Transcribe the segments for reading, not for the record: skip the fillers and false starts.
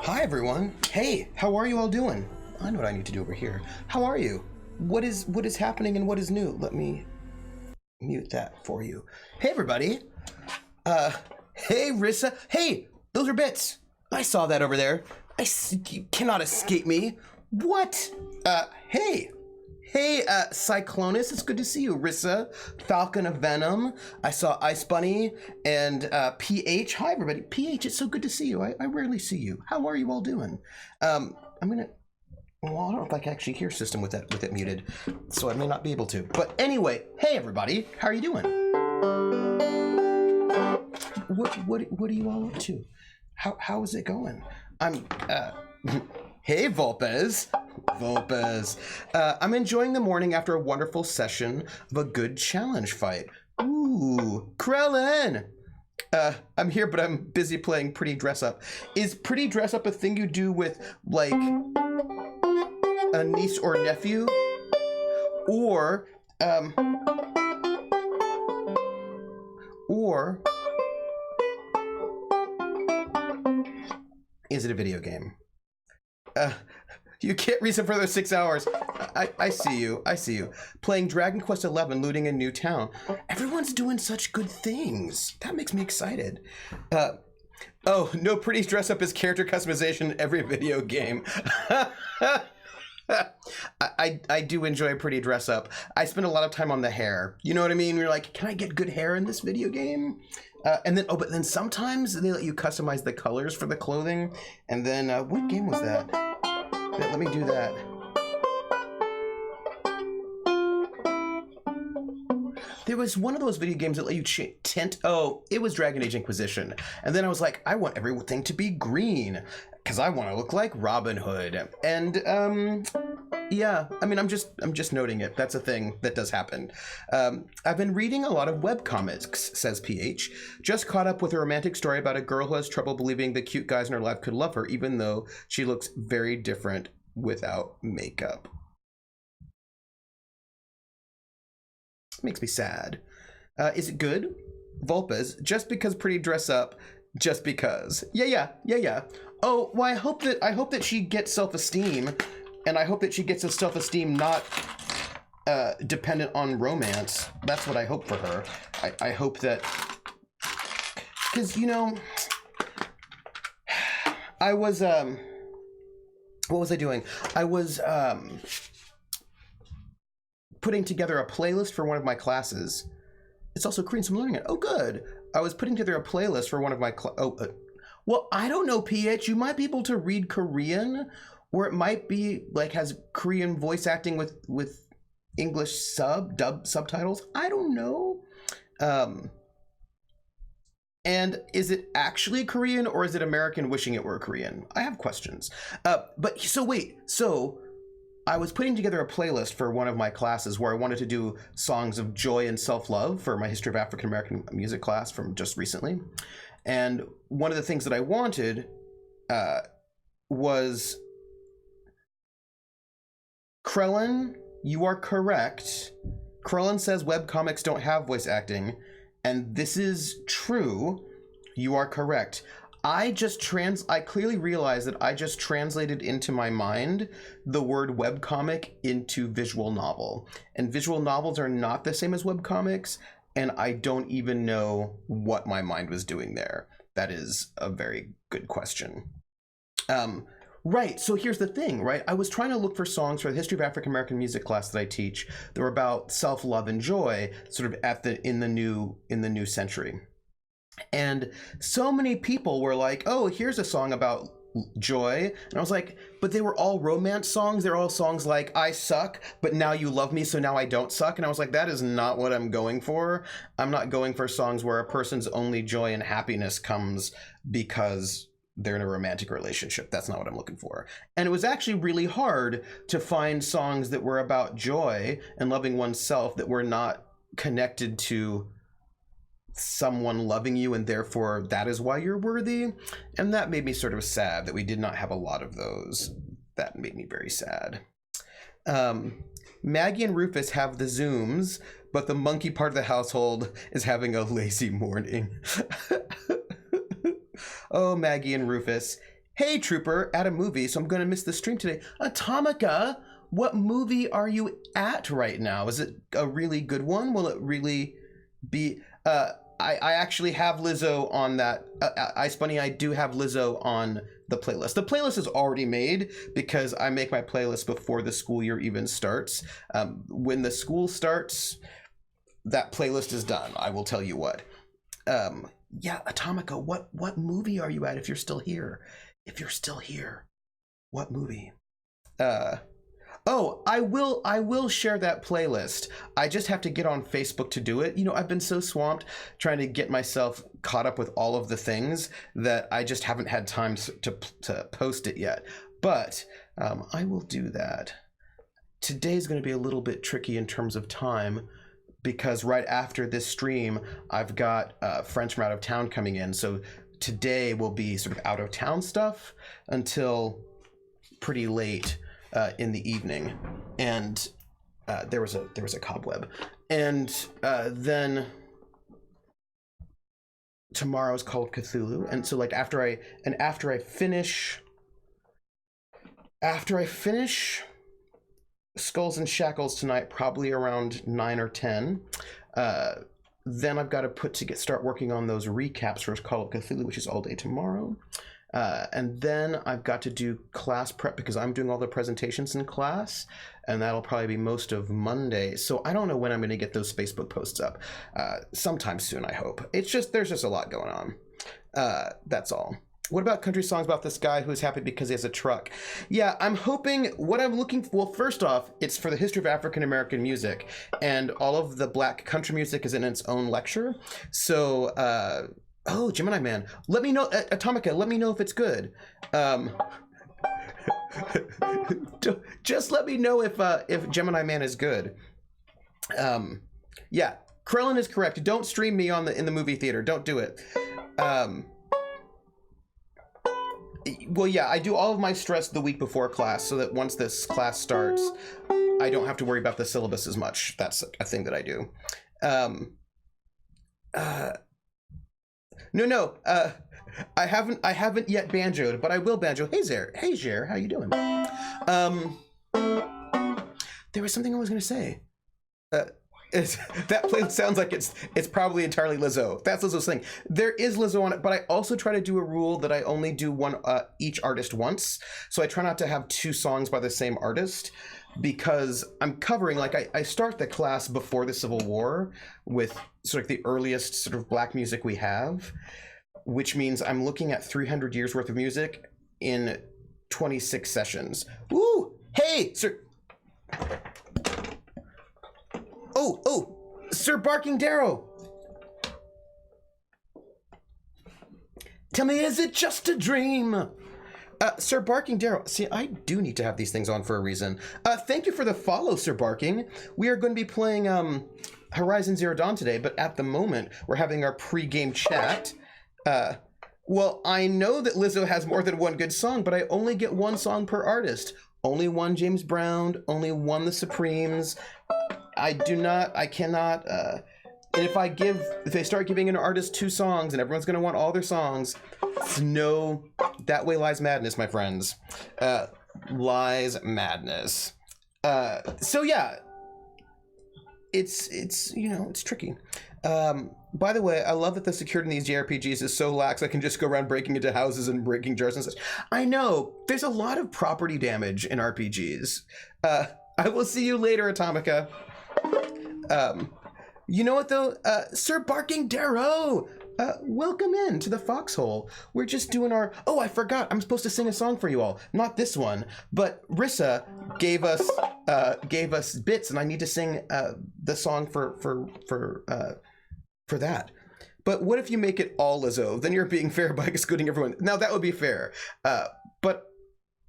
Hi everyone. Hey, how are you all doing? I know what I need to do over here. How are you? What is happening and what is new? Let me mute that for you. Hey everybody. Hey Rissa. Hey, those are bits. I saw that over there. You cannot escape me. What? Hey. Hey, Cyclonus, it's good to see you. Rissa, Falcon of Venom. I saw Ice Bunny and PH. Hi, everybody. PH, it's so good to see you. I rarely see you. How are you all doing? I'm gonna. Well, I don't know if I can actually hear system with it muted, so I may not be able to. But anyway, hey everybody, how are you doing? What are you all up to? How is it going? Hey, Volpez. I'm enjoying the morning after a wonderful session of a good challenge fight. Ooh, Krellin. I'm here, but I'm busy playing Pretty Dress Up. Is Pretty Dress Up a thing you do with, like, a niece or nephew? Or is it a video game? You can't reason for those 6 hours. I see you. Playing Dragon Quest XI, looting a new town. Everyone's doing such good things. That makes me excited. Oh, no Pretty Dress Up is character customization in every video game. I do enjoy Pretty Dress Up. I spend a lot of time on the hair. You know what I mean? You're like, can I get good hair in this video game? But then sometimes they let you customize the colors for the clothing. And then, what game was that? Let me do that. There was one of those video games that let you tint. Oh, it was Dragon Age Inquisition. And then I was like, I want everything to be green because I want to look like Robin Hood. And yeah, I mean, I'm just noting it. That's a thing that does happen. I've been reading a lot of webcomics, says PH. Just caught up with a romantic story about a girl who has trouble believing the cute guys in her life could love her, even though she looks very different without makeup. Makes me sad. Is it good? Vulpes, just because Pretty Dress Up, just because. Yeah. Oh, well, I hope that she gets self-esteem, and I hope that she gets a self-esteem not dependent on romance. That's what I hope for her. I hope that, because, you know, I was, what was I doing? I was, putting together a playlist for one of my classes. It's also Korean, so I'm learning it. Oh, good. I was putting together a playlist for one of my well, I don't know, PH. You might be able to read Korean, or it might be like has Korean voice acting with English subtitles. I don't know. And is it actually Korean, or is it American wishing it were Korean? I have questions. But so wait, so I was putting together a playlist for one of my classes where I wanted to do songs of joy and self-love for my History of African American Music class from just recently. And one of the things that I wanted was, Krellin, you are correct. Krellin says webcomics don't have voice acting, and this is true. You are correct. I clearly realized that I just translated into my mind the word webcomic into visual novel. And visual novels are not the same as webcomics, and I don't even know what my mind was doing there. That is a very good question. Right, so here's the thing, right? I was trying to look for songs for the History of African American Music class that I teach that were about self-love and joy, sort of in the new century. And so many people were like, oh, here's a song about joy. And I was like, but they were all romance songs. They're all songs like, I suck, but now you love me, so now I don't suck. And I was like, that is not what I'm going for. I'm not going for songs where a person's only joy and happiness comes because they're in a romantic relationship. That's not what I'm looking for. And it was actually really hard to find songs that were about joy and loving oneself that were not connected to someone loving you, and therefore that is why you're worthy. And that made me sort of sad that we did not have a lot of those. That made me very sad. Maggie and Rufus have the Zooms, but the monkey part of the household is having a lazy morning. Oh, Maggie and Rufus. Hey, Trooper, at a movie, so I'm going to miss the stream today. Atomica, what movie are you at right now? Is it a really good one? Will it really be... I actually have Lizzo on that. Ice Bunny, I do have Lizzo on the playlist. The playlist is already made because I make my playlist before the school year even starts. When the school starts, that playlist is done. I will tell you what. Yeah, Atomica, what movie are you at if you're still here? If you're still here, what movie? Oh, I will share that playlist. I just have to get on Facebook to do it. You know, I've been so swamped trying to get myself caught up with all of the things that I just haven't had time to post it yet. But I will do that. Today's going to be a little bit tricky in terms of time because right after this stream, I've got friends from out of town coming in. So today will be sort of out of town stuff until pretty late in the evening, and there was a cobweb, and then tomorrow's called Cthulhu, and so like after I finish Skulls and Shackles tonight, probably around 9 or 10. Then I've got to start working on those recaps for Call of Cthulhu, which is all day tomorrow. And then I've got to do class prep because I'm doing all the presentations in class, and that'll probably be most of Monday. So I don't know when I'm going to get those Facebook posts up. Sometime soon, I hope. It's just, there's just a lot going on. That's all. What about country songs about this guy who's happy because he has a truck? Yeah, I'm hoping, what I'm looking for, well, first off, it's for the history of African American music, and all of the black country music is in its own lecture. So, oh, Gemini Man, let me know, Atomica, let me know if it's good. Just let me know if Gemini Man is good. Yeah, Krellin is correct. Don't stream me in the movie theater. Don't do it. Well, yeah, I do all of my stress the week before class so that once this class starts, I don't have to worry about the syllabus as much. That's a thing that I do. No, I haven't yet banjoed, but I will banjo. Hey, Jer, how you doing? There was something I was gonna say. That playlist sounds like it's probably entirely Lizzo. That's Lizzo's thing. There is Lizzo on it, but I also try to do a rule that I only do one each artist once. So I try not to have 2 songs by the same artist because I'm covering, like I start the class before the Civil War with sort of the earliest sort of black music we have, which means I'm looking at 300 years worth of music in 26 sessions. Ooh, hey, sir. Oh, Sir Barking Darrow. Tell me, is it just a dream? Sir Barking Darrow. See, I do need to have these things on for a reason. Thank you for the follow, Sir Barking. We are going to be playing Horizon Zero Dawn today, but at the moment, we're having our pre-game chat. Well, I know that Lizzo has more than one good song, but I only get 1 song per artist. Only 1 James Brown, only 1 The Supremes. I cannot, and if they start giving an artist 2 songs and everyone's gonna want all their songs, that way lies madness, my friends. Lies madness. So yeah, it's you know, it's tricky. By the way, I love that the security in these JRPGs is so lax I can just go around breaking into houses and breaking jars and such. I know, there's a lot of property damage in RPGs. I will see you later, Atomica. You know what though? Sir Barking Darrow! Welcome in to the Foxhole. We're just doing our... Oh, I forgot. I'm supposed to sing a song for you all. Not this one, but Rissa gave us bits, and I need to sing the song for that. But what if you make it all Lizzo? Then you're being fair by excluding everyone. Now that would be fair. But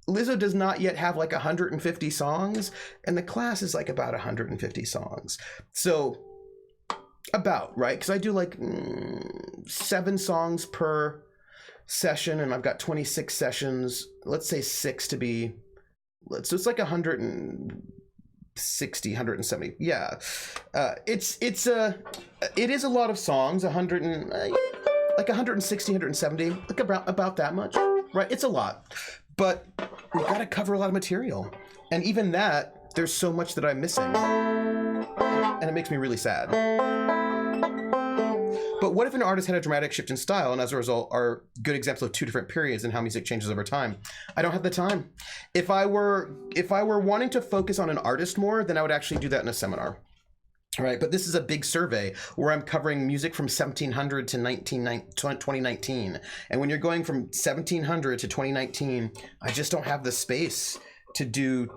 Lizzo does not yet have like 150 songs, and the class is like about 150 songs. So about, right? Because I do like 7 songs per session, and I've got 26 sessions. Let's say 6 to be, so it's like 160, 170. Yeah, it is a lot of songs. like 160, 170, like about that much, right? It's a lot, but we've got to cover a lot of material. And even that, there's so much that I'm missing. And it makes me really sad. But what if an artist had a dramatic shift in style and as a result are good examples of two different periods and how music changes over time? I don't have the time. If I were wanting to focus on an artist more, then I would actually do that in a seminar. Right, but this is a big survey where I'm covering music from 1700 to 2019. And when you're going from 1700 to 2019, I just don't have the space to do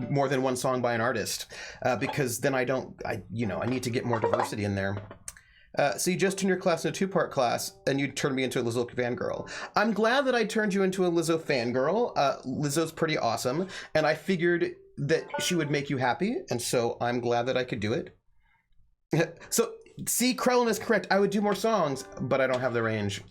more than one song by an artist because then I need to get more diversity in there. So you just turned your class into a two-part class and you turned me into a Lizzo fangirl. I'm glad that I turned you into a Lizzo fangirl. Lizzo's pretty awesome. And I figured that she would make you happy. And so I'm glad that I could do it. So see, Krellin is correct. I would do more songs, but I don't have the range.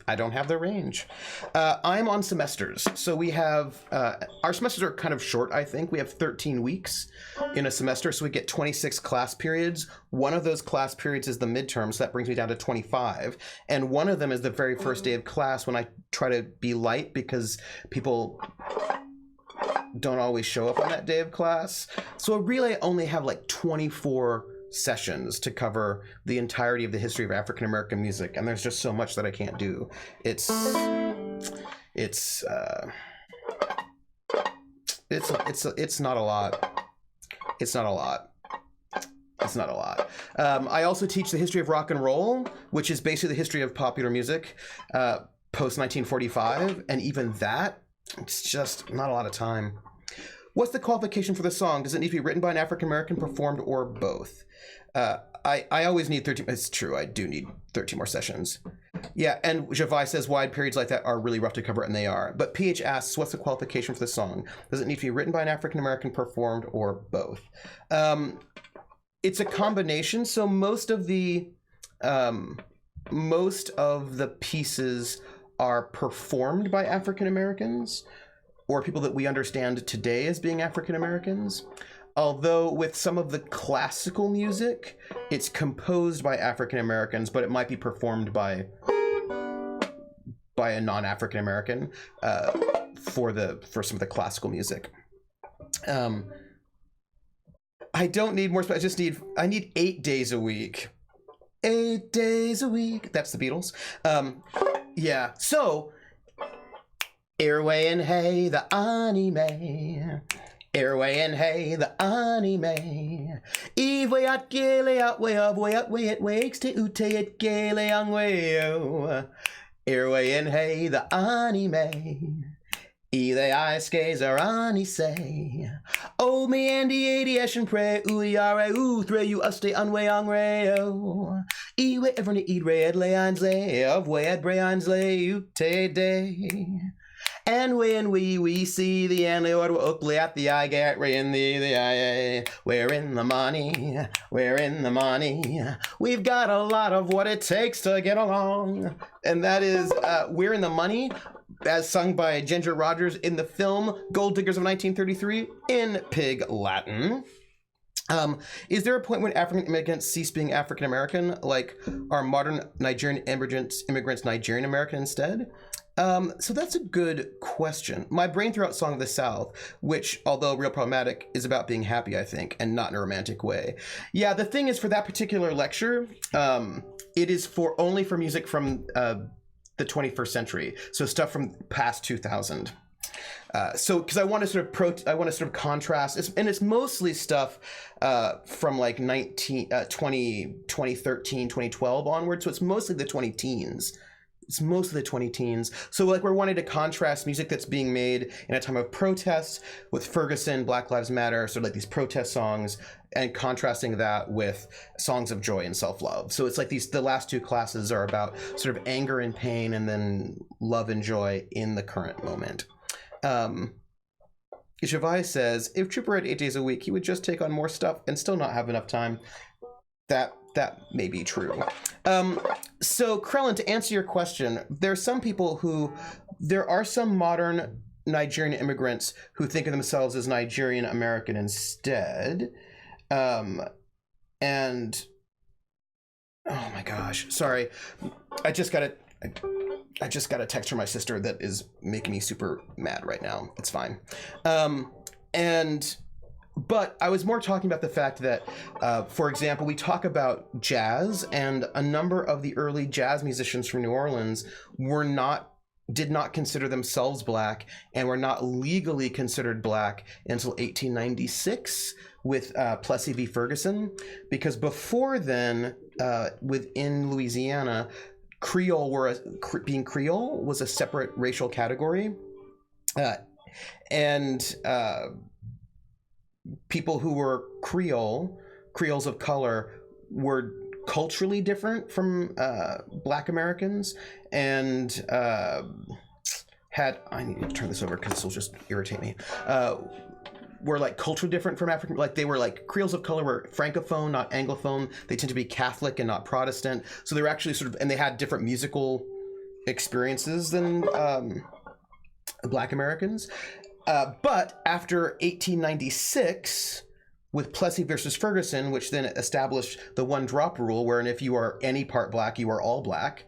I'm on semesters. So we have, our semesters are kind of short, I think. We have 13 weeks in a semester. So we get 26 class periods. One of those class periods is the midterm. So that brings me down to 25. And one of them is the very first day of class when I try to be light because people don't always show up on that day of class. So really I only have like 24 sessions to cover the entirety of the history of African American music, and there's just so much that I can't do. It's not a lot. I also teach the history of rock and roll, which is basically the history of popular music post 1945, and even that, it's just not a lot of time. What's the qualification for the song? Does it need to be written by an African American, performed, or both? I always need 13. It's true, I do need 13 more sessions. Yeah, and Javai says wide periods like that are really rough to cover, and they are. But PH asks, what's the qualification for the song? Does it need to be written by an African American, performed, or both? It's a combination. So most of the pieces are performed by African Americans or people that we understand today as being African Americans. Although with some of the classical music, it's composed by African Americans, but it might be performed by a non-African American for some of the classical music. I don't need more. I need 8 days a week. 8 days a week. That's the Beatles. Yeah. So, Airway and Hey, the anime. Airway and Hey, the anime. Eve way at gale out way of way at way it wakes to ute it gale ang way oh. Airway and Hey, the anime. E the I skays are ani say. Oh me Andy 80 and pray ooh yare ooh thre you stay on way ang rayo. E way ever eat red leons lay of way at brayons lay ute day. And when we see the end Lord will ugly at the eye get in the eye. We're in the money. We've got a lot of what it takes to get along. And that is We're in the Money, as sung by Ginger Rogers in the film Gold Diggers of 1933 in Pig Latin. Is there a point when African immigrants cease being African American? Like, are modern Nigerian immigrants Nigerian American instead? So that's a good question. My Brain Throughout Song of the South, which, although real problematic, is about being happy, I think, and not in a romantic way. Yeah, the thing is, for that particular lecture, it is only for music from the 21st century, so stuff from past 2000. So, because I want to sort of contrast, it's mostly stuff from like 2013, 2012 onward. So it's mostly the 20 teens. So like we're wanting to contrast music that's being made in a time of protest with Ferguson, Black Lives Matter, sort of like these protest songs, and contrasting that with songs of joy and self-love. So it's like the last two classes are about sort of anger and pain, and then love and joy in the current moment. Javai says, if Trooper had 8 days a week, he would just take on more stuff and still not have enough time. That may be true. So Krellin, to answer your question, there are some modern Nigerian immigrants who think of themselves as Nigerian American instead. And Oh my gosh, sorry. I just got a text from my sister that is making me super mad right now. It's fine. But I was more talking about the fact that, for example, we talk about jazz, and a number of the early jazz musicians from New Orleans did not consider themselves black and were not legally considered black until 1896 with Plessy v. Ferguson, because before then, within Louisiana, being Creole was a separate racial category, and people who were Creoles of color, were culturally different from Black Americans, and I need to turn this over because this will just irritate me. Were like culturally different from African, like they were like Creoles of color were Francophone, not Anglophone. They tend to be Catholic and not Protestant. So they were actually sort of, and they had different musical experiences than Black Americans. But after 1896, with Plessy versus Ferguson, which then established the one drop rule, wherein if you are any part black, you are all black.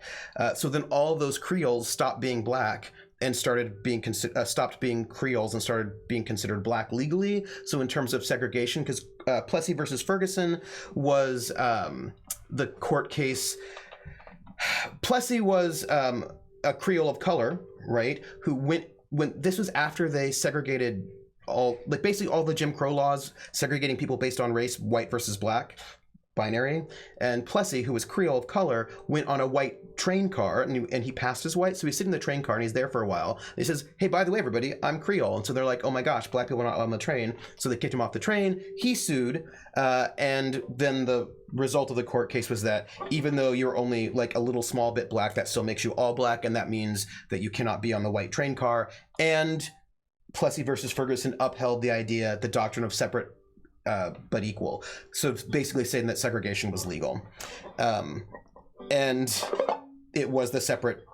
So then all of those Creoles stopped being black and stopped being Creoles and started being considered black legally. So in terms of segregation, because Plessy versus Ferguson was the court case. Plessy was a Creole of color, right? When this was after they segregated basically all the Jim Crow laws, segregating people based on race, white versus black, binary. And Plessy, who was Creole of color, went on a white train car, and he passed as white. So he's sitting in the train car and he's there for a while. And he says, "Hey, by the way, everybody, I'm Creole." And so they're like, "Oh my gosh, black people are not on the train." So they kicked him off the train. He sued. And then the result of the court case was that even though you're only like a little small bit black, that still makes you all black. And that means that you cannot be on the white train car. And Plessy versus Ferguson upheld the doctrine of separate but equal. So basically saying that segregation was legal. And it was the separate,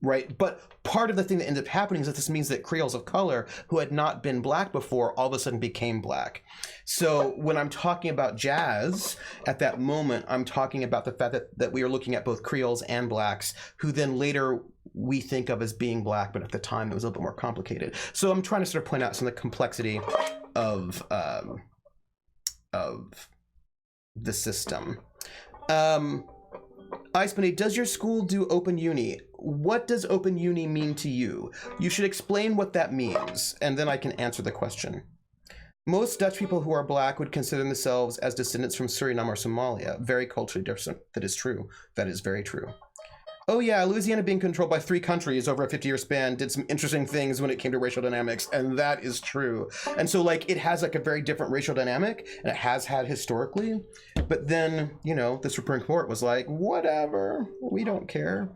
right? But part of the thing that ended up happening is that this means that Creoles of color who had not been black before all of a sudden became black. So when I'm talking about jazz at that moment, I'm talking about the fact that we are looking at both Creoles and blacks, who then later we think of as being black, but at the time it was a little bit more complicated. So I'm trying to sort of point out some of the complexity of the system. Ice Bunny, does your school do open uni? What does open uni mean to you? You should explain what that means, and then I can answer the question. Most Dutch people who are black would consider themselves as descendants from Suriname or Somalia. Very culturally different. That is true. That is very true. Oh yeah, Louisiana being controlled by 3 countries over a 50-year span did some interesting things when it came to racial dynamics, and that is true. And so like it has like a very different racial dynamic, and it has had historically, but then, you know, the Supreme Court was like, whatever, we don't care.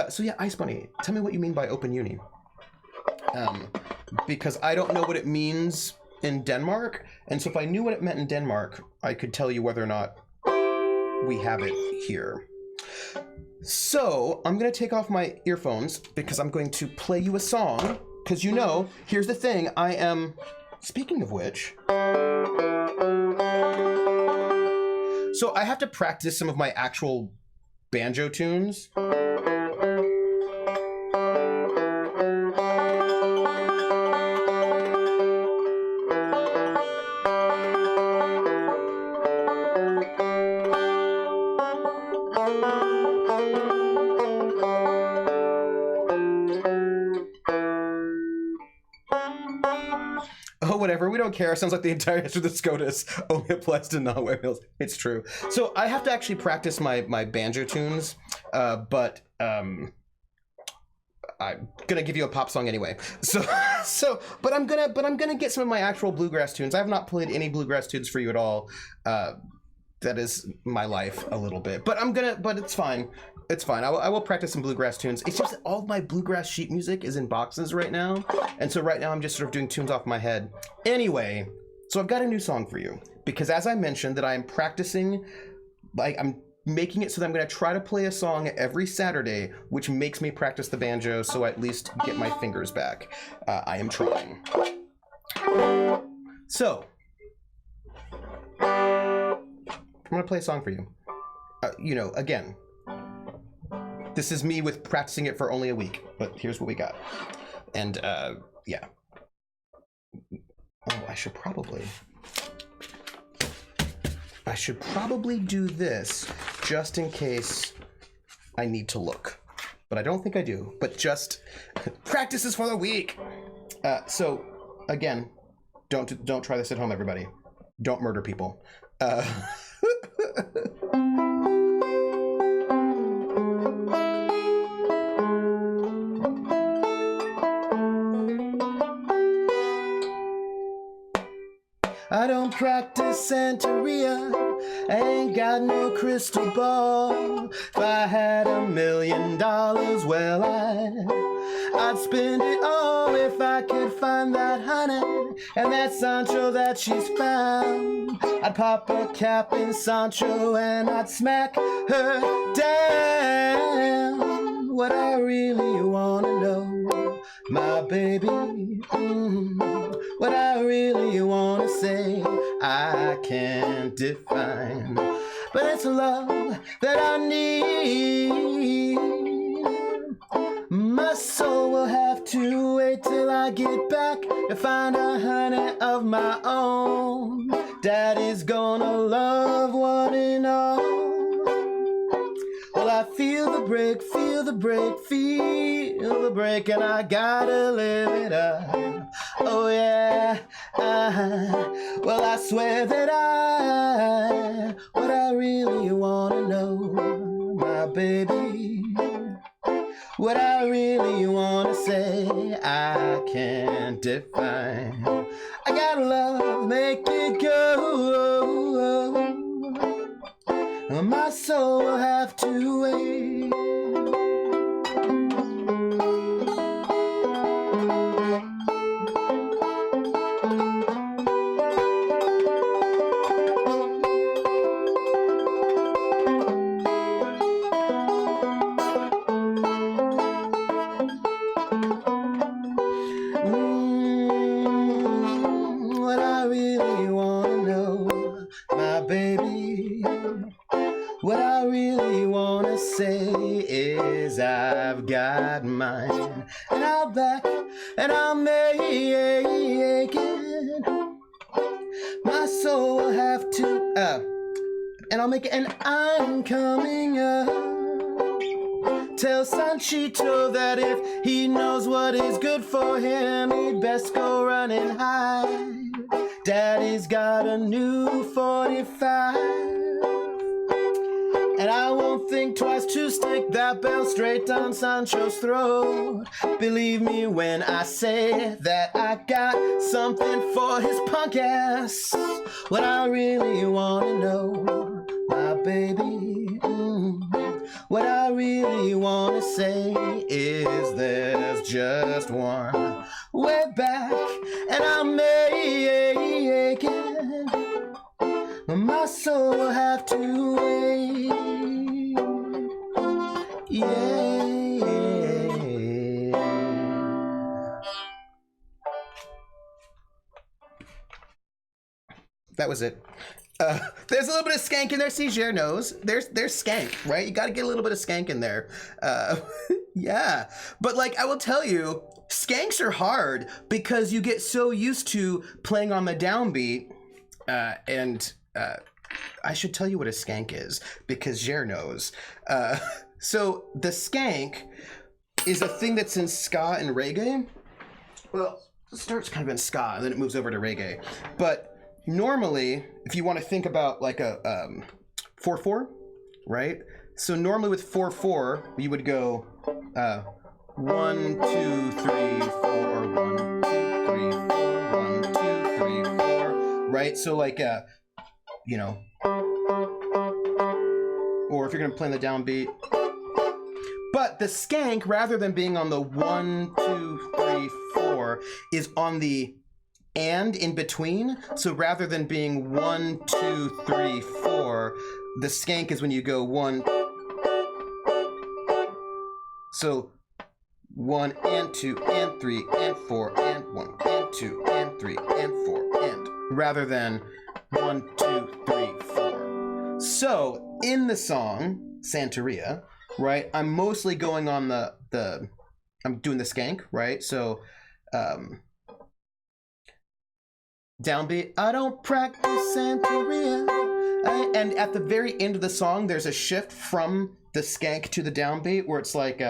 So yeah, Ice Bunny, tell me what you mean by open uni. Because I don't know what it means in Denmark, and so if I knew what it meant in Denmark, I could tell you whether or not we have it here. So I'm going to take off my earphones because I'm going to play you a song. Because, you know, here's the thing. I am, speaking of which, so I have to practice some of my actual banjo tunes. Whatever, we don't care. Sounds like the entire history of the SCOTUS only applies to non-white males. It's true. So I have to actually practice my banjo tunes, but I'm gonna give you a pop song anyway. But I'm gonna get some of my actual bluegrass tunes. I have not played any bluegrass tunes for you at all. That is my life a little bit, but it's fine. It's fine. I will practice some bluegrass tunes. It's just that all of my bluegrass sheet music is in boxes right now. And so right now I'm just sort of doing tunes off my head. Anyway, so I've got a new song for you. Because as I mentioned that I'm practicing, like I'm making it so that I'm going to try to play a song every Saturday, which makes me practice the banjo so I at least get my fingers back. I am trying. So, I'm going to play a song for you. you know, again, this is me with practicing it for only a week, but here's what we got. And yeah. Oh, I should probably do this just in case I need to look. But I don't think I do, but just practices for the week. So again, don't try this at home, everybody. Don't murder people. I don't practice Santeria, I ain't got no crystal ball. If I had $1 million, well, I'd spend it all if I could find that honey and that Sancho that she's found. I'd pop a cap in Sancho and I'd smack her down. What I really wanna know, my baby, what I really wanna say, I can't define, but it's love that I need. My soul will have to wait till I get back to find a honey of my own. Daddy's gonna love one and all. Well, I feel the break, feel the break, feel the break, and I gotta live it up. Oh yeah, well, I swear that what I really wanna know, my baby, what I really wanna say, I can't define. I gotta love, make it go. My soul will have to wait. What I really wanna know, my baby, what I really wanna say is I've got mine, and I'll back, and I'll make it. My soul will have to, and I'll make it, and I'm coming up. Tell Sanchito that if he knows what is good for him, he'd best go run and hide. Daddy's got a new 45. And I won't think twice to stick that bell straight down Sancho's throat. Believe me when I say that I got something for his punk ass. What I really wanna know, my baby, what I really wanna say is there's just one way back, and I'll make it. My soul will have to wait. Yeah. That was it. There's a little bit of skank in there. See, Jer knows. There's skank, right? You got to get a little bit of skank in there. Yeah. But like, I will tell you, skanks are hard because you get so used to playing on the downbeat. And I should tell you what a skank is because Jer knows. So the skank is a thing that's in ska and reggae. Well, it starts kind of in ska and then it moves over to reggae. But normally, if you want to think about like a 4/4, right? So normally with 4/4, you would go 1, 2, 3, 4, 1, 2, 3, 4, 1, 2, 3, 4, right? So like you know, or if you're gonna play in the downbeat. But the skank, rather than being on the 1, 2, 3, 4, is on the and in between. So rather than being 1, 2, 3, 4, the skank is when you go 1. So 1 and 2 and 3 and 4 and 1 and 2 and 3 and 4 and rather than 1, 2, 3, 4. So in the song Santeria, right, I'm mostly going on the I'm doing the skank, right? So downbeat, I don't practice Santeria. And at the very end of the song, there's a shift from the skank to the downbeat where it's like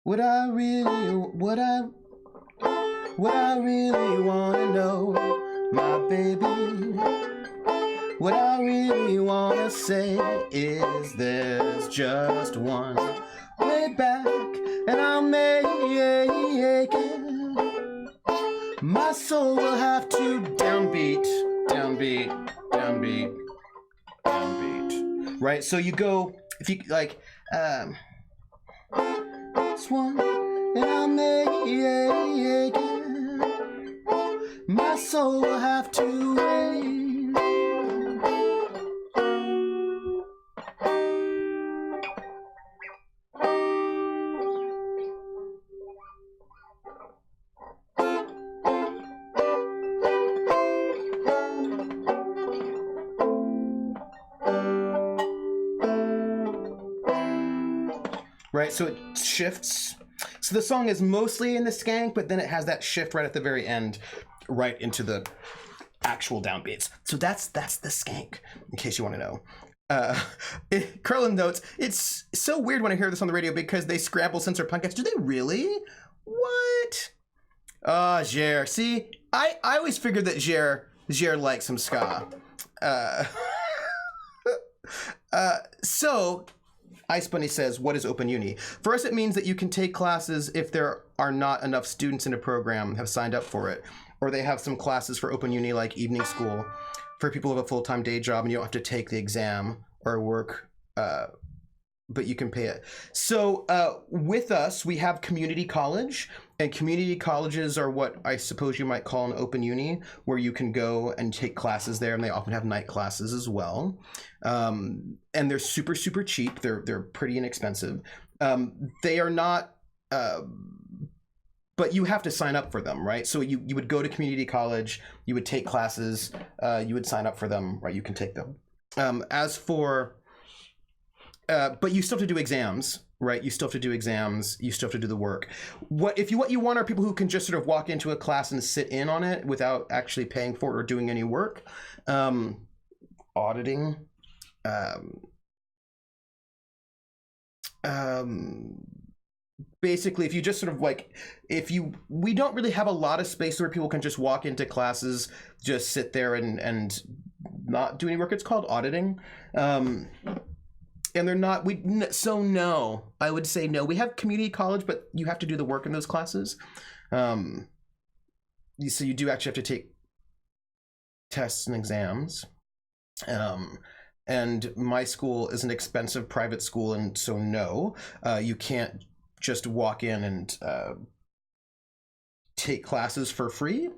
what I really wanna know, my baby. What I really wanna say is there's just one way back, and I'll make it. My soul will have to downbeat, downbeat, downbeat, downbeat. Right? So you go, if you like, this one, and I'll make it. My soul will have to wait. Right, so it shifts. So the song is mostly in the skank, but then it has that shift right at the very end, right into the actual downbeats. So that's the skank, in case you want to know. Curlin notes, it's so weird when I hear this on the radio because they scramble censor punkets. Do they really? What? Jer. See, I always figured that Jer likes some ska. So Ice Bunny says, what is Open Uni? For us, it means that you can take classes if there are not enough students in a program have signed up for it, or they have some classes for Open Uni like evening school for people who have a full-time day job and you don't have to take the exam or work, but you can pay it. So with us, we have community college, and community colleges are what I suppose you might call an Open Uni, where you can go and take classes there, and they often have night classes as well. And they're super, super cheap. They're pretty inexpensive. They are not, but you have to sign up for them, right? So you would go to community college, you would take classes, you would sign up for them, right? You can take them. As for, but you still have to do exams, right? You still have to do exams. You still have to do the work. What you want are people who can just sort of walk into a class and sit in on it without actually paying for it or doing any work. Auditing. Basically, if you just sort of like, we don't really have a lot of space where people can just walk into classes, just sit there and not do any work. It's called auditing. And they're not, no, I would say no. We have community college, but you have to do the work in those classes. So you do actually have to take tests and exams. And my school is an expensive private school, and so no, you can't just walk in and take classes for free,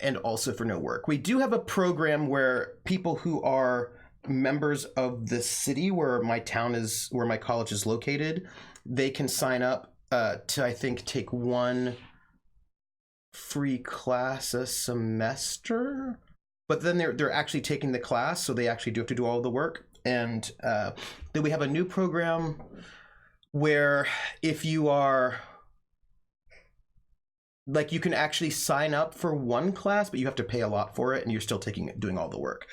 and also for no work. We do have a program where people who are members of the city where my college is located, they can sign up to, I think, take one free class a semester, but then they're actually taking the class, so they actually do have to do all the work. And then we have a new program where if you are like, you can actually sign up for one class, but you have to pay a lot for it, and you're still doing all the work.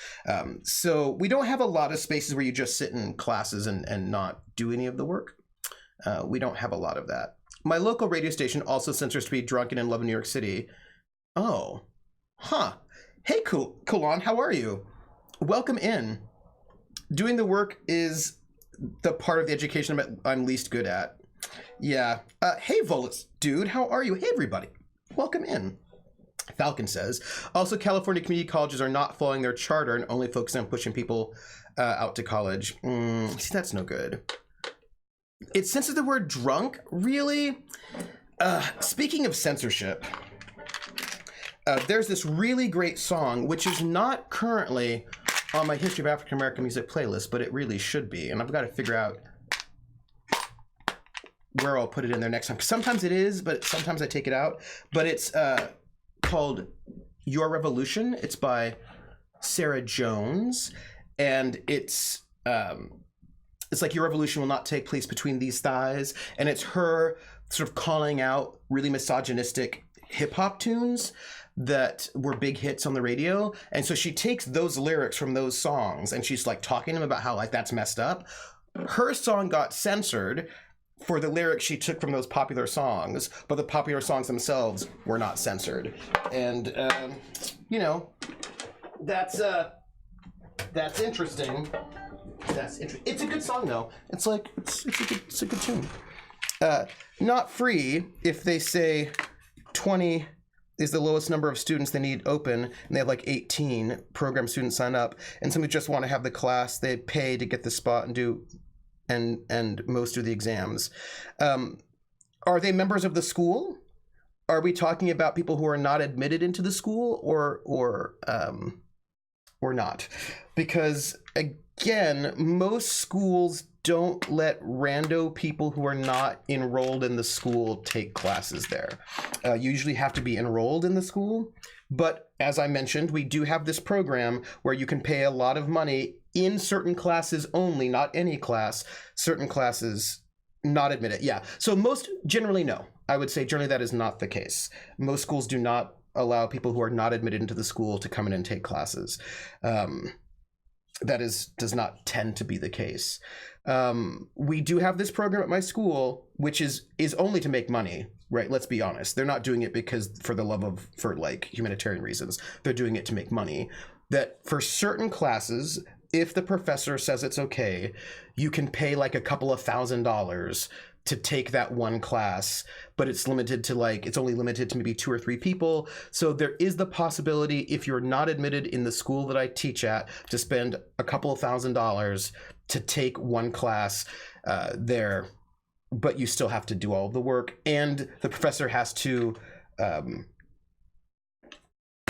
So we don't have a lot of spaces where you just sit in classes and not do any of the work. We don't have a lot of that. My local radio station also censors to be drunk and in love in New York City. Oh, huh. Hey, Kulon, how are you? Welcome in. Doing the work is the part of the education I'm least good at. Yeah. Hey, Volus, dude, how are you? Hey, everybody. Welcome in. Falcon says, also, California community colleges are not following their charter and only focusing on pushing people out to college. See, that's no good. It censors the word drunk? Really? Speaking of censorship, there's this really great song, which is not currently on my History of African American Music playlist, but it really should be. And I've got to figure out where I'll put it in there next time. Sometimes it is, but sometimes I take it out. But it's called Your Revolution. It's by Sarah Jones, and it's like your revolution will not take place between these thighs, and it's her sort of calling out really misogynistic hip hop tunes that were big hits on the radio. And so she takes those lyrics from those songs and she's like talking to them about how like that's messed up. Her song got censored for the lyrics she took from those popular songs, but the popular songs themselves were not censored. And you know, that's interesting. That's interesting. It's a good song though. It's like it's a good tune. Not free if they say 20 is the lowest number of students they need open, and they have like 18 program students sign up, and some who just want to have the class, they pay to get the spot and do and most do the exams. Are they members of the school? Are we talking about people who are not admitted into the school, or not? Because again, most schools don't let rando people who are not enrolled in the school take classes there. You usually have to be enrolled in the school. But as I mentioned, we do have this program where you can pay a lot of money in certain classes only, not any class, certain classes not admitted. Yeah, so most generally no. I would say generally that is not the case. Most schools do not allow people who are not admitted into the school to come in and take classes. That does not tend to be the case. We do have this program at my school, which is only to make money, right? Let's be honest. They're not doing it for like humanitarian reasons. They're doing it to make money. That for certain classes, if the professor says it's okay, you can pay like a couple of $1,000s to take that one class, but it's only limited to maybe 2 or 3 people. So there is the possibility, if you're not admitted in the school that I teach at, to spend a couple of $1,000s to take one class there, but you still have to do all of the work, and the professor has to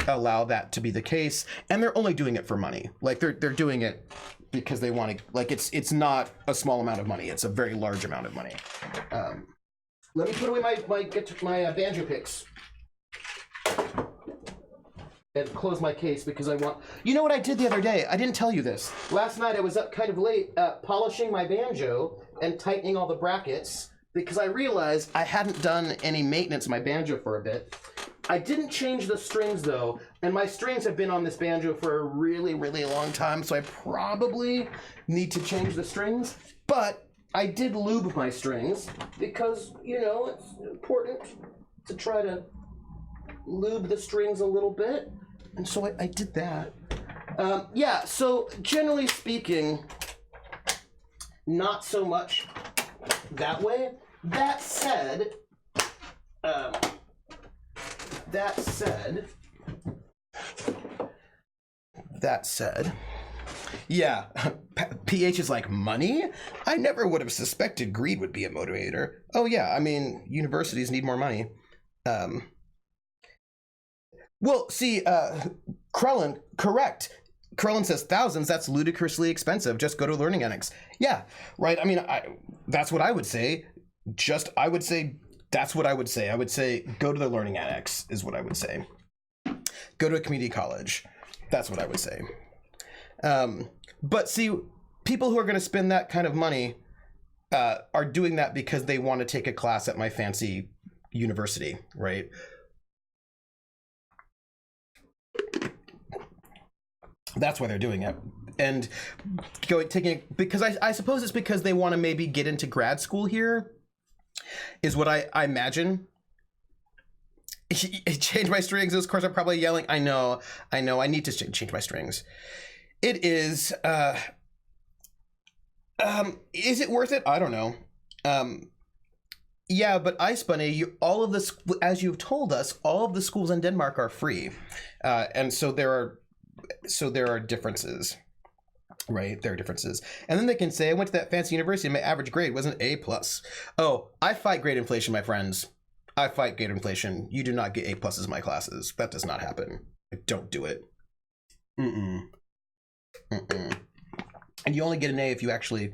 allow that to be the case, and they're only doing it for money. Like they're doing it because they want to, like it's not a small amount of money, it's a very large amount of money. Let me put away my banjo picks and close my case because I want, you know what I did the other day? I didn't tell you this. Last night I was up kind of late polishing my banjo and tightening all the brackets because I realized I hadn't done any maintenance on my banjo for a bit. I didn't change the strings though, and my strings have been on this banjo for a really, really long time, so I probably need to change the strings, but I did lube my strings because, you know, it's important to try to lube the strings a little bit, and so I did that. Yeah, so generally speaking, not so much that way. That said, yeah, PH is like, money? I never would have suspected greed would be a motivator. Oh yeah, I mean, universities need more money. Well, see, Krellin, correct. Krellin says thousands, that's ludicrously expensive. Just go to Learning Annex. Yeah, right. I mean, that's what I would say. That's what I would say. I would say go to the Learning Annex is what I would say. Go to a community college. That's what I would say. But see, people who are going to spend that kind of money are doing that because they want to take a class at my fancy university, right? That's why they're doing it. And because I suppose it's because they want to maybe get into grad school here, is what I imagine. Change my strings. Of course, I'm probably yelling. I know. I need to change my strings. It is. Is it worth it? I don't know. Yeah, but Ice Bunny, as you've told us, all of the schools in Denmark are free, and so there are differences. Right, there are differences. And then they can say, I went to that fancy university and my average grade was an A+. Oh, I fight grade inflation, my friends. I fight grade inflation. You do not get A+ in my classes. That does not happen. Don't do it. And you only get an A if you actually...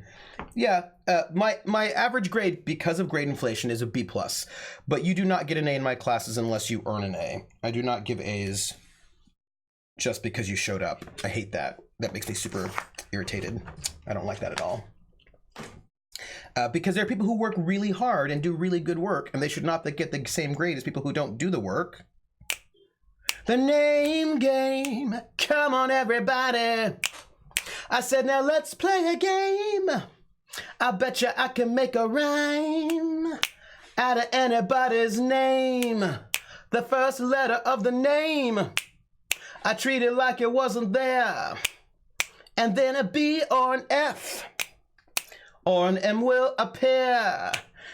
Yeah, my average grade, because of grade inflation, is a B+. But you do not get an A in my classes unless you earn an A. I do not give A's just because you showed up. I hate that. That makes me super irritated. I don't like that at all. Because there are people who work really hard and do really good work, and they should not get the same grade as people who don't do the work. The name game. Come on, everybody. I said, now let's play a game. I bet you I can make a rhyme out of anybody's name. The first letter of the name, I treat it like it wasn't there. And then a B or an F or an M will appear.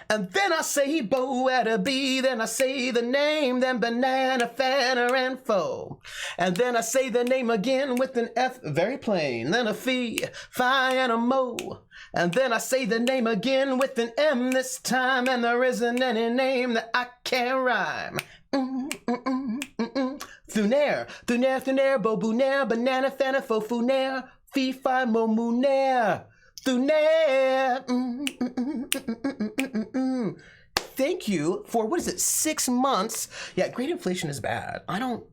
And then I say Bo at a B, then I say the name, then banana, fana, and fo. And then I say the name again with an F, very plain, then a fee, fi, and a mo. And then I say the name again with an M this time, and there isn't any name that I can't rhyme. Thunaire, thunaire, thunaire, bo, boonaire, banana, fana, fo, funaire, fee, fi, mo, moonaire. Thank you for, what is it, 6 months? Yeah, grade inflation is bad. I don't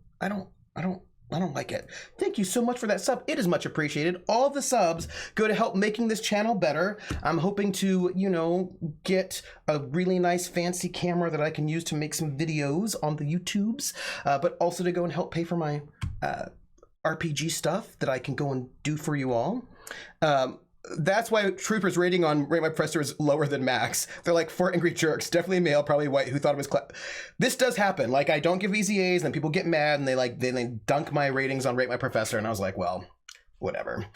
like it. Thank you so much for that sub. It is much appreciated. All the subs go to help making this channel better. I'm hoping to, you know, get a really nice fancy camera that I can use to make some videos on the YouTubes, but also to go and help pay for my RPG stuff that I can go and do for you all. That's why Trooper's rating on Rate My Professor is lower than Max. They're like 4 angry jerks, definitely male, probably white, who thought it was This does happen. Like, I don't give easy A's, and then people get mad, and they dunk my ratings on Rate My Professor, and I was like, well, whatever.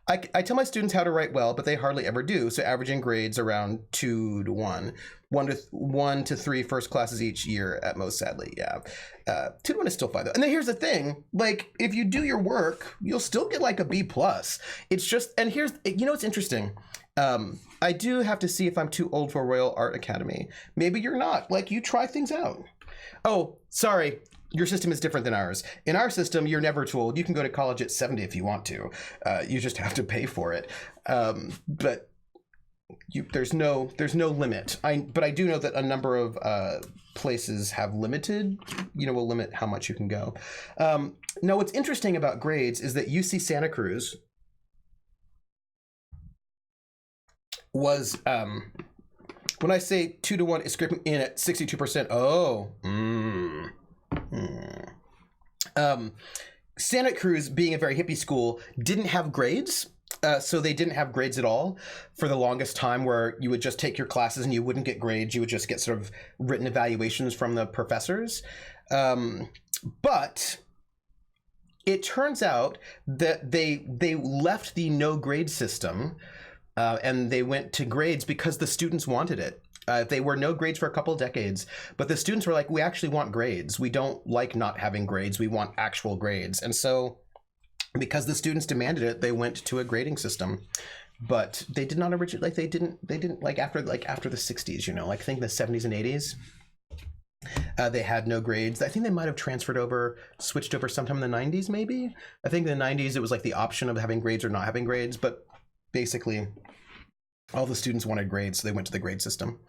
I tell my students how to write well, but they hardly ever do, so averaging grades around 2 to 1. 1 to 3 first classes each year at most, sadly, yeah. 2 to 1 is still fine, though. And then here's the thing, like, if you do your work, you'll still get like a B+. It's just, and here's, you know what's interesting? I do have to see if I'm too old for Royal Art Academy. Maybe you're not. Like, you try things out. Oh, sorry. Your system is different than ours. In our system, you're never too old. You can go to college at 70 if you want to. You just have to pay for it. But there's no limit. But I do know that a number of places have limited, will limit how much you can go. Now, what's interesting about grades is that UC Santa Cruz was, when I say 2 to 1 is scraping in at 62%. Oh, Santa Cruz, being a very hippie school, didn't have grades. So they didn't have grades at all for the longest time, where you would just take your classes and you wouldn't get grades. You would just get sort of written evaluations from the professors. But it turns out that they left the no grade system and they went to grades because the students wanted it. They were no grades for a couple of decades, but the students were like, we actually want grades. We don't like not having grades. We want actual grades. And so because the students demanded it, they went to a grading system. But they did not originally, like, they didn't like after the 60s, like I think the 70s and 80s. They had no grades. I think they might have switched over sometime in the 90s, maybe. I think in the 90s it was like the option of having grades or not having grades, but basically all the students wanted grades, so they went to the grade system.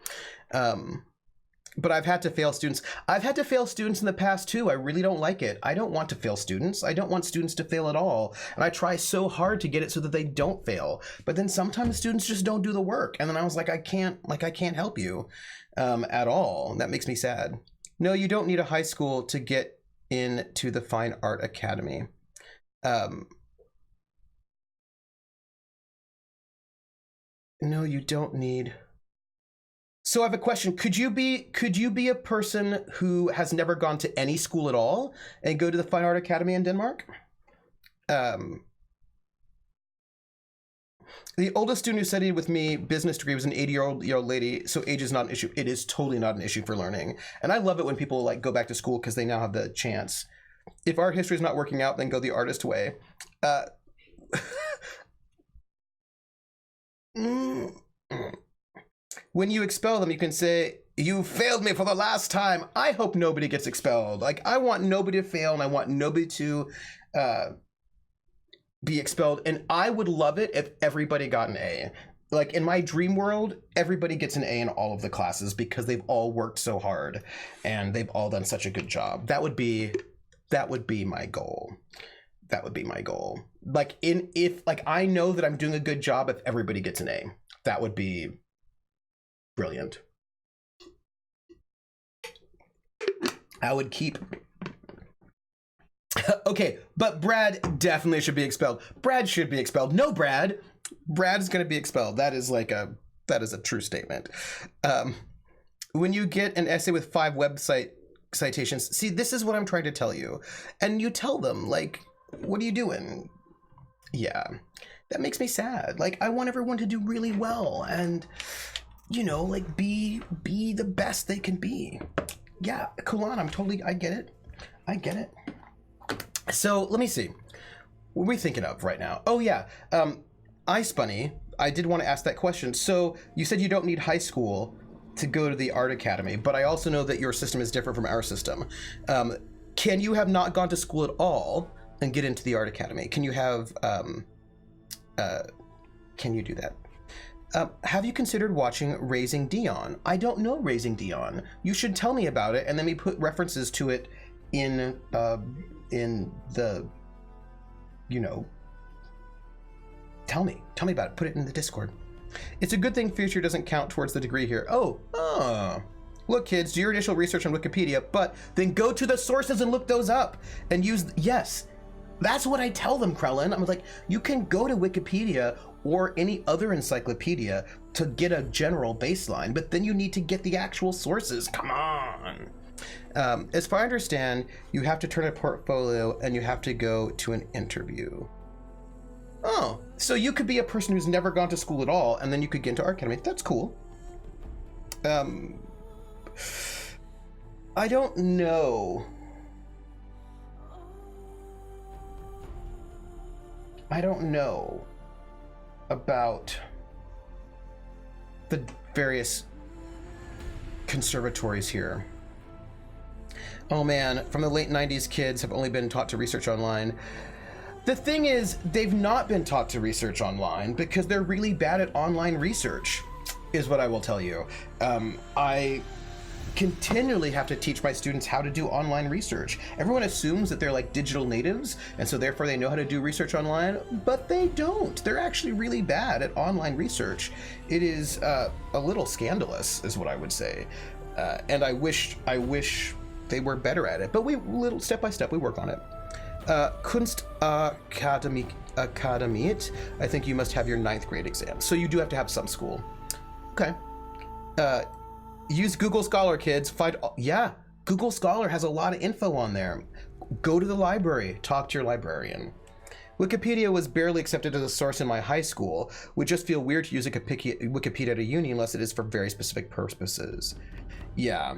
But I've had to fail students. I've had to fail students in the past too. I really don't like it. I don't want to fail students. I don't want students to fail at all. And I try so hard to get it so that they don't fail. But then sometimes students just don't do the work. And then I was like, I can't help you at all. That makes me sad. No, you don't need a high school to get into the Fine Art Academy. No, you don't need. So I have a question. Could you be a person who has never gone to any school at all and go to the Fine Art Academy in Denmark? The oldest student who studied with me business degree was an 80-year-old lady, so age is not an issue. It is totally not an issue for learning. And I love it when people like go back to school because they now have the chance. If art history is not working out, then go the artist way. When you expel them, you can say, you failed me for the last time. I hope nobody gets expelled. Like, I want nobody to fail, and I want nobody to be expelled. And I would love it if everybody got an A. Like, in my dream world, everybody gets an A in all of the classes because they've all worked so hard and they've all done such a good job. That would be That would be my goal. That would be my goal. Like if I know that I'm doing a good job if everybody gets an A. That would be brilliant. I would keep. Okay, but Brad definitely should be expelled. Brad should be expelled. No, Brad. Brad is going to be expelled. That is a true statement. When you get an essay with 5 website citations, see, this is what I'm trying to tell you. And you tell them, like, what are you doing? Yeah, that makes me sad. Like, I want everyone to do really well and, you know, like, be the best they can be. Yeah, Kulan, I get it. So let me see. What are we thinking of right now? Oh yeah, Ice Bunny, I did want to ask that question. So you said you don't need high school to go to the art academy, but I also know that your system is different from our system. Can you have not gone to school at all and get into the art academy? Can you have, can you do that? Have you considered watching Raising Dion? I don't know Raising Dion. You should tell me about it, and then we put references to it in the, you know, tell me about it. Put it in the Discord. It's a good thing future doesn't count towards the degree here. Oh. Look, kids, do your initial research on Wikipedia, but then go to the sources and look those up and use, yes, that's what I tell them, Krellin. I'm like, you can go to Wikipedia or any other encyclopedia to get a general baseline, but then you need to get the actual sources. Come on. As far as I understand, you have to turn a portfolio and you have to go to an interview. Oh, so you could be a person who's never gone to school at all, and then you could get into art academy. That's cool. I don't know. I don't know about the various conservatories here. Oh man, from the late 90s, kids have only been taught to research online. The thing is, they've not been taught to research online because they're really bad at online research, is what I will tell you. I continually have to teach my students how to do online research. Everyone assumes that they're like digital natives, and so therefore they know how to do research online, but they don't. They're actually really bad at online research. It is a little scandalous, is what I would say. And I wish they were better at it, but little step by step, we work on it. Kunstakademie, I think you must have your 9th grade exam. So you do have to have some school. Okay. Use Google Scholar, kids. Yeah, Google Scholar has a lot of info on there. Go to the library, talk to your librarian. Wikipedia was barely accepted as a source in my high school. Would just feel weird to use Wikipedia at a uni unless it is for very specific purposes. Yeah.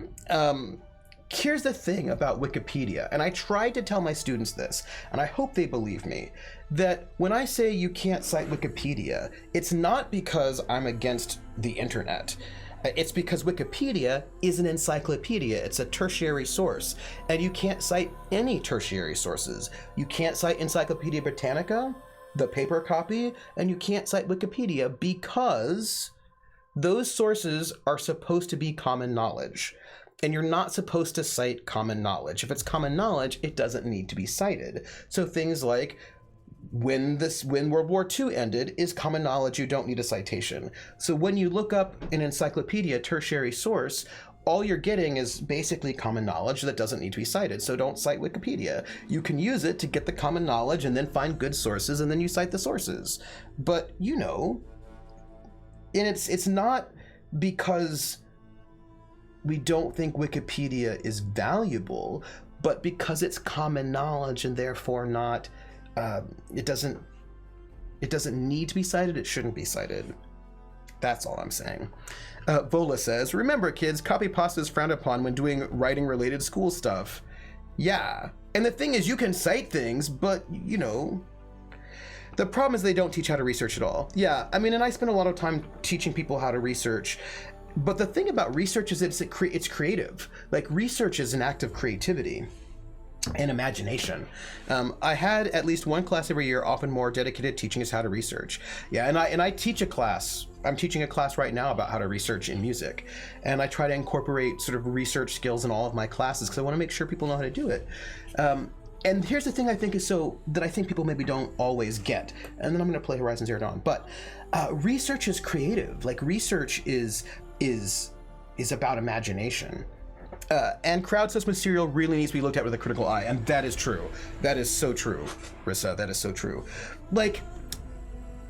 Here's the thing about Wikipedia, and I tried to tell my students this, and I hope they believe me, that when I say you can't cite Wikipedia, it's not because I'm against the internet. It's because Wikipedia is an encyclopedia. It's a tertiary source, and you can't cite any tertiary sources. You can't cite Encyclopedia Britannica, the paper copy, and you can't cite Wikipedia because those sources are supposed to be common knowledge. And you're not supposed to cite common knowledge. If it's common knowledge, it doesn't need to be cited. So things like when World War II ended is common knowledge. You don't need a citation. So when you look up an encyclopedia tertiary source, all you're getting is basically common knowledge that doesn't need to be cited. So don't cite Wikipedia. You can use it to get the common knowledge and then find good sources, and then you cite the sources. But you know, and it's not because we don't think Wikipedia is valuable, but because it's common knowledge and therefore not, it doesn't need to be cited, it shouldn't be cited. That's all I'm saying. Vola says, remember kids, copy pasta is frowned upon when doing writing related school stuff. Yeah, and the thing is you can cite things, but you know, the problem is they don't teach how to research at all. Yeah, I mean, and I spend a lot of time teaching people how to research. But the thing about research is it's creative. Like research is an act of creativity. and imagination. I had at least one class every year, often more, dedicated to teaching us how to research. Yeah, and I teach a class. I'm teaching a class right now about how to research in music, and I try to incorporate sort of research skills in all of my classes because I want to make sure people know how to do it. And here's the thing I think that I think people maybe don't always get, and then I'm going to play Horizon Zero Dawn. But research is creative. Like, research is about imagination. And crowdsourced material really needs to be looked at with a critical eye, and that is true. That is so true, Rissa. That is so true. Like,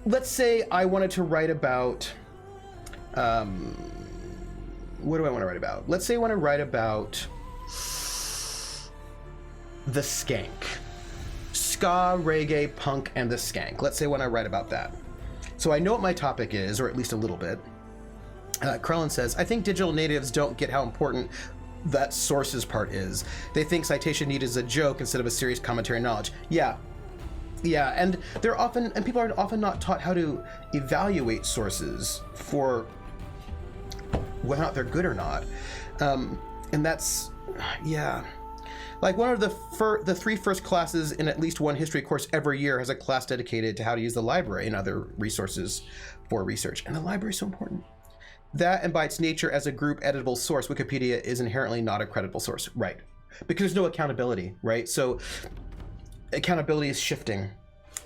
let's say I wanted to write about, what do I want to write about? Let's say I want to write about the skank. Ska, reggae, punk, and the skank. Let's say when I write about that. So I know what my topic is, or at least a little bit. Krellin says, I think digital natives don't get how important that sources part is. They think citation need is a joke instead of a serious commentary knowledge. Yeah, and people are often not taught how to evaluate sources for whether or not they're good or not. And that's, yeah. Like, one of the 3 first classes in at least one history course every year has a class dedicated to how to use the library and other resources for research. And the library is so important. That, and by its nature as a group editable source, Wikipedia is inherently not a credible source, right? Because there's no accountability, right? So accountability is shifting.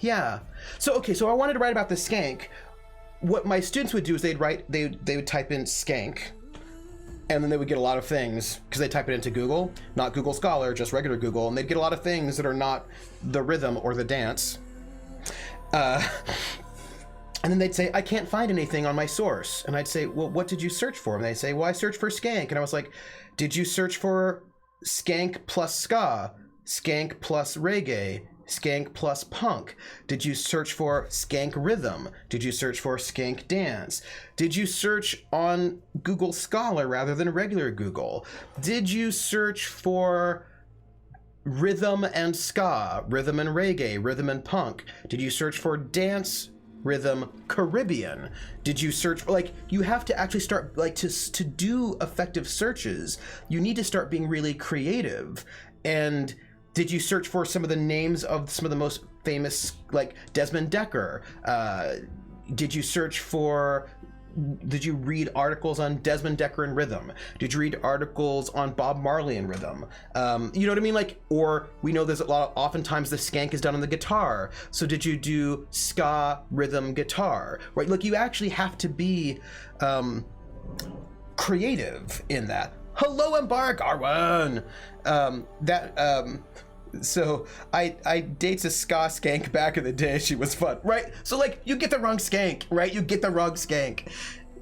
Yeah. So I wanted to write about the skank. What my students would do is they would type in skank, and then they would get a lot of things because they type it into Google, not Google Scholar, just regular Google, and they'd get a lot of things that are not the rhythm or the dance. And then they'd say, I can't find anything on my source. And I'd say, well, what did you search for? And they'd say, well, I searched for skank. And I was like, did you search for skank plus ska, skank plus reggae, skank plus punk? Did you search for skank rhythm? Did you search for skank dance? Did you search on Google Scholar rather than regular Google? Did you search for rhythm and ska, rhythm and reggae, rhythm and punk? Did you search for dance, rhythm, Caribbean? Did you search, like, you have to actually start, like, to do effective searches, you need to start being really creative. And did you search for some of the names of some of the most famous, like Desmond Decker? Did you read articles on Desmond Decker and rhythm? Did you read articles on Bob Marley and rhythm? You know what I mean? Like, or we know there's oftentimes the skank is done on the guitar. So did you do ska, rhythm, guitar, right? Like, you actually have to be creative in that. Hello, Embark, Arwen! So I dates a ska skank back in the day. She was fun, right? So, like, you get the wrong skank, right? You get the wrong skank.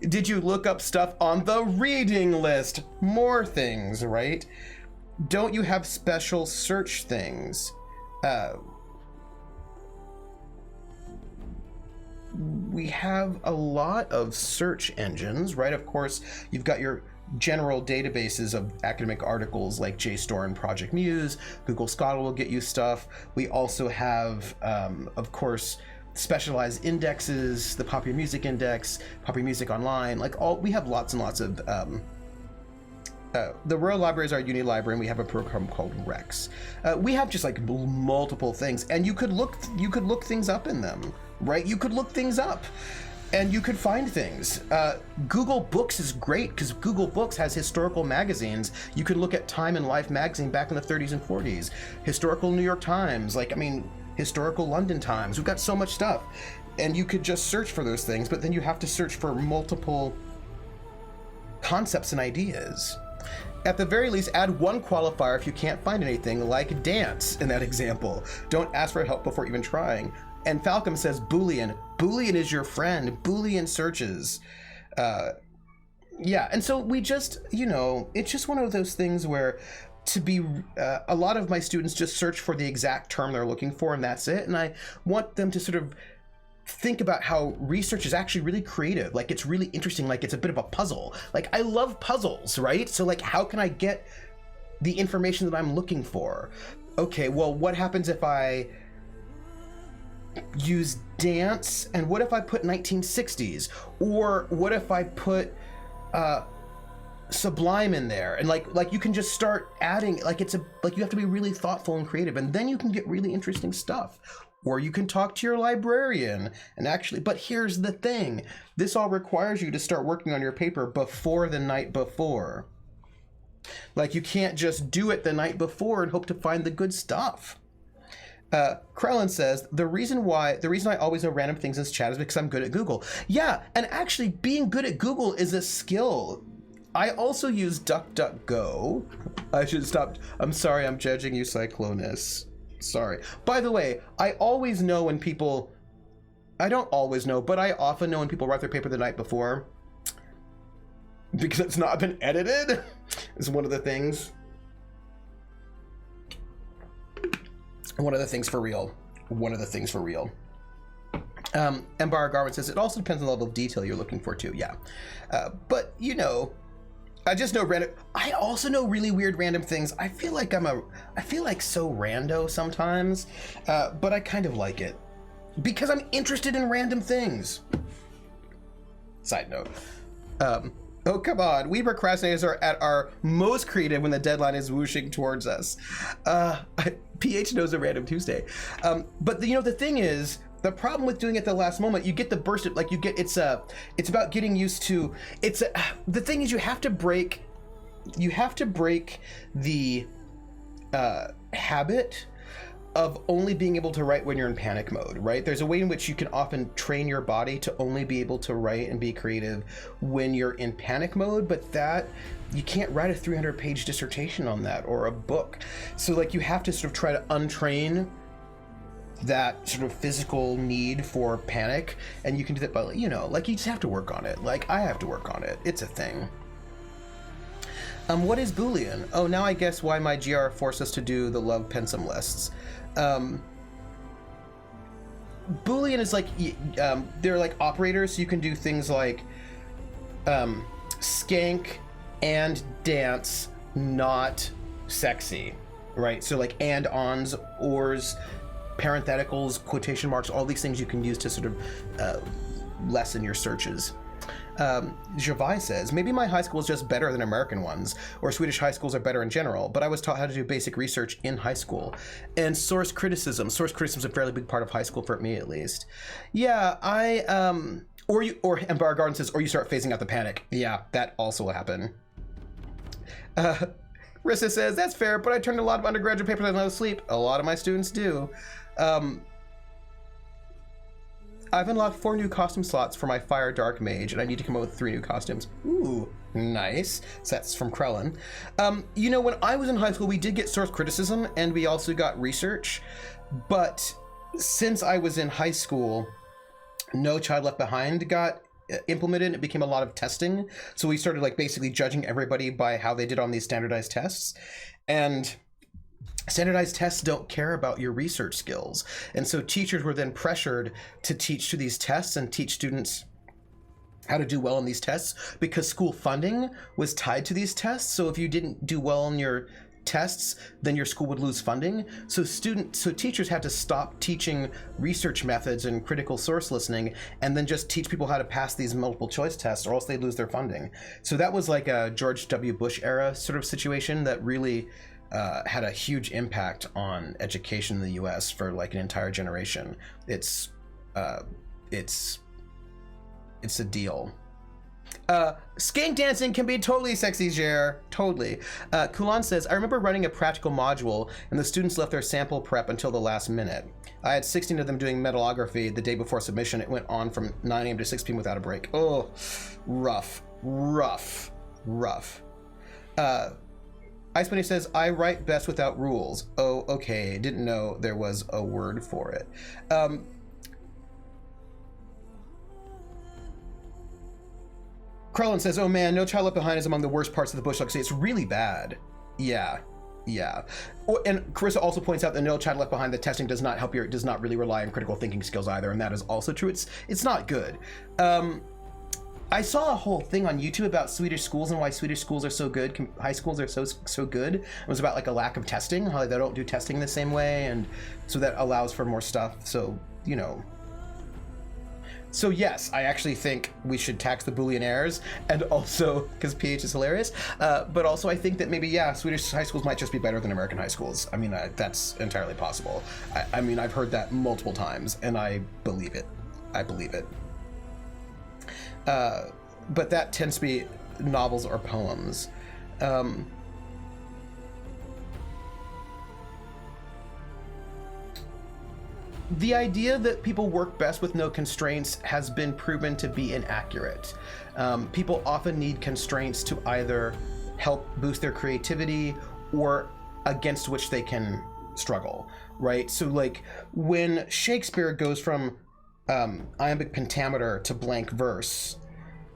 Did you look up stuff on the reading list? More things, right? Don't you have special search things? We have a lot of search engines, right? Of course, you've got your general databases of academic articles like JSTOR and Project Muse. Google Scholar will get you stuff. We also have, of course, specialized indexes, the Popular Music Index, Popular Music Online. Like, we have lots and lots of. The Royal Library is our uni library, and we have a program called Rex. We have just like multiple things, and you could look things up in them, right? You could look things up. And you could find things. Google Books is great because Google Books has historical magazines. You can look at Time and Life magazine back in the 30s and 40s. Historical New York Times, historical London Times. We've got so much stuff. And you could just search for those things, but then you have to search for multiple concepts and ideas. At the very least, add one qualifier if you can't find anything, like dance in that example. Don't ask for help before even trying. And Falcom says Boolean. Boolean is your friend. Boolean searches. Yeah, and so we just, it's just one of those things where a lot of my students just search for the exact term they're looking for, and that's it. And I want them to sort of think about how research is actually really creative. Like, it's really interesting. Like, it's a bit of a puzzle. Like, I love puzzles, right? So, like, how can I get the information that I'm looking for? Okay, well, what happens if I use dance, and what if I put 1960s, or what if I put sublime in there, and like you can just start adding, like you have to be really thoughtful and creative, and then you can get really interesting stuff. Or you can talk to your librarian and actually, but here's the thing, this all requires you to start working on your paper before the night before. Like, you can't just do it the night before and hope to find the good stuff. Krellin says, the reason I always know random things in this chat is because I'm good at Google. Yeah, and actually being good at Google is a skill. I also use DuckDuckGo. I should stop. I'm sorry, I'm judging you, Cyclonus. Sorry. By the way, I always know when people, I don't always know, but I often know when people write their paper the night before because it's not been edited. Is one of the things. One of the things for real. One of the things for real. Embar Garwin says, it also depends on the level of detail you're looking for too. Yeah. But you know, I just know random. I also know really weird random things. I feel like so rando sometimes, but I kind of like it because I'm interested in random things. Side note. Oh, come on. We procrastinators are at our most creative when the deadline is whooshing towards us. PH knows a random Tuesday. But you know, the thing is, the problem with doing it at the last moment, you get the burst of, like, you get, it's about getting used to, the thing is you have to break the habit of only being able to write when you're in panic mode, right? There's a way in which you can often train your body to only be able to write and be creative when you're in panic mode, but that, you can't write a 300-page dissertation on that or a book. So like you have to sort of try to untrain that sort of physical need for panic, and you can do that by, you know, like you just have to work on it. Like I have to work on it. It's a thing. What is Boolean? Oh, now I guess why my GR forced us to do the love pensum lists. Boolean is like, they're like operators, so you can do things like skank and dance, not sexy, right? So like and, ons, ors, parentheticals, quotation marks, all these things you can use to sort of lessen your searches. Gervais says, maybe my high school is just better than American ones, or Swedish high schools are better in general, but I was taught how to do basic research in high school. And source criticism is a fairly big part of high school for me, at least. Yeah, and Bar Garden says, or you start phasing out the panic. Yeah, that also will happen. Rissa says, that's fair, but I turned a lot of undergraduate papers on no sleep. A lot of my students do. I've unlocked 4 new costume slots for my Fire Dark Mage, and I need to come up with 3 new costumes. Ooh, nice. So that's from Krellin. You know, when I was in high school, we did get source criticism, and we also got research. But since I was in high school, No Child Left Behind got implemented. It became a lot of testing. So we started like basically judging everybody by how they did on these standardized tests. And standardized tests don't care about your research skills. And so teachers were then pressured to teach to these tests and teach students how to do well on these tests because school funding was tied to these tests. So if you didn't do well on your tests, then your school would lose funding. So teachers had to stop teaching research methods and critical source listening and then just teach people how to pass these multiple choice tests or else they'd lose their funding. So that was like a George W. Bush era sort of situation that really had a huge impact on education in the U.S. for like an entire generation. It's a deal. Skank dancing can be totally sexy, Jer. Totally. Kulan says, I remember running a practical module and the students left their sample prep until the last minute. I had 16 of them doing metallography the day before submission. It went on from 9 a.m. to 6 p.m. without a break. Oh, rough. Ice Bunny says, I write best without rules. Oh, okay. Didn't know there was a word for it. Krellin says, oh man, No Child Left Behind is among the worst parts of the Bush legacy. It's really bad. Yeah. Oh, and Carissa also points out that No Child Left Behind, the testing does not really rely on critical thinking skills either, and that is also true. It's not good. I saw a whole thing on YouTube about Swedish schools and why Swedish schools are so good, high schools are so good. It was about like a lack of testing, how they don't do testing the same way, and so that allows for more stuff. So, you know, So yes, I actually think we should tax the billionaires, and also because PH is hilarious. But also I think that maybe Swedish high schools might just be better than American high schools. I mean, that's entirely possible. I mean, I've heard that multiple times, and I believe it. But that tends to be novels or poems. The idea that people work best with no constraints has been proven to be inaccurate. People often need constraints to either help boost their creativity or against which they can struggle, right? So like when Shakespeare goes from iambic pentameter to blank verse,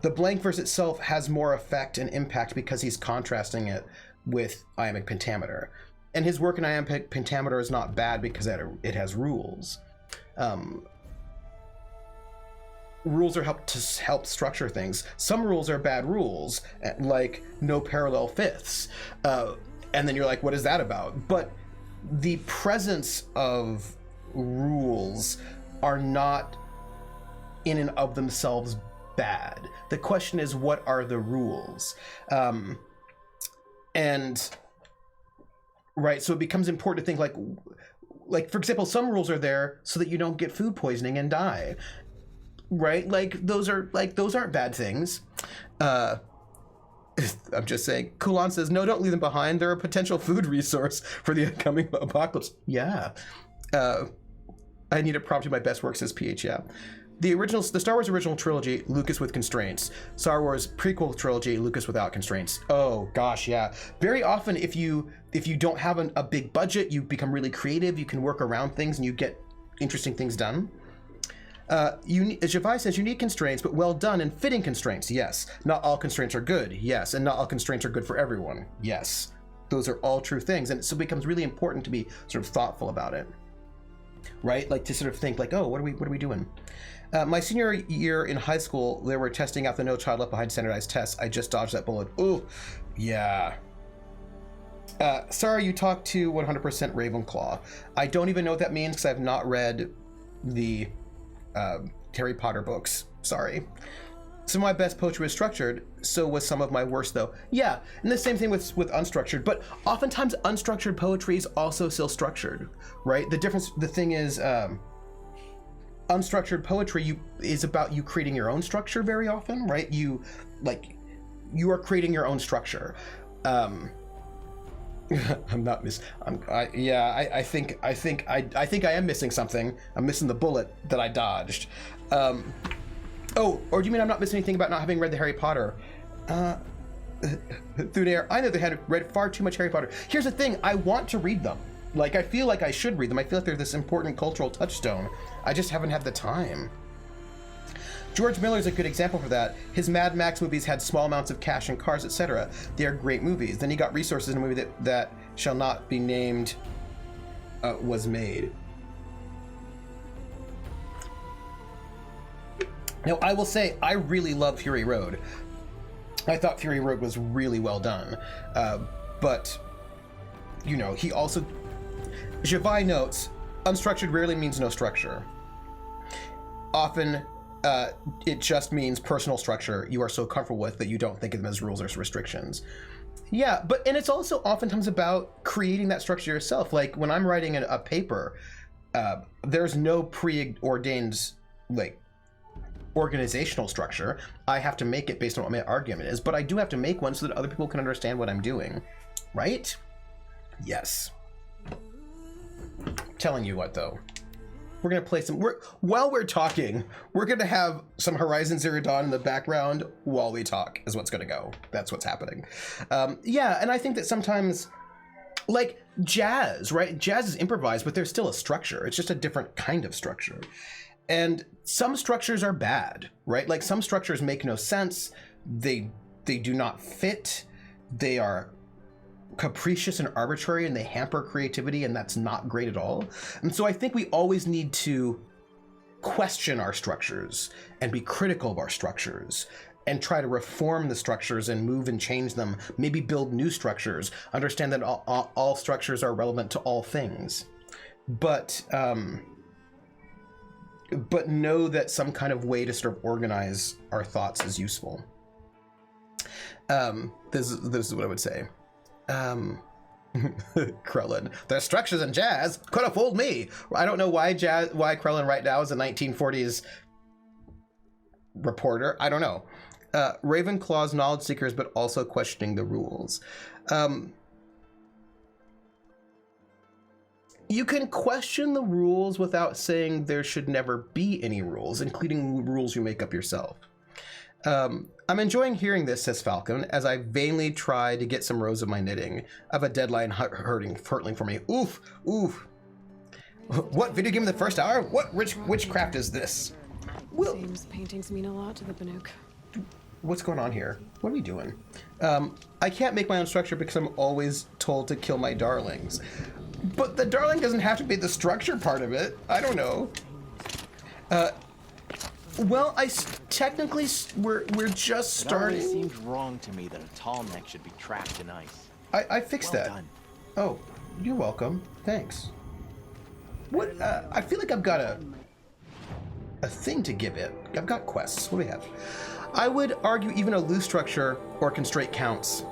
the blank verse itself has more effect and impact because he's contrasting it with iambic pentameter. And his work in iambic pentameter is not bad because it has rules. Rules are help structure things. Some rules are bad rules, like no parallel fifths. And then you're like, what is that about? But the presence of rules are not in and of themselves bad. The question is, what are the rules? And right, so it becomes important to think like for example, some rules are there so that you don't get food poisoning and die, right? Like those aren't bad things. I'm just saying. Kulan says, no, don't leave them behind. They're a potential food resource for the upcoming apocalypse. Yeah. I need a prompt to my best work, says PH. Yeah. The Star Wars original trilogy, Lucas with constraints. Star Wars prequel trilogy, Lucas without constraints. Oh gosh, yeah. Very often, if you don't have a big budget, you become really creative. You can work around things and you get interesting things done. Javai says, you need constraints, but well done and fitting constraints. Yes. Not all constraints are good. Yes. And not all constraints are good for everyone. Yes. Those are all true things. And so it becomes really important to be sort of thoughtful about it. Right? Like to sort of think like, oh, what are we doing? My senior year in high school, they were testing out the No Child Left Behind standardized tests. I just dodged that bullet. Ooh, yeah. Sorry, you talked to 100% Ravenclaw. I don't even know what that means because I've not read the Harry Potter books. Sorry. Some of my best poetry was structured, so was some of my worst, though. Yeah, and the same thing with unstructured, but oftentimes unstructured poetry is also still structured, right? The thing is, unstructured poetry is about you creating your own structure very often, right? You are creating your own structure. I think I am missing something. I'm missing the bullet that I dodged. Oh, or do you mean I'm not missing anything about not having read the Harry Potter? Through there, I know they had read far too much Harry Potter. Here's the thing, I want to read them. Like, I feel like I should read them. I feel like they're this important cultural touchstone. I just haven't had the time. George Miller's a good example for that. His Mad Max movies had small amounts of cash and cars, etc. They are great movies. Then he got resources in a movie that shall not be named was made. Now, I will say, I really love Fury Road. I thought Fury Road was really well done. But, you know, he also... Javai notes, unstructured rarely means no structure. Often, it just means personal structure you are so comfortable with that you don't think of them as rules or restrictions. Yeah, and it's also oftentimes about creating that structure yourself. Like, when I'm writing a paper, there's no preordained, like, organizational structure. I have to make it based on what my argument is, but I do have to make one so that other people can understand what I'm doing. Right? Yes. Telling you what, though. We're going to play while we're talking, we're going to have some Horizon Zero Dawn in the background while we talk is what's going to go. That's what's happening. Yeah, and I think that sometimes, like jazz, right? Jazz is improvised, but there's still a structure. It's just a different kind of structure. And some structures are bad, right? Like some structures make no sense. They do not fit. They are capricious and arbitrary, and they hamper creativity, and that's not great at all. And so I think we always need to question our structures and be critical of our structures and try to reform the structures and move and change them, maybe build new structures, understand that all structures are relevant to all things. But but know that some kind of way to sort of organize our thoughts is useful. This is what I would say. Krellin, the structures in jazz could have fooled me. I don't know why Krellin right now is a 1940s reporter. I don't know. Ravenclaw's knowledge seekers, but also questioning the rules. You can question the rules without saying there should never be any rules, including rules you make up yourself. I'm enjoying hearing this, says Falcon, as I vainly try to get some rows of my knitting. I have a deadline hurtling for me. Oof, oof. What video game in the first hour? What witchcraft is this? Seems paintings mean a lot to the Banuk. What's going on here? What are we doing? I can't make my own structure because I'm always told to kill my darlings. But the darling doesn't have to be the structure part of it. I don't know. Well, technically we're just starting. It always seemed wrong to me that a tall neck should be trapped in ice. I fixed that. Done. Oh, you're welcome. Thanks. What? I feel like I've got a thing to give it. I've got quests. What do we have? I would argue even a loose structure or constraint counts.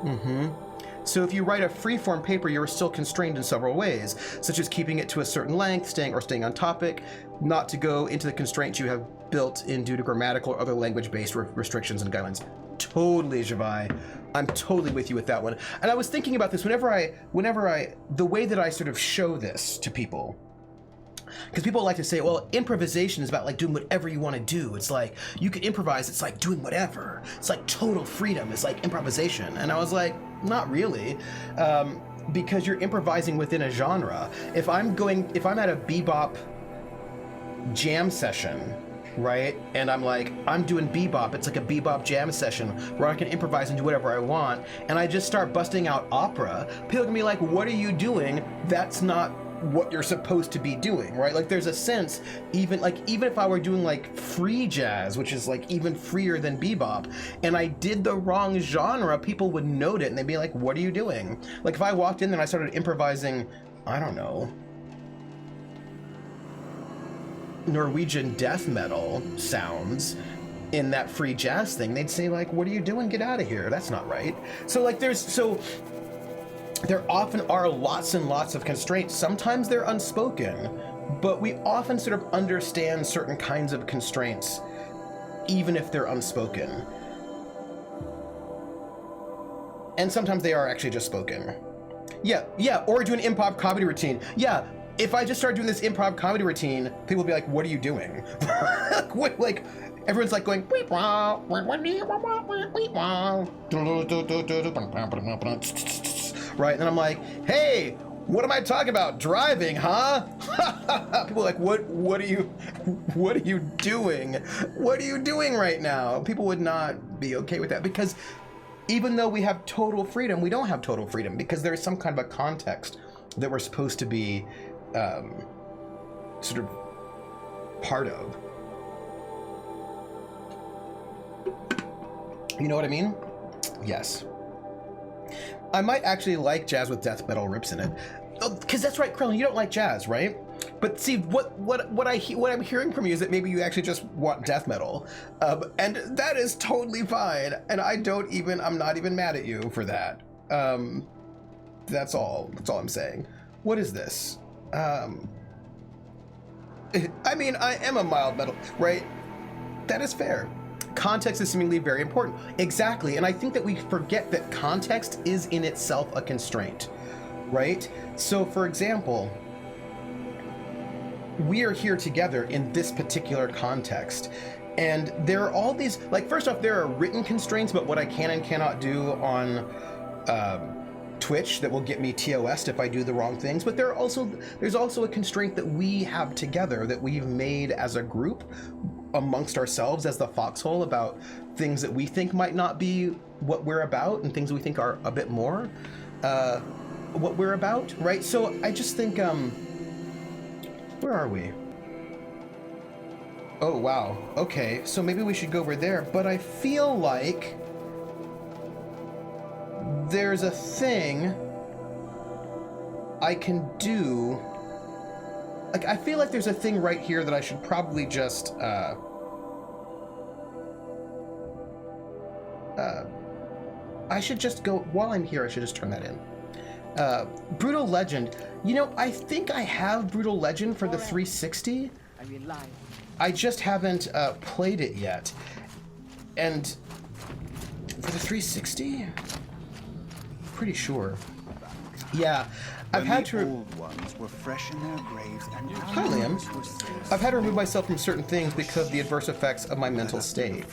So if you write a free-form paper, you're still constrained in several ways, such as keeping it to a certain length, staying on topic, not to go into the constraints you have built in due to grammatical or other language-based restrictions and guidelines. Totally, Javai. I'm totally with you with that one. And I was thinking about this whenever the way that I sort of show this to people. Because people like to say, well, improvisation is about like doing whatever you want to do. It's like, you can improvise, it's like doing whatever. It's like total freedom, it's like improvisation. And I was like, not really. Because you're improvising within a genre. If I'm at a bebop jam session, right? And I'm doing bebop, it's like a bebop jam session where I can improvise and do whatever I want. And I just start busting out opera. People can be like, what are you doing? That's not what you're supposed to be doing, right? Like there's a sense, even if I were doing like free jazz, which is like even freer than bebop, and I did the wrong genre, people would note it and they'd be like, what are you doing? Like if I walked in there and I started improvising, I don't know, Norwegian death metal sounds in that free jazz thing, they'd say like, what are you doing? Get out of here. That's not right. So like there often are lots and lots of constraints. Sometimes they're unspoken, but we often sort of understand certain kinds of constraints, even if they're unspoken. And sometimes they are actually just spoken. Yeah, or do an improv comedy routine. Yeah, if I just start doing this improv comedy routine, people will be like, what are you doing? Like, everyone's like going, right? And I'm like, hey, what am I talking about? Driving, huh? People are like, what are you doing? What are you doing right now? People would not be okay with that, because even though we have total freedom, we don't have total freedom, because there's some kind of a context that we're supposed to be sort of part of. You know what I mean? Yes. I might actually like jazz with death metal rips in it, because that's right, Krillin. You don't like jazz, right? But see, what I'm hearing from you is that maybe you actually just want death metal, and that is totally fine. And I'm not even mad at you for that. That's all I'm saying. What is this? I mean, I am a mild metal, right? That is fair. Context is seemingly very important. Exactly. And I think that we forget that context is in itself a constraint, right? So for example, we are here together in this particular context. And there are all these, like, first off, there are written constraints about what I can and cannot do on Twitch that will get me TOS'd if I do the wrong things. But there's also a constraint that we have together, that we've made as a group amongst ourselves as the foxhole, about things that we think might not be what we're about and things we think are a bit more what we're about, right? So I just think, where are we? Oh, wow. Okay, so maybe we should go over there, but I feel like there's a thing I can do like, I feel like there's a thing right here that I should probably just, I should just go, while I'm here, I should just turn that in. Brutal Legend. You know, I think I have Brutal Legend for the 360. I just haven't played it yet. And for the 360? Pretty sure. Yeah, I've had to. Old ones were fresh in their graves and Hi, Liam. I've had to remove myself from certain things because of the adverse effects of my mental state.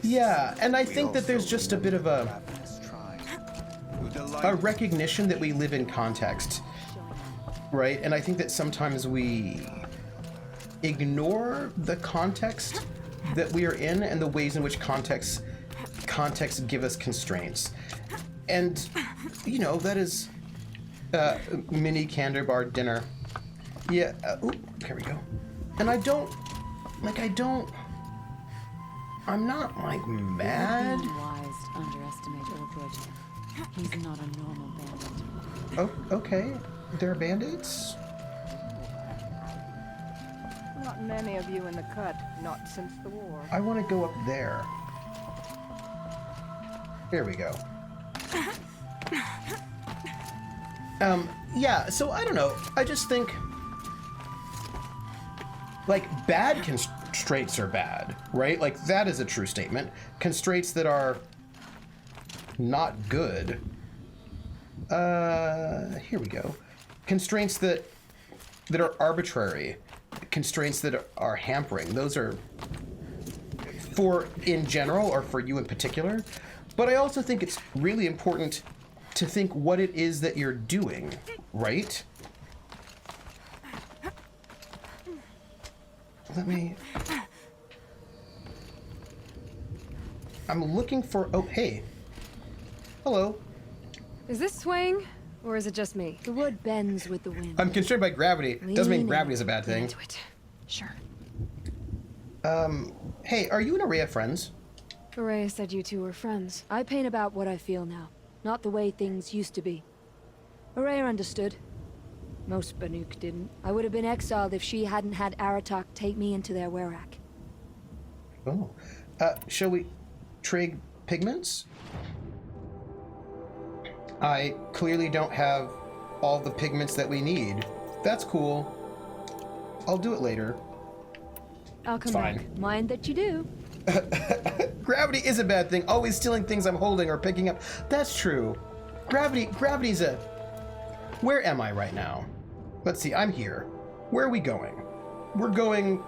Yeah, and I think that there's just a bit of a recognition that we live in context, right? And I think that sometimes we ignore the context that we are in and the ways in which context give us constraints. And, you know, that is mini Candy Bar dinner. Yeah, here we go. And I'm not, like, mad. Being wise to underestimate old Roger. He's not a normal bandit. Oh, okay. They're bandits? Not many of you in the cut, not since the war. I want to go up there. There we go. Yeah, so I don't know. I just think, like, bad constraints are bad, right? Like, that is a true statement. Constraints that are not good. Here we go. Constraints that are arbitrary. Constraints that are hampering. Those are for in general or for you in particular. But I also think it's really important to think what it is that you're doing, right? I'm looking for, oh, hey. Hello. Is this swaying, or is it just me? The wood bends with the wind. I'm constrained by gravity. Doesn't mean gravity is a bad thing. Into it. Sure. Hey, are you and Araya friends? Araya said you two were friends. I paint about what I feel now, not the way things used to be. Araya understood. Most Banuk didn't. I would have been exiled if she hadn't had Aratak take me into their werak. Oh. Shall we trade pigments? I clearly don't have all the pigments that we need. That's cool. I'll do it later. I'll come Fine. back. Mind that you do. Gravity is a bad thing. Always stealing things I'm holding or picking up. That's true. Gravity's a... Where am I right now? Let's see, I'm here. Where are we going? We're going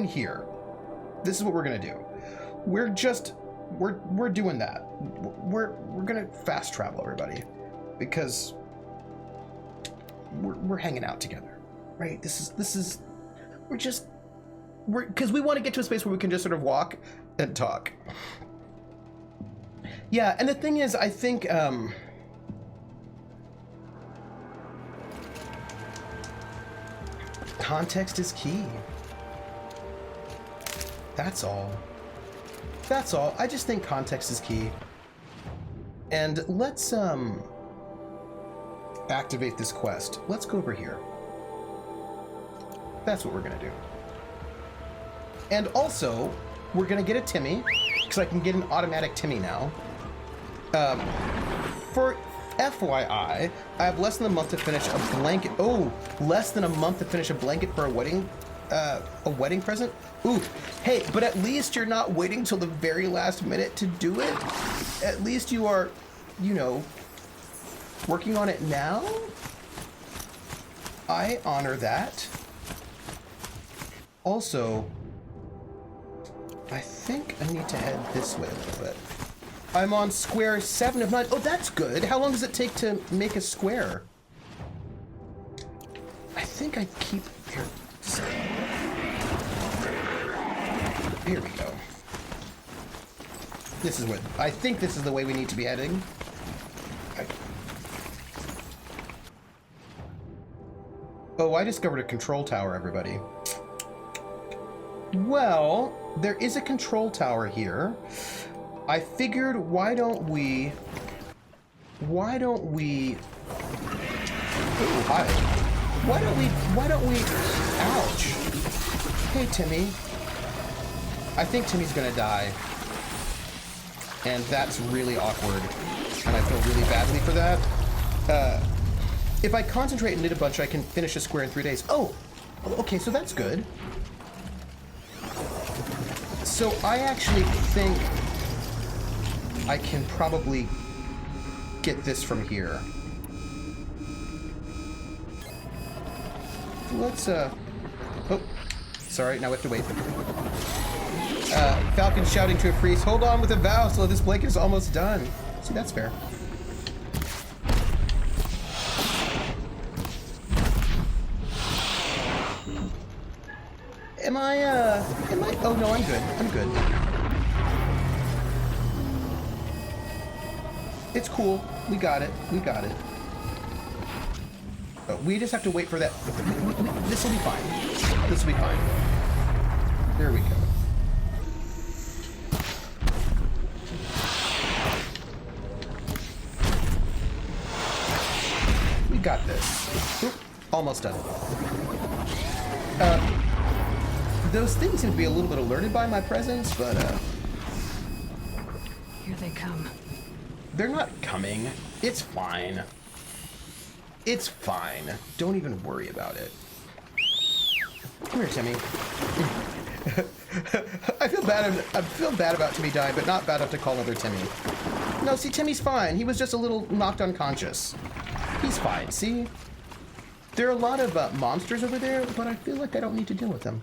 here. This is what we're gonna do. We're doing that. We're gonna fast travel, everybody, because we're hanging out together, right? Because we want to get to a space where we can just sort of walk and talk. Yeah, and the thing is, I think context is key. That's all. That's all. I just think context is key. And let's activate this quest. Let's go over here. That's what we're gonna do. And also, we're gonna get a Timmy, because I can get an automatic Timmy now. For FYI, I have less than a month to finish a blanket. Oh, less than a month to finish a blanket for a wedding present. Ooh, hey, but at least you're not waiting till the very last minute to do it. At least you are, you know, working on it now. I honor that. Also, I think I need to head this way a little bit. I'm on square 7 of 9. Oh, that's good. How long does it take to make a square? I think I keep here. Here we go. This is what I think this is the way we need to be heading. Oh, I discovered a control tower, everybody. Well, there is a control tower here. I figured, why don't we why don't we... Ooh, hi. Why don't we... Ouch. Hey, Timmy. I think Timmy's gonna die. And that's really awkward. And I feel really badly for that. If I concentrate and knit a bunch, I can finish a square in 3 days. Oh! Okay, so that's good. So I actually think I can probably get this from here. Let's, oh, sorry, now we have to wait. Falcon shouting to a priest, hold on with a vow, so this blanket is almost done. See, that's fair. Am I, oh no, I'm good. I'm good. It's cool. We got it. We got it. We just have to wait for that. This will be fine. This will be fine. There we go. We got this. Oop, almost done. Those things seem to be a little bit alerted by my presence, but, Here they come. they're not coming. It's fine. It's fine. Don't even worry about it. Come here, Timmy. I feel bad about Timmy dying, but not bad enough to call another Timmy. No, see, Timmy's fine. He was just a little knocked unconscious. He's fine, see? There are a lot of monsters over there, but I feel like I don't need to deal with them.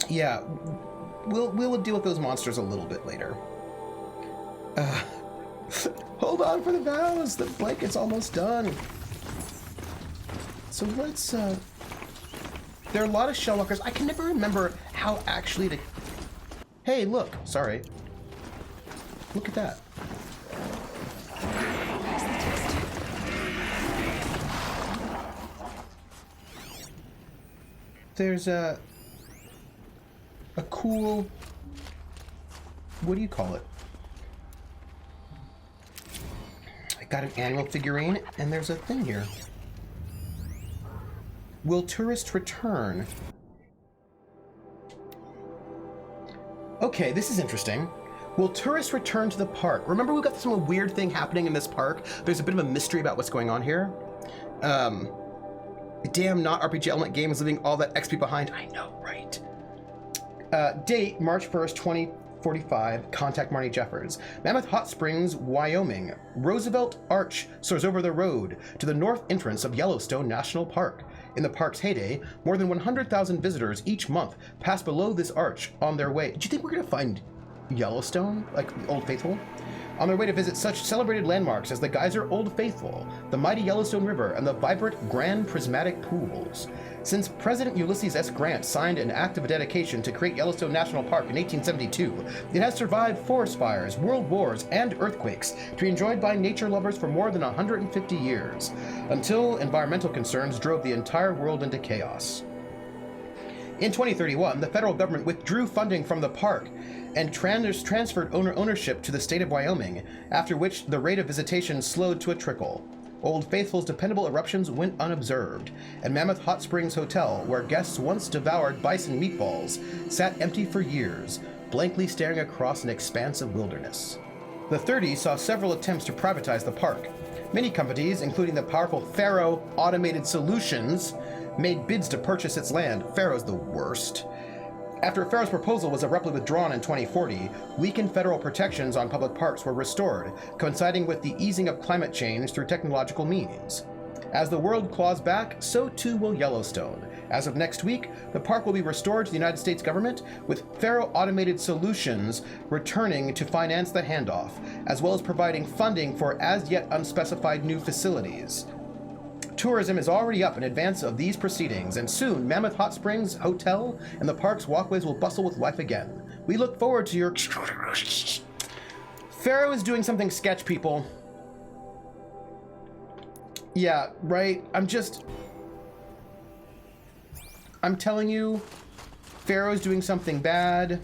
Yeah, we'll deal with those monsters a little bit later. Hold on for the vows. The blanket's almost done. So let's, there are a lot of shellwalkers. I can never remember how actually to... Hey, look. Sorry. Look at that. There's a cool... What do you call it? I got an annual figurine, and there's a thing here. Will tourists return? Okay, this is interesting. Will tourists return to the park? Remember, we've got some weird thing happening in this park. There's a bit of a mystery about what's going on here. Damn, not RPG Element game is leaving all that XP behind. I know, right? Date, March 1st, 2045. Contact Marnie Jeffers. Mammoth Hot Springs, Wyoming. Roosevelt Arch soars over the road to the north entrance of Yellowstone National Park. In the park's heyday, more than 100,000 visitors each month pass below this arch on their way. Do you think we're going to find Yellowstone, like the Old Faithful? On their way to visit such celebrated landmarks as the Geyser Old Faithful, the mighty Yellowstone River, and the vibrant Grand Prismatic Pools. Since President Ulysses S. Grant signed an act of dedication to create Yellowstone National Park in 1872, it has survived forest fires, world wars, and earthquakes to be enjoyed by nature lovers for more than 150 years, until environmental concerns drove the entire world into chaos. In 2031, the federal government withdrew funding from the park and transferred ownership to the state of Wyoming, after which the rate of visitation slowed to a trickle. Old Faithful's dependable eruptions went unobserved, and Mammoth Hot Springs Hotel, where guests once devoured bison meatballs, sat empty for years, blankly staring across an expanse of wilderness. The 30s saw several attempts to privatize the park. Many companies, including the powerful Faro Automated Solutions, made bids to purchase its land. Faro's the worst. After Faro's proposal was abruptly withdrawn in 2040, weakened federal protections on public parks were restored, coinciding with the easing of climate change through technological means. As the world claws back, so too will Yellowstone. As of next week, the park will be restored to the United States government, with Faro Automated Solutions returning to finance the handoff, as well as providing funding for as-yet unspecified new facilities. Tourism is already up in advance of these proceedings, and soon Mammoth Hot Springs Hotel and the park's walkways will bustle with life again. We look forward to your... Faro is doing something sketch, people. Yeah, right? I'm telling you, Faro's doing something bad.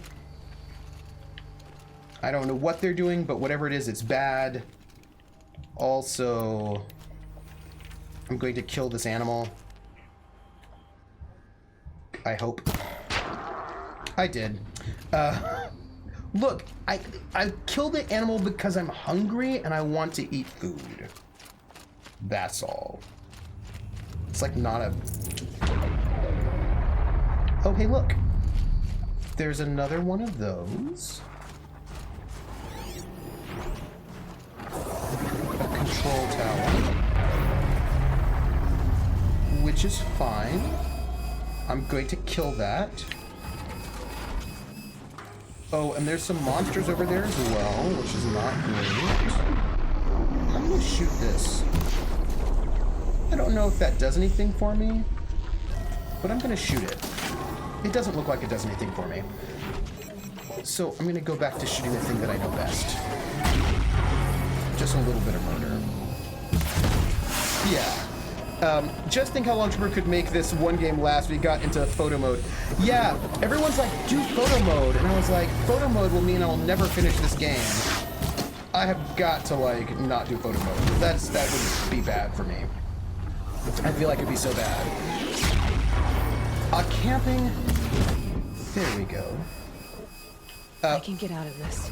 I don't know what they're doing, but whatever it is, it's bad. Also, I'm going to kill this animal. I hope. I did. Look, I killed the animal because I'm hungry and I want to eat food. That's all. It's like not a... Oh, hey, look. There's another one of those. A control tower. Which is fine. I'm going to kill that. Oh, and there's some monsters over there as well, which is not great. I'm gonna shoot this. I don't know if that does anything for me, but I'm gonna shoot it. It doesn't look like it does anything for me. So I'm gonna go back to shooting the thing that I know best. Just a little bit of murder. Yeah. Just think how long Trooper could make this one game last. We got into photo mode. Yeah, everyone's like, do photo mode. And I was like, photo mode will mean I'll never finish this game. I have got to, like, not do photo mode. That would be bad for me. I feel like it'd be so bad. Camping. There we go. I can get out of this.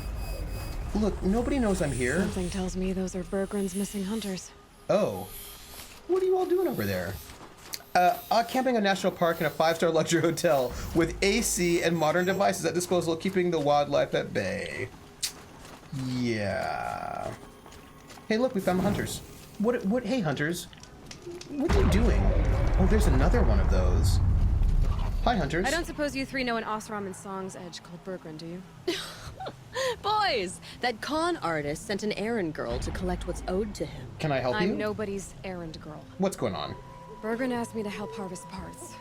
Look, nobody knows I'm here. Something tells me those are Bergren's missing hunters. Oh. What are you all doing over there? Camping a national park in a 5-star luxury hotel with AC and modern devices at disposal, keeping the wildlife at bay. Yeah. Hey, look, we found the hunters. What, hey, hunters. What are you doing? Oh, there's another one of those. Hi, hunters. I don't suppose you three know an Osram and Song's edge called Bergren, do you? Boys, that con artist sent an errand girl to collect what's owed to him. Can I help you? I'm nobody's errand girl. What's going on? Bergren asked me to help harvest parts.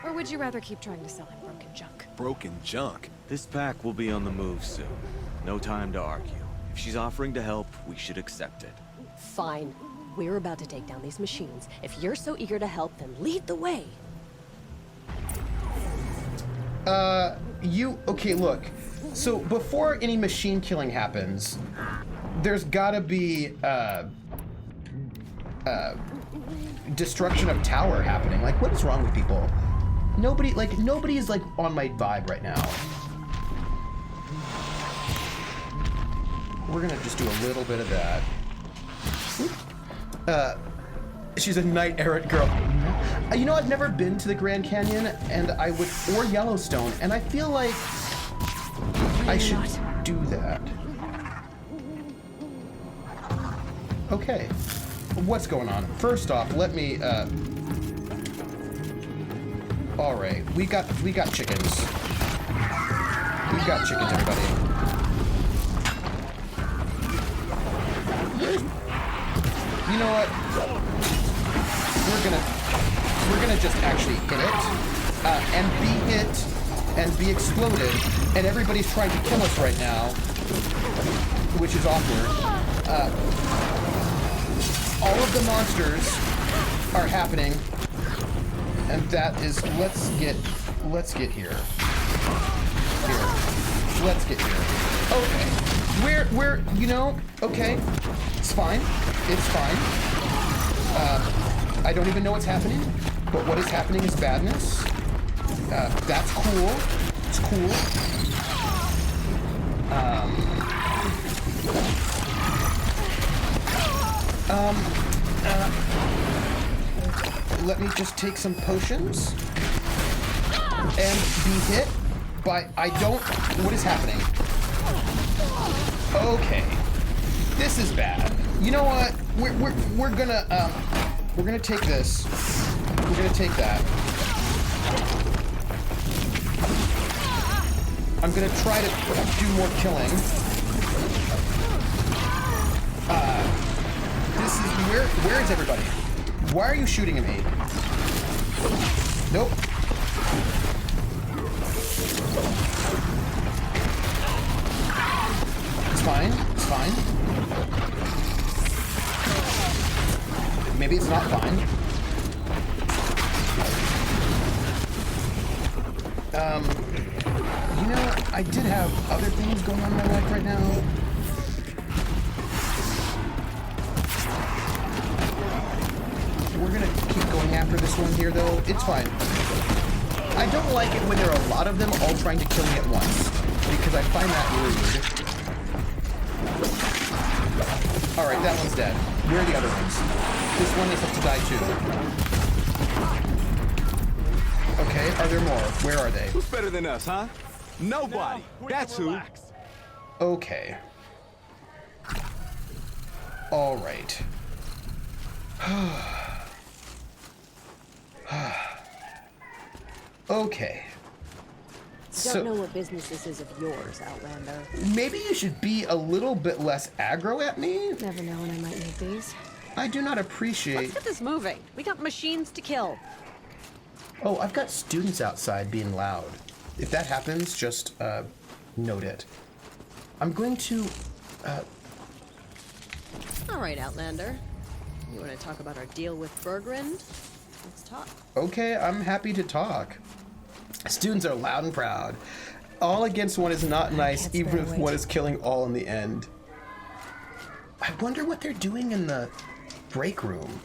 Or would you rather keep trying to sell him broken junk? Broken junk. This pack will be on the move soon. No time to argue. If she's offering to help, we should accept it. Fine. We're about to take down these machines. If you're so eager to help, then lead the way. Okay, look. So, before any machine killing happens, there's gotta be, destruction of tower happening. Like, what is wrong with people? Nobody is, like, on my vibe right now. We're gonna just do a little bit of that. She's a knight errant girl. You know, I've never been to the Grand Canyon, and or Yellowstone, and I feel like I should do that. Okay, what's going on? First off, let me, all right, we got chickens. We got chickens, everybody. You know what? We're gonna just actually hit it, and be hit, and be exploded, and everybody's trying to kill us right now, which is awkward. All of the monsters are happening, and that is, let's get here. Let's get here. Okay. We're, you know, okay. It's fine. It's fine. I don't even know what's happening, but what is happening is badness. That's cool. It's cool. Let me just take some potions and be hit by, what is happening? Okay. This is bad. You know what? We're gonna take this. We're gonna take that. I'm gonna try to do more killing. This is where is everybody? Why are you shooting at me? Nope. It's fine. It's fine. Maybe it's not fine. You know, I did should have other things going on in my life right now. We're gonna keep going after this one here, though. It's fine. I don't like it when there are a lot of them all trying to kill me at once, because I find that rude. Alright, that one's dead. Where are the other ones? This one is up to die too. Okay, are there more? Where are they? Who's better than us, huh? Nobody. That's who. Okay. Alright. Okay. Don't know what business this is of yours, Outlander. Maybe you should be a little bit less aggro at me? Never know when I might need these. I do not appreciate... Let's get this moving. We got machines to kill. Oh, I've got students outside being loud. If that happens, just, note it. I'm going to, All right, Outlander. You want to talk about our deal with Bergrund? Let's talk. Okay, I'm happy to talk. Students are loud and proud. All against one is not nice, even if one is killing all in the end. I wonder what they're doing in the break room.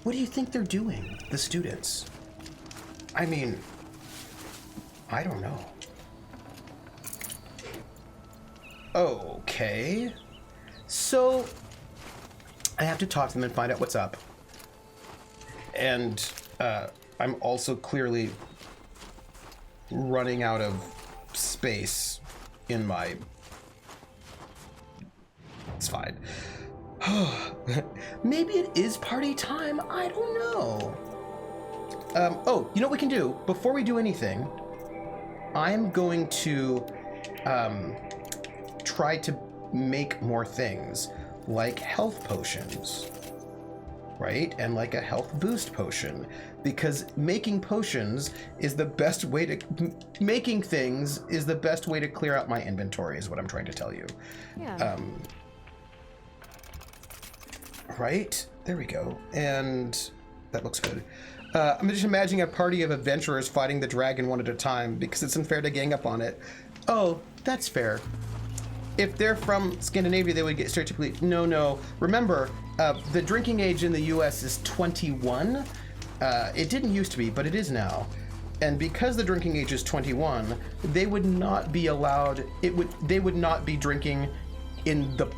What do you think they're doing, the students? I mean, I don't know. Okay. So, I have to talk to them and find out what's up. And, I'm also clearly running out of space in my... It's fine. Maybe it is party time. I don't know. Oh, you know what we can do? Before we do anything, I'm going to try to make more things, like health potions, right? And like a health boost potion, because making potions is the best way to... Making things is the best way to clear out my inventory, is what I'm trying to tell you. Yeah. Right? There we go. And that looks good. I'm just imagining a party of adventurers fighting the dragon one at a time because it's unfair to gang up on it. Oh, that's fair. If they're from Scandinavia, they would get straight to police. No. Remember, the drinking age in the U.S. is 21. It didn't used to be, but it is now. And because the drinking age is 21, they would not be allowed. They would not be drinking in the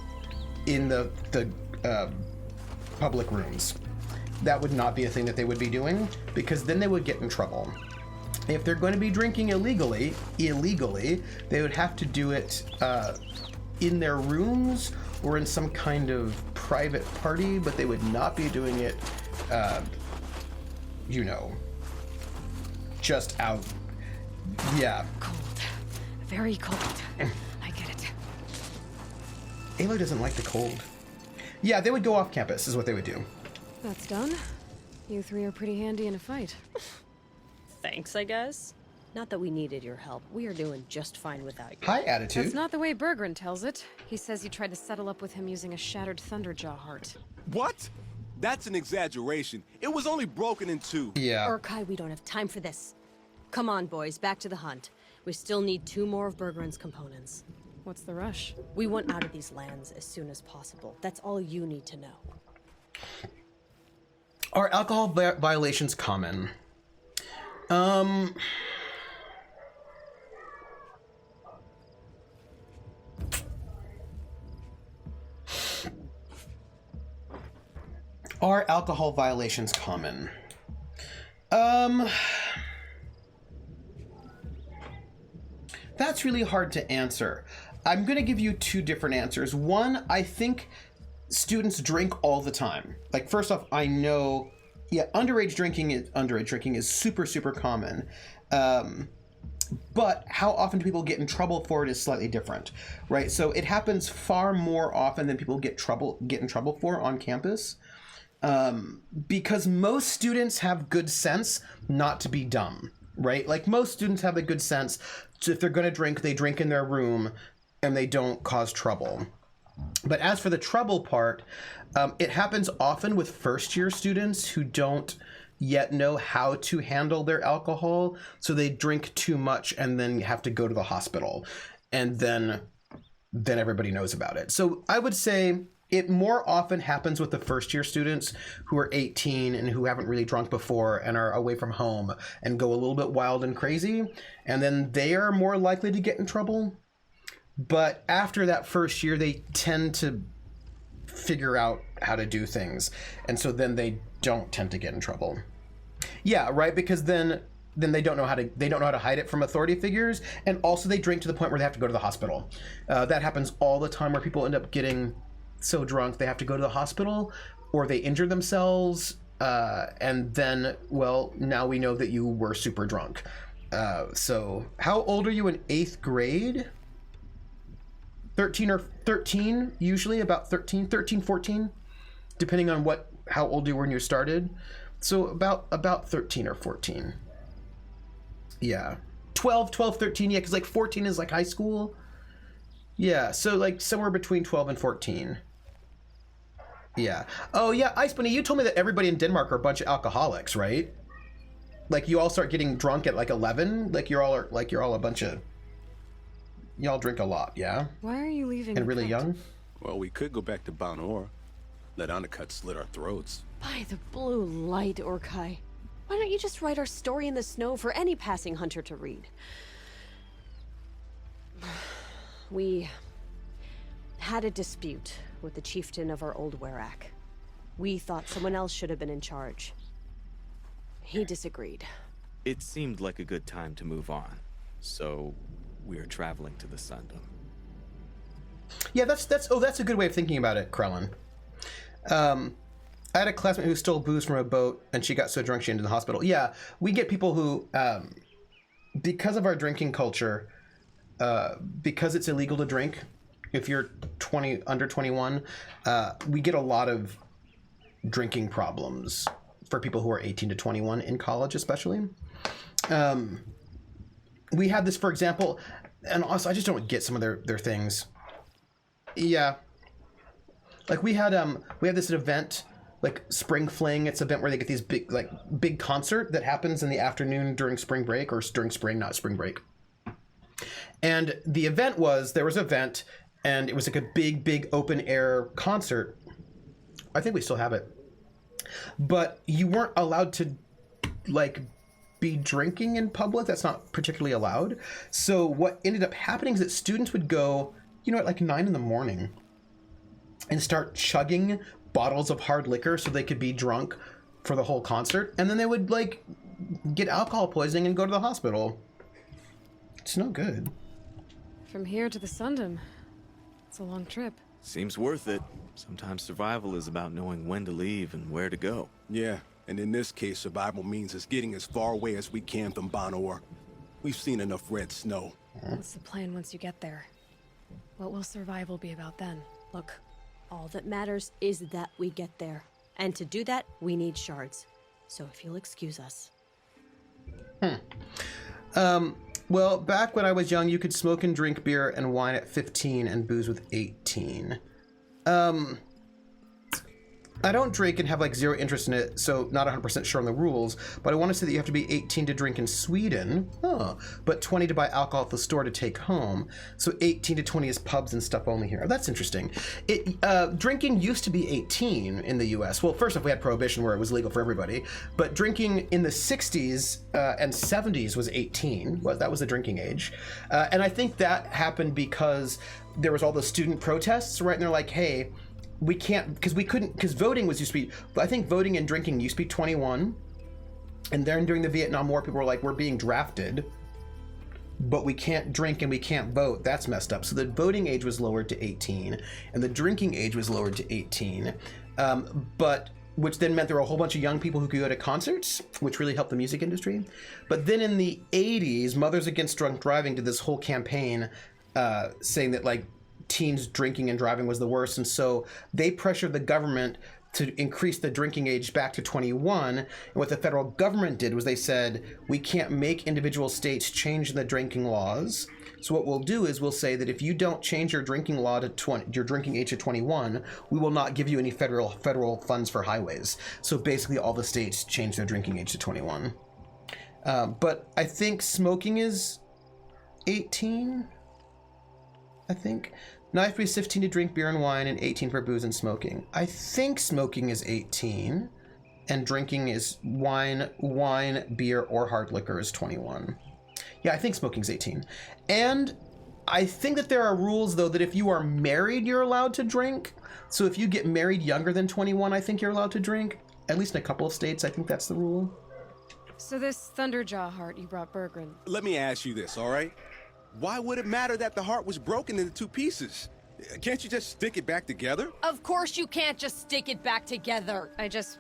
public rooms. That would not be a thing that they would be doing, because then they would get in trouble. If they're going to be drinking illegally, they would have to do it in their rooms or in some kind of private party, but they would not be doing it, just out. Yeah. Cold. Very cold. I get it. Aloy doesn't like the cold. Yeah, they would go off campus, is what they would do. That's done. You three are pretty handy in a fight. Thanks, I guess. Not that we needed your help. We are doing just fine without you. High attitude. That's not the way Bergrun tells it. He says you tried to settle up with him using a shattered Thunderjaw heart. What? That's an exaggeration. It was only broken in two. Yeah. Urkai, we don't have time for this. Come on, boys, back to the hunt. We still need 2 more of Bergrun's components. What's the rush? We want out of these lands as soon as possible. That's all you need to know. Are alcohol violations common? Are alcohol violations common? That's really hard to answer. I'm going to give you 2 different answers. One, I think students drink all the time. Like, first off, I know, yeah, underage drinking is super, super common. But how often do people get in trouble for it is slightly different, right? So it happens far more often than people get in trouble for on campus. Because most students have good sense not to be dumb, right? Like, most students have a good sense. So if they're going to drink, they drink in their room and they don't cause trouble. But as for the trouble part, it happens often with first-year students who don't, yet know how to handle their alcohol, so they drink too much and then have to go to the hospital, and then everybody knows about it. So I would say it more often happens with the first year students who are 18 and who haven't really drunk before and are away from home and go a little bit wild and crazy, and then they are more likely to get in trouble. But after that first year, they tend to figure out how to do things, and so then they don't tend to get in trouble. Yeah, right, because then they don't know how to hide it from authority figures, and also they drink to the point where they have to go to the hospital. That happens all the time, where people end up getting so drunk they have to go to the hospital, or they injure themselves, and then, well, now we know that you were super drunk. So how old are you in 8th grade? 13, usually about 13, 14, depending on how old you were when you started. So about 13 or 14. Yeah. 12, 13, yeah, because like 14 is like high school. Yeah, so like somewhere between 12 and 14. Yeah. Oh yeah, Ice Bunny, you told me that everybody in Denmark are a bunch of alcoholics, right? Like you all start getting drunk at like 11? Like you're all a bunch of... Y'all drink a lot, yeah? Why are you leaving? And really young? Well, we could go back to Banor. Let Undercut slit our throats. By the blue light, Orkai. Why don't you just write our story in the snow for any passing hunter to read? We had a dispute with the chieftain of our old Werak. We thought someone else should have been in charge. He disagreed. It seemed like a good time to move on, so we're traveling to the Sundom. Yeah, that's a good way of thinking about it, Krellin. I had a classmate who stole booze from a boat, and she got so drunk she ended in the hospital. Yeah, we get people who, because of our drinking culture, because it's illegal to drink, if you're under 21, we get a lot of drinking problems for people who are 18 to 21 in college, especially. We had this, for example, and also I just don't get some of their things. Yeah. Like we had this event, like Spring Fling. It's an event where they get these big concert that happens in the afternoon during spring break, or during spring, not spring break. And the event there was an event, and it was like a big open air concert. I think we still have it. But you weren't allowed to be drinking in public. That's not particularly allowed. So what ended up happening is that students would go, at like 9 in the morning and start chugging bottles of hard liquor so they could be drunk for the whole concert. And then they would get alcohol poisoning and go to the hospital. It's no good. From here to the Sundom, it's a long trip. Seems worth it. Sometimes survival is about knowing when to leave and where to go. Yeah, and in this case, survival means us getting as far away as we can from Banor. We've seen enough red snow. What's the plan once you get there? What will survival be about then? Look, all that matters is that we get there. And to do that, we need shards. So if you'll excuse us. Well, back when I was young, you could smoke and drink beer and wine at 15 and booze with 18. I don't drink and have zero interest in it, so not 100% sure on the rules, but I want to say that you have to be 18 to drink in Sweden, but 20 to buy alcohol at the store to take home, so 18 to 20 is pubs and stuff only here. That's interesting. Drinking used to be 18 in the US. Well, first off, we had Prohibition where it was legal for everybody, but drinking in the 60s and 70s was 18. Well, that was the drinking age. And I think that happened because there was all the student protests, right? And they're like, hey, we can't, because voting used to be, I think voting and drinking used to be 21. And then during the Vietnam War, people were like, we're being drafted, but we can't drink and we can't vote. That's messed up. So the voting age was lowered to 18 and the drinking age was lowered to 18. Which then meant there were a whole bunch of young people who could go to concerts, which really helped the music industry. But then in the 80s, Mothers Against Drunk Driving did this whole campaign saying that teens drinking and driving was the worst, and so they pressured the government to increase the drinking age back to 21. And what the federal government did was they said, we can't make individual states change the drinking laws, So what we'll do is we'll say that if you don't change your drinking law to your drinking age to 21, we will not give you any federal funds for highways. So basically all the states change their drinking age to 21. But I think smoking is 18. I think. Now you have to be 15 to drink beer and wine and 18 for booze and smoking. I think smoking is 18 and drinking is wine, beer, or hard liquor is 21. Yeah, I think smoking's 18. And I think that there are rules, though, that if you are married, you're allowed to drink. So if you get married younger than 21, I think you're allowed to drink. At least in a couple of states, I think that's the rule. So this Thunderjaw heart you brought Berggren. Let me ask you this, all right? Why would it matter that the heart was broken into 2 pieces? Can't you just stick it back together? Of course you can't just stick it back together. I just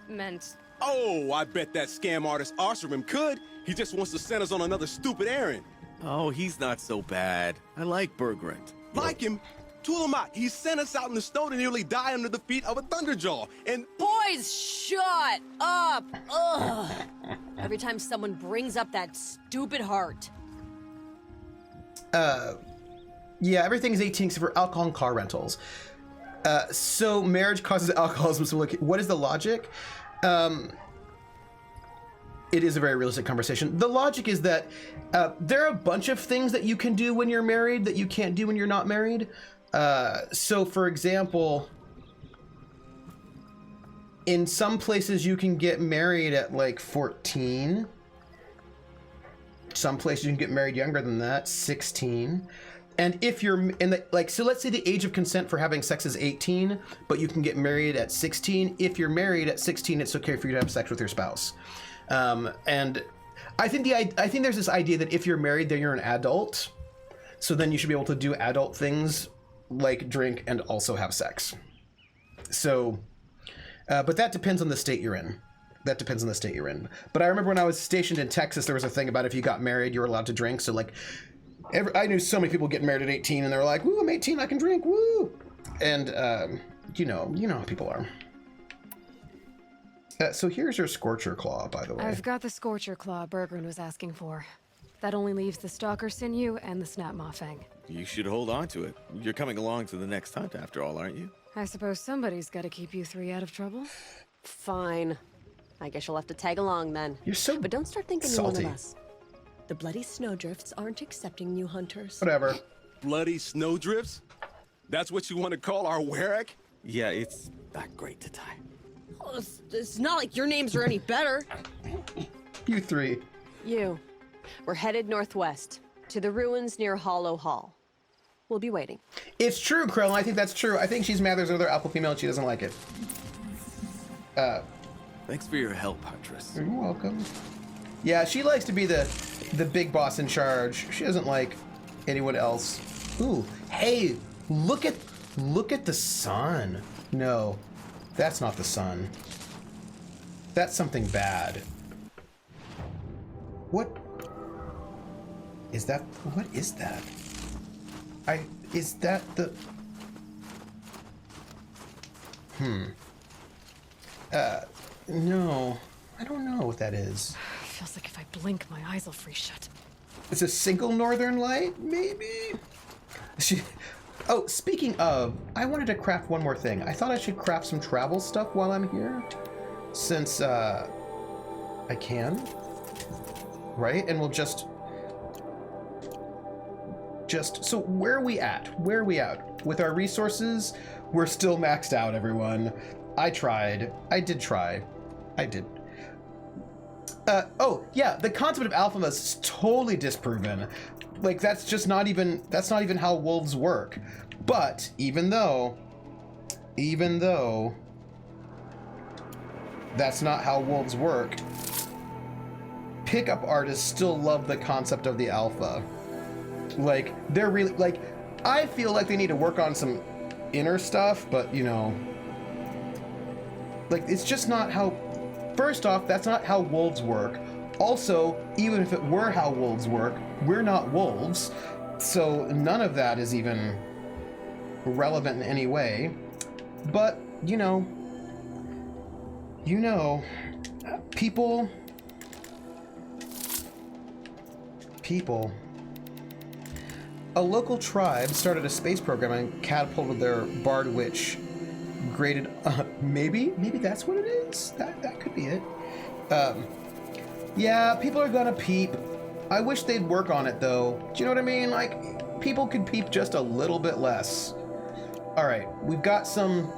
meant... Oh, I bet that scam artist Arsarim could. He just wants to send us on another stupid errand. Oh, he's not so bad. I like Berggren. Like him? Tulamot, he sent us out in the snow to nearly die under the feet of a Thunderjaw, and... Boys, shut up! Ugh! Every time someone brings up that stupid heart. Yeah, everything's 18 except for alcohol and car rentals. So marriage causes alcoholism. So like, what is the logic? It is a very realistic conversation. The logic is that there are a bunch of things that you can do when you're married that you can't do when you're not married. So for example, in some places you can get married at like 14. Some places you can get married younger than that, 16. And if you're in the, like, so let's say the age of consent for having sex is 18, but you can get married at 16. If you're married at 16, it's okay for you to have sex with your spouse. And I think there's this idea that if you're married, then you're an adult. So then you should be able to do adult things like drink and also have sex. So, but that depends on the state you're in. That depends on the state you're in. But I remember when I was stationed in Texas, there was a thing about if you got married, you were allowed to drink. So like, I knew so many people getting married at 18 and they're like, woo, I'm 18, I can drink, woo. And, you know how people are. So here's your Scorcher Claw, by the way. I've got the Scorcher Claw Berggren was asking for. That only leaves the Stalker Sinew and the Snapmaw Fang. You should hold on to it. You're coming along to the next hunt after all, aren't you? I suppose somebody's got to keep you 3 out of trouble. Fine. I guess you'll have to tag along then. You're so But don't start thinking salty. you're one of us. The bloody snowdrifts aren't accepting new hunters. Whatever. Bloody snowdrifts? That's what you want to call our Werak? Yeah, it's not great to tie. Oh, it's not like your names are any better. You 3. You. We're headed northwest, to the ruins near Hollow Hall. We'll be waiting. It's true, Krillin. I think that's true. I think she's mad there's another alpha female and she doesn't like it. Thanks for your help, Huntress. You're welcome. Yeah, she likes to be the big boss in charge. She doesn't like anyone else. Ooh, hey, look at the sun. No, that's not the sun. That's something bad. What is that? What is that? Is that the... No, I don't know what that is. Feels like if I blink, my eyes will freeze shut. It's a single northern light, maybe? Oh, speaking of, I wanted to craft one more thing. I thought I should craft some travel stuff while I'm here. Since, I can. Right? And we'll just... So where are we at? Where are we at? With our resources, we're still maxed out, everyone. I tried. I did try. I did. Oh, yeah, the concept of alpha is totally disproven. Like, that's not even how wolves work. But even though that's not how wolves work, pickup artists still love the concept of the alpha. Like, they're really, like, I feel like they need to work on some inner stuff, but, you know, like, it's just not how... First off, that's not how wolves work. Also, even if it were how wolves work, we're not wolves, so none of that is even relevant in any way. But, you know, people, A local tribe started a space program and catapulted their Bard Witch graded maybe that's what it is. That could be it. Yeah, people are gonna peep. I wish they'd work on it though. Do you know what I mean? Like, people could peep just a little bit less. All right, we've got some.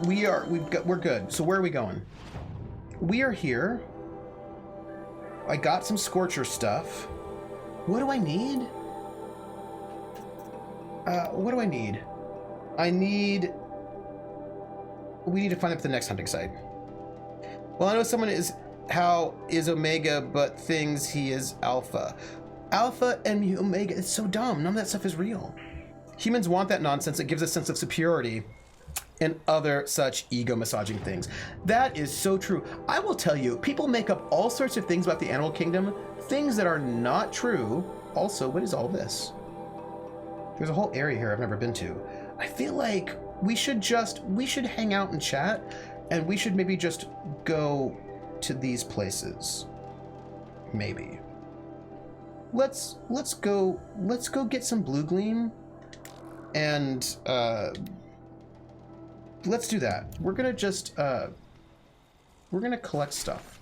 We're good. So where are we going? We are here. I got some Scorcher stuff. What do I need? What do I need? We need to find up the next hunting site. Well, I know someone is Omega, but thinks he is Alpha. Alpha and Omega, it's so dumb. None of that stuff is real. Humans want that nonsense. It gives a sense of superiority and other such ego-massaging things. That is so true. I will tell you, people make up all sorts of things about the animal kingdom, things that are not true. Also, what is all this? There's a whole area here I've never been to. I feel like we should hang out and chat, and we should maybe just go to these places. Maybe. Let's go get some blue gleam, and let's do that. We're gonna just we're gonna collect stuff.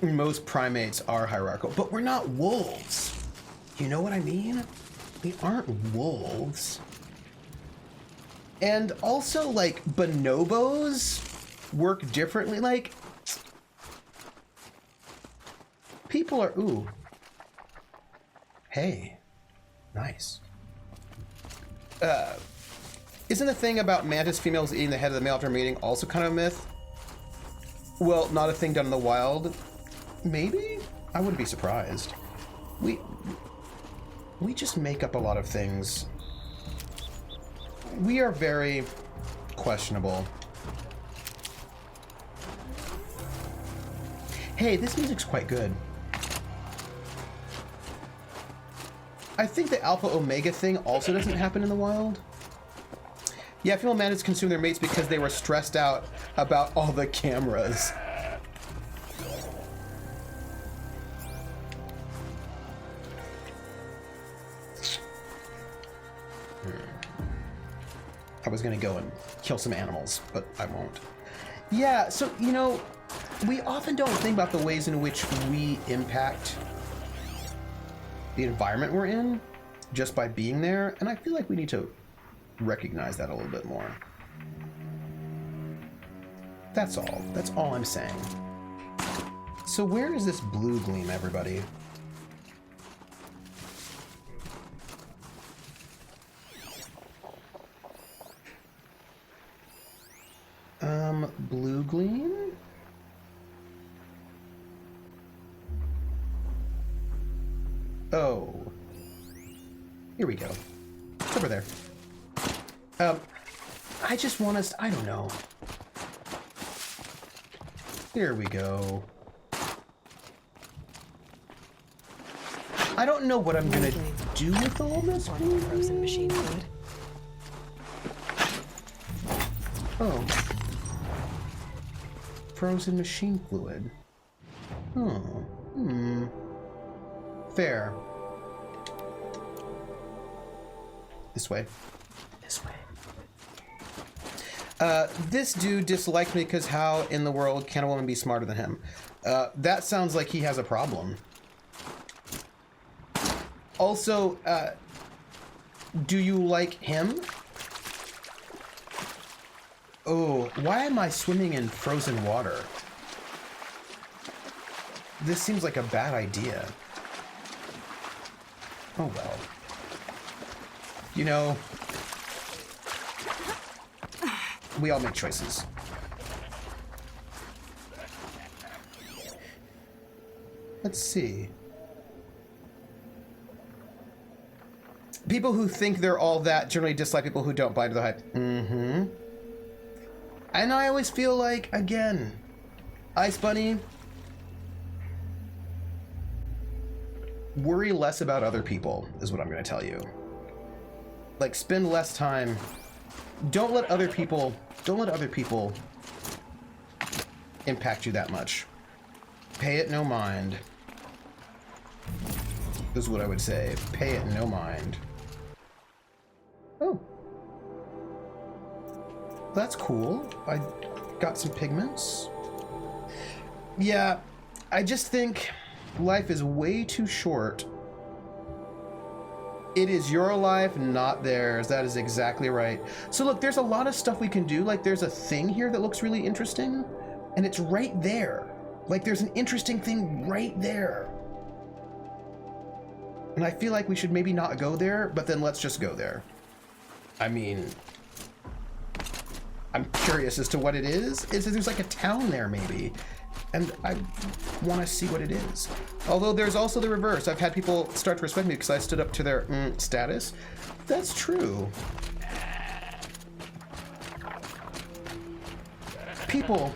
Most primates are hierarchical, but we're not wolves. You know what I mean? We aren't wolves. And also, like, bonobos work differently. Like, people are, ooh. Hey, nice. Isn't the thing about mantis females eating the head of the male after mating also kind of a myth? Well, not a thing done in the wild. Maybe? I wouldn't be surprised. We just make up a lot of things. We are very questionable. Hey, this music's quite good. I think the Alpha Omega thing also doesn't happen in the wild. Yeah, female mantis consume their mates because they were stressed out about all the cameras. I was gonna go and kill some animals, but I won't. Yeah, so, you know, we often don't think about the ways in which we impact the environment we're in just by being there, and I feel like we need to recognize that a little bit more. That's all. That's all I'm saying. So where is this blue gleam, everybody? Blue gleam? Oh. Here we go. It's over there. I just want us, I don't know. Here we go. I don't know what I'm gonna do with all this blue Frozen machine fluid. Oh. Frozen machine fluid. Oh. Fair. This way. This way. This dude disliked me because how in the world can a woman be smarter than him? That sounds like he has a problem. Also, do you like him? Oh, why am I swimming in frozen water? This seems like a bad idea. Oh well. You know, we all make choices. Let's see. People who think they're all that generally dislike people who don't buy into the hype. Mm-hmm. And I always feel like, again, Ice Bunny, worry less about other people, is what I'm going to tell you. Like, spend less time. Don't let other people impact you that much. Pay it no mind. Is what I would say. Pay it no mind. Oh. That's cool. I got some pigments. Yeah, I just think life is way too short. It is your life, not theirs. That is exactly right. So look, there's a lot of stuff we can do. Like, there's a thing here that looks really interesting, and it's right there. Like, there's an interesting thing right there. And I feel like we should maybe not go there, but then let's just go there. I mean, I'm curious as to what it is. There's like a town there, maybe. And I want to see what it is. Although there's also the reverse. I've had people start to respect me because I stood up to their status. That's true. People.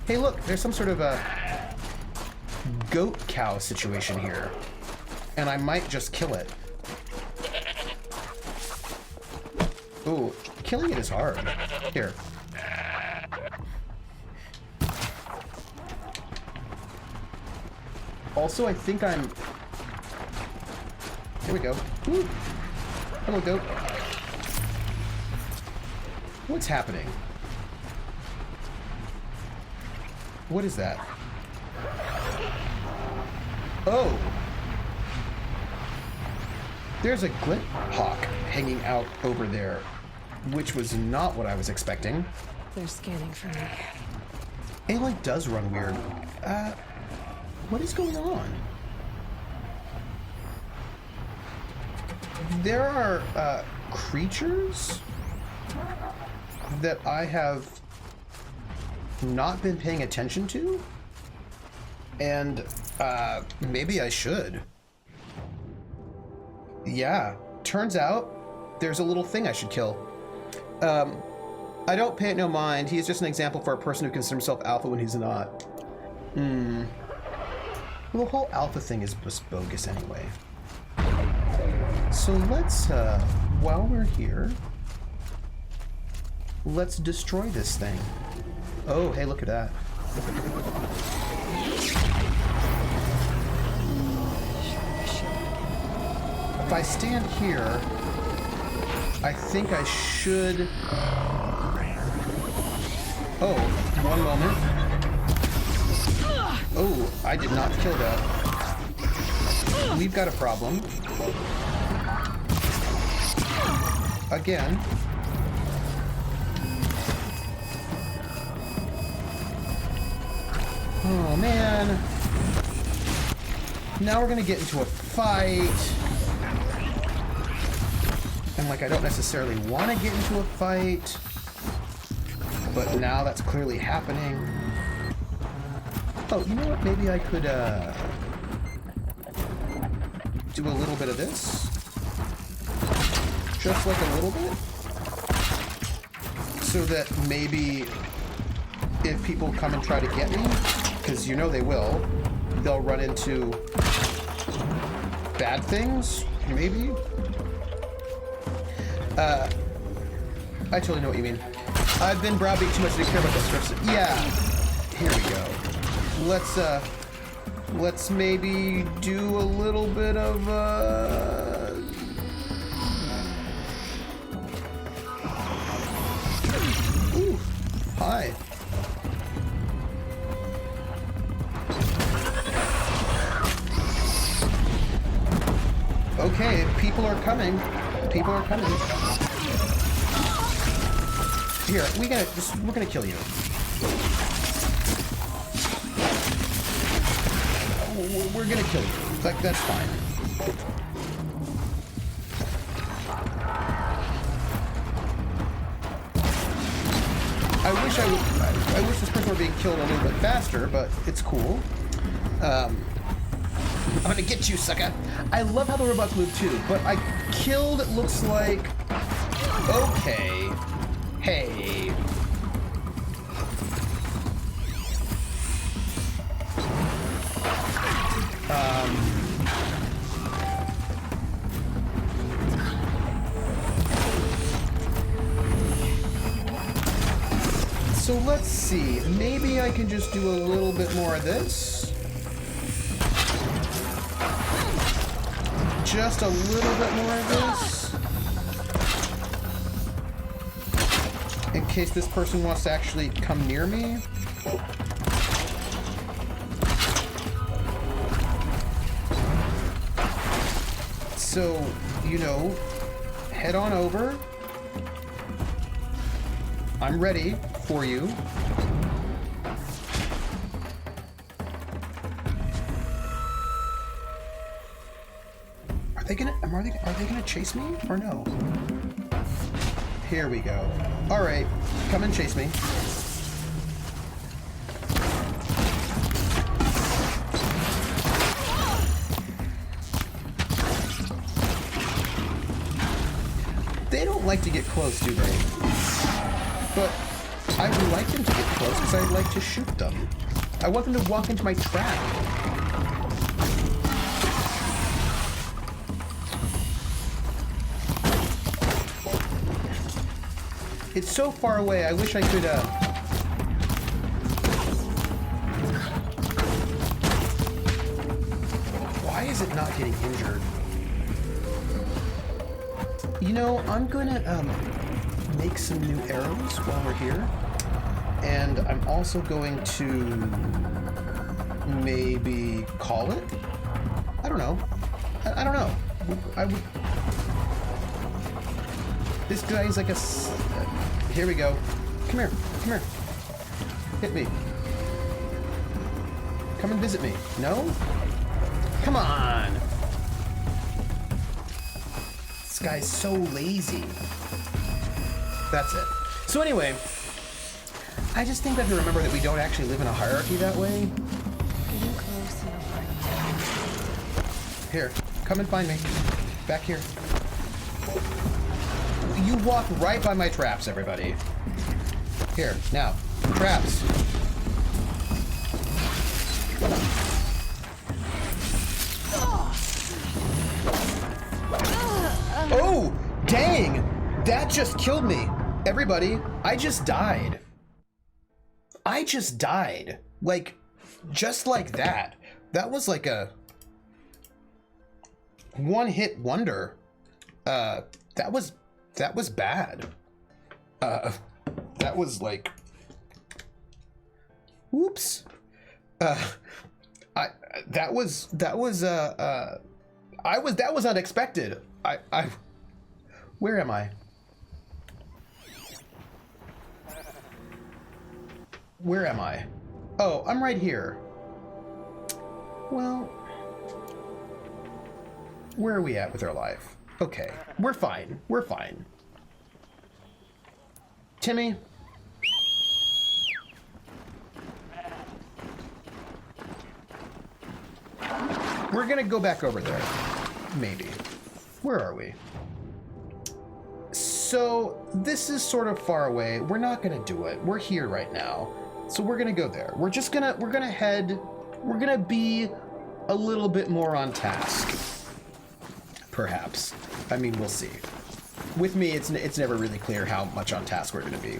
Hey, look, there's some sort of a goat cow situation here. And I might just kill it. Ooh, killing it is hard. Here. Also, I think I'm... Here we go. Woo. Hello, goat. What's happening? What is that? Oh! There's a glint hawk hanging out over there, which was not what I was expecting. They're scanning for me. Aloy does run weird. What is going on? There are creatures that I have not been paying attention to, and maybe I should. Yeah, turns out there's a little thing I should kill. I don't pay it no mind. He's just an example for a person who considers himself alpha when he's not. Well, the whole alpha thing is just bogus anyway. So let's, while we're here, let's destroy this thing. Oh, hey, look at that. If I stand here, I think I should... Oh, one moment. Oh, I did not kill that. We've got a problem. Again. Oh, man. Now we're gonna get into a fight. And, like, I don't necessarily want to get into a fight. But now that's clearly happening. Oh, you know what? Maybe I could, do a little bit of this. Just like a little bit. So that maybe if people come and try to get me, because you know they will, they'll run into bad things, maybe? I totally know what you mean. I've been browbeat too much to care about this person. Yeah. Here we go. Let's maybe do a little bit of, Ooh. Hi. Okay, people are coming. People are coming. Here, we're gonna kill you. We're gonna kill you. Like, that's fine. I wish this person were being killed a little bit faster, but it's cool. I'm gonna get you, sucker. I love how the robots move too, but I killed, it looks like... Okay. Hey. So let's see. Maybe I can just do a little bit more of this. Just a little bit more of this. In case this person wants to actually come near me. So, you know, head on over. I'm ready for you. Are they gonna chase me or no? Here we go. All right, come and chase me. They don't like to get close, do they? But I would like them to get close because I'd like to shoot them. I want them to walk into my trap. It's so far away, I wish I could, Why is it not getting injured? You know, I'm gonna, make some new arrows while we're here. And I'm also going to maybe call it? I don't know. I don't know. I would... This guy's like a... Here we go. Come here. Come here. Hit me. Come and visit me. No? Come on! This guy's so lazy. That's it. So anyway, I just think that to remember that we don't actually live in a hierarchy that way. Getting close enough. Here, come and find me. Back here. You walk right by my traps, everybody. Here, now, traps. Oh, dang! That just killed me. Everybody, I just died. I just died. Like, just like that. That was like a one-hit wonder. That was bad. That was like, whoops. That was unexpected. Where am I? Where am I? Oh, I'm right here. Well, where are we at with our life? Okay, we're fine. We're fine. Timmy? We're gonna go back over there. Maybe. Where are we? So, this is sort of far away. We're not gonna do it. We're here right now. So we're gonna go there. We're gonna be a little bit more on task. Perhaps. I mean, we'll see. With me, it's never really clear how much on task we're gonna be.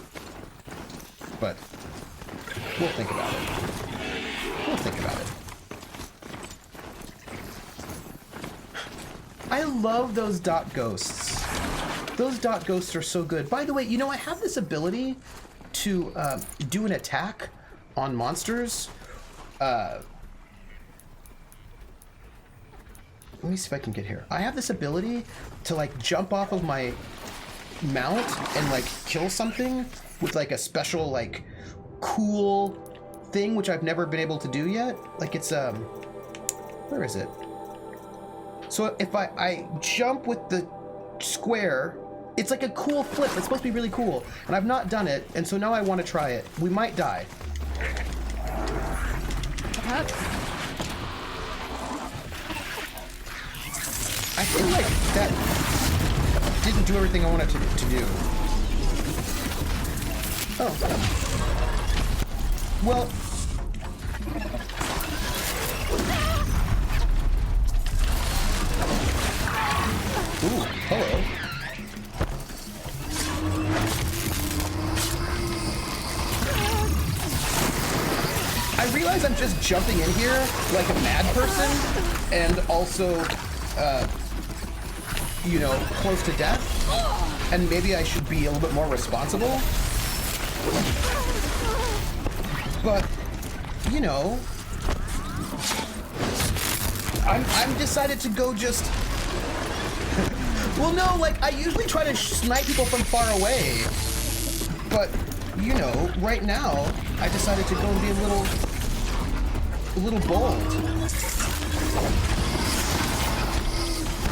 But we'll think about it. We'll think about it. I love those dot ghosts. Those dot ghosts are so good. By the way, you know, I have this ability to do an attack on monsters. Let me see if I can get here. I have this ability to like jump off of my mount and like kill something with like a special like cool thing, which I've never been able to do yet. Like it's where is it? So if I jump with the square, it's like a cool flip. It's supposed to be really cool. And I've not done it, and so now I want to try it. We might die. Perhaps. I feel like that didn't do everything I wanted to do. Oh. Well. Ooh, hello. I realize I'm just jumping in here like a mad person and also, you know, close to death. And maybe I should be a little bit more responsible. But, you know, I'm decided to go just... Well, no, like, I usually try to snipe people from far away. But, you know, right now, I decided to go and be a little bold.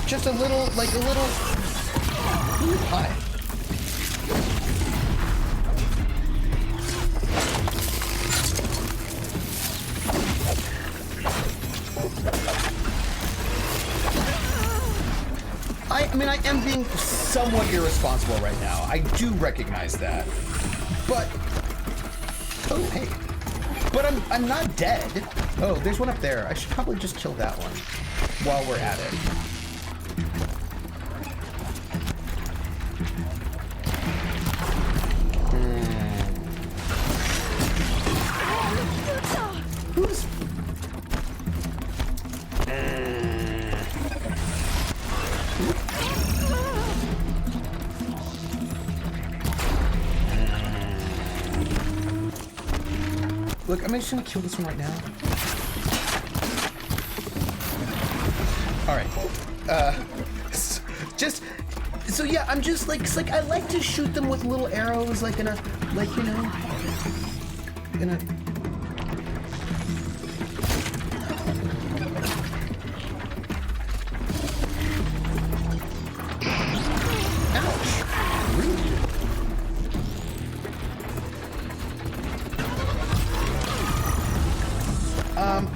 Just a little, like a little... Hi. I mean, I am being somewhat irresponsible right now. I do recognize that. But, oh, hey. But I'm not dead. Oh, there's one up there. I should probably just kill that one while we're at it. Who's... Look, I'm just gonna kill this one right now. Alright. Just... So yeah, I'm just like... It's like I like to shoot them with little arrows, like in a... Like, you know... In a... Ouch. Rude.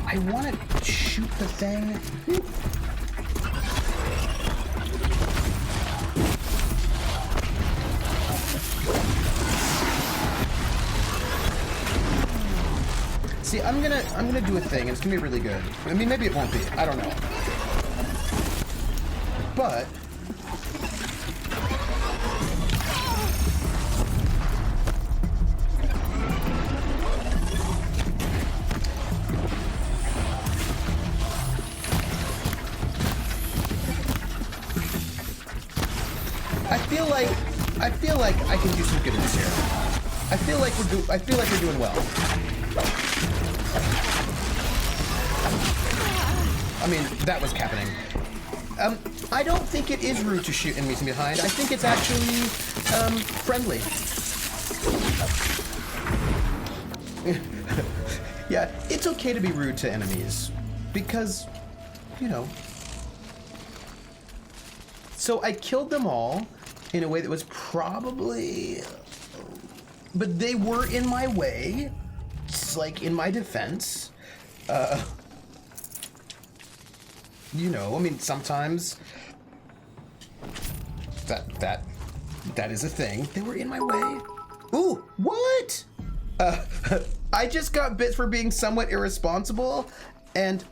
I want to shoot the thing. See, I'm gonna do a thing, and it's gonna be really good. I mean, maybe it won't be. I don't know. But I feel like I can do some goodness here. I feel like we're doing well. I mean, that was happening. I don't think it is rude to shoot enemies from behind. I think it's actually friendly. Yeah, it's okay to be rude to enemies because, you know. So I killed them all in a way that was probably, but they were in my way. It's like in my defense. You know, I mean, sometimes that is a thing. They were in my way. Ooh, what? I just got bit for being somewhat irresponsible, and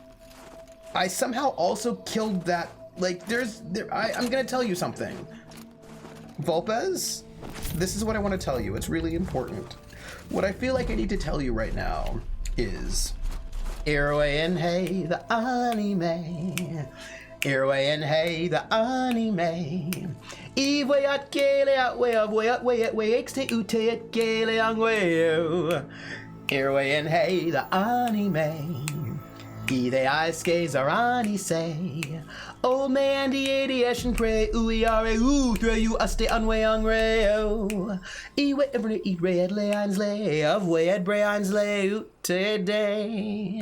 I somehow also killed that. Like, I'm gonna tell you something. Vulpes, this is what I want to tell you. It's really important. What I feel like I need to tell you right now is Irway and hey, the anime. Irway and hey, the anime. Eve at gale out way of way at way at way exte ute at gale on way. Irway and hey, the anime. Ide I skays are ani say. Old man the adiation pray ooey are ooh throw you a stay on way on rayo. Ewe ever eat red leons lay of way at brains lay today.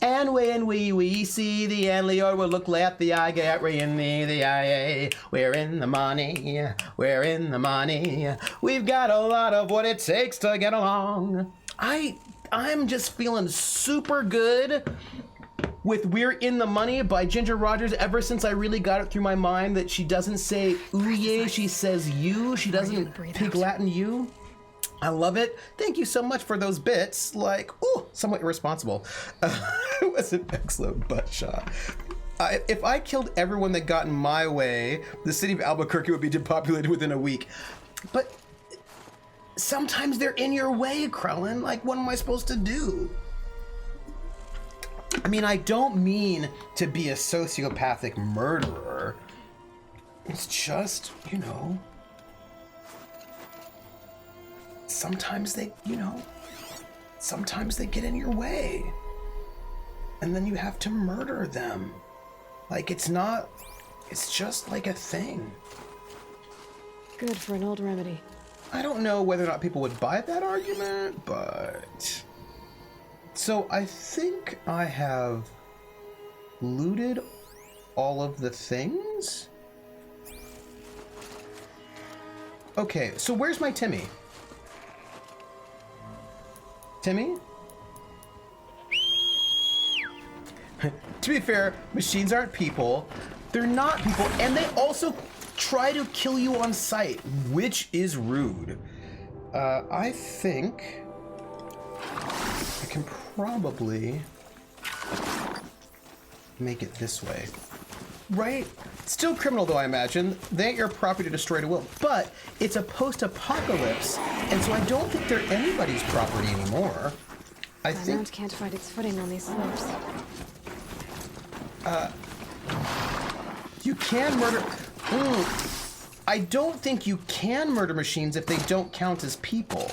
And when we see the Anlior will look at the eye get ray in the eye. We're in the money, we're in the money. We've got a lot of what it takes to get along. I'm just feeling super good with We're in the Money by Ginger Rogers ever since I really got it through my mind that she doesn't say ooh yeah, she says you. She doesn't pig Latin you. I love it. Thank you so much for those bits. Like, ooh, somewhat irresponsible. It was an excellent butt shot. If I killed everyone that got in my way, the city of Albuquerque would be depopulated within a week. But sometimes they're in your way, Krellin. Like, what am I supposed to do? I mean, I don't mean to be a sociopathic murderer. It's just, you know, sometimes they, sometimes they get in your way. And then you have to murder them. Like, it's just like a thing. Good for an old remedy. I don't know whether or not people would buy that argument, but... So I think I have looted all of the things? Okay, so where's my Timmy? Timmy? To be fair, machines aren't people. They're not people, and they also try to kill you on sight, which is rude. I think I can probably make it this way. Right? Still criminal, though, I imagine. They ain't your property to destroy to will. But it's a post-apocalypse, and so I don't think they're anybody's property anymore. I think... mount can't find its footing on these slopes. You can murder... I don't think you can murder machines if they don't count as people.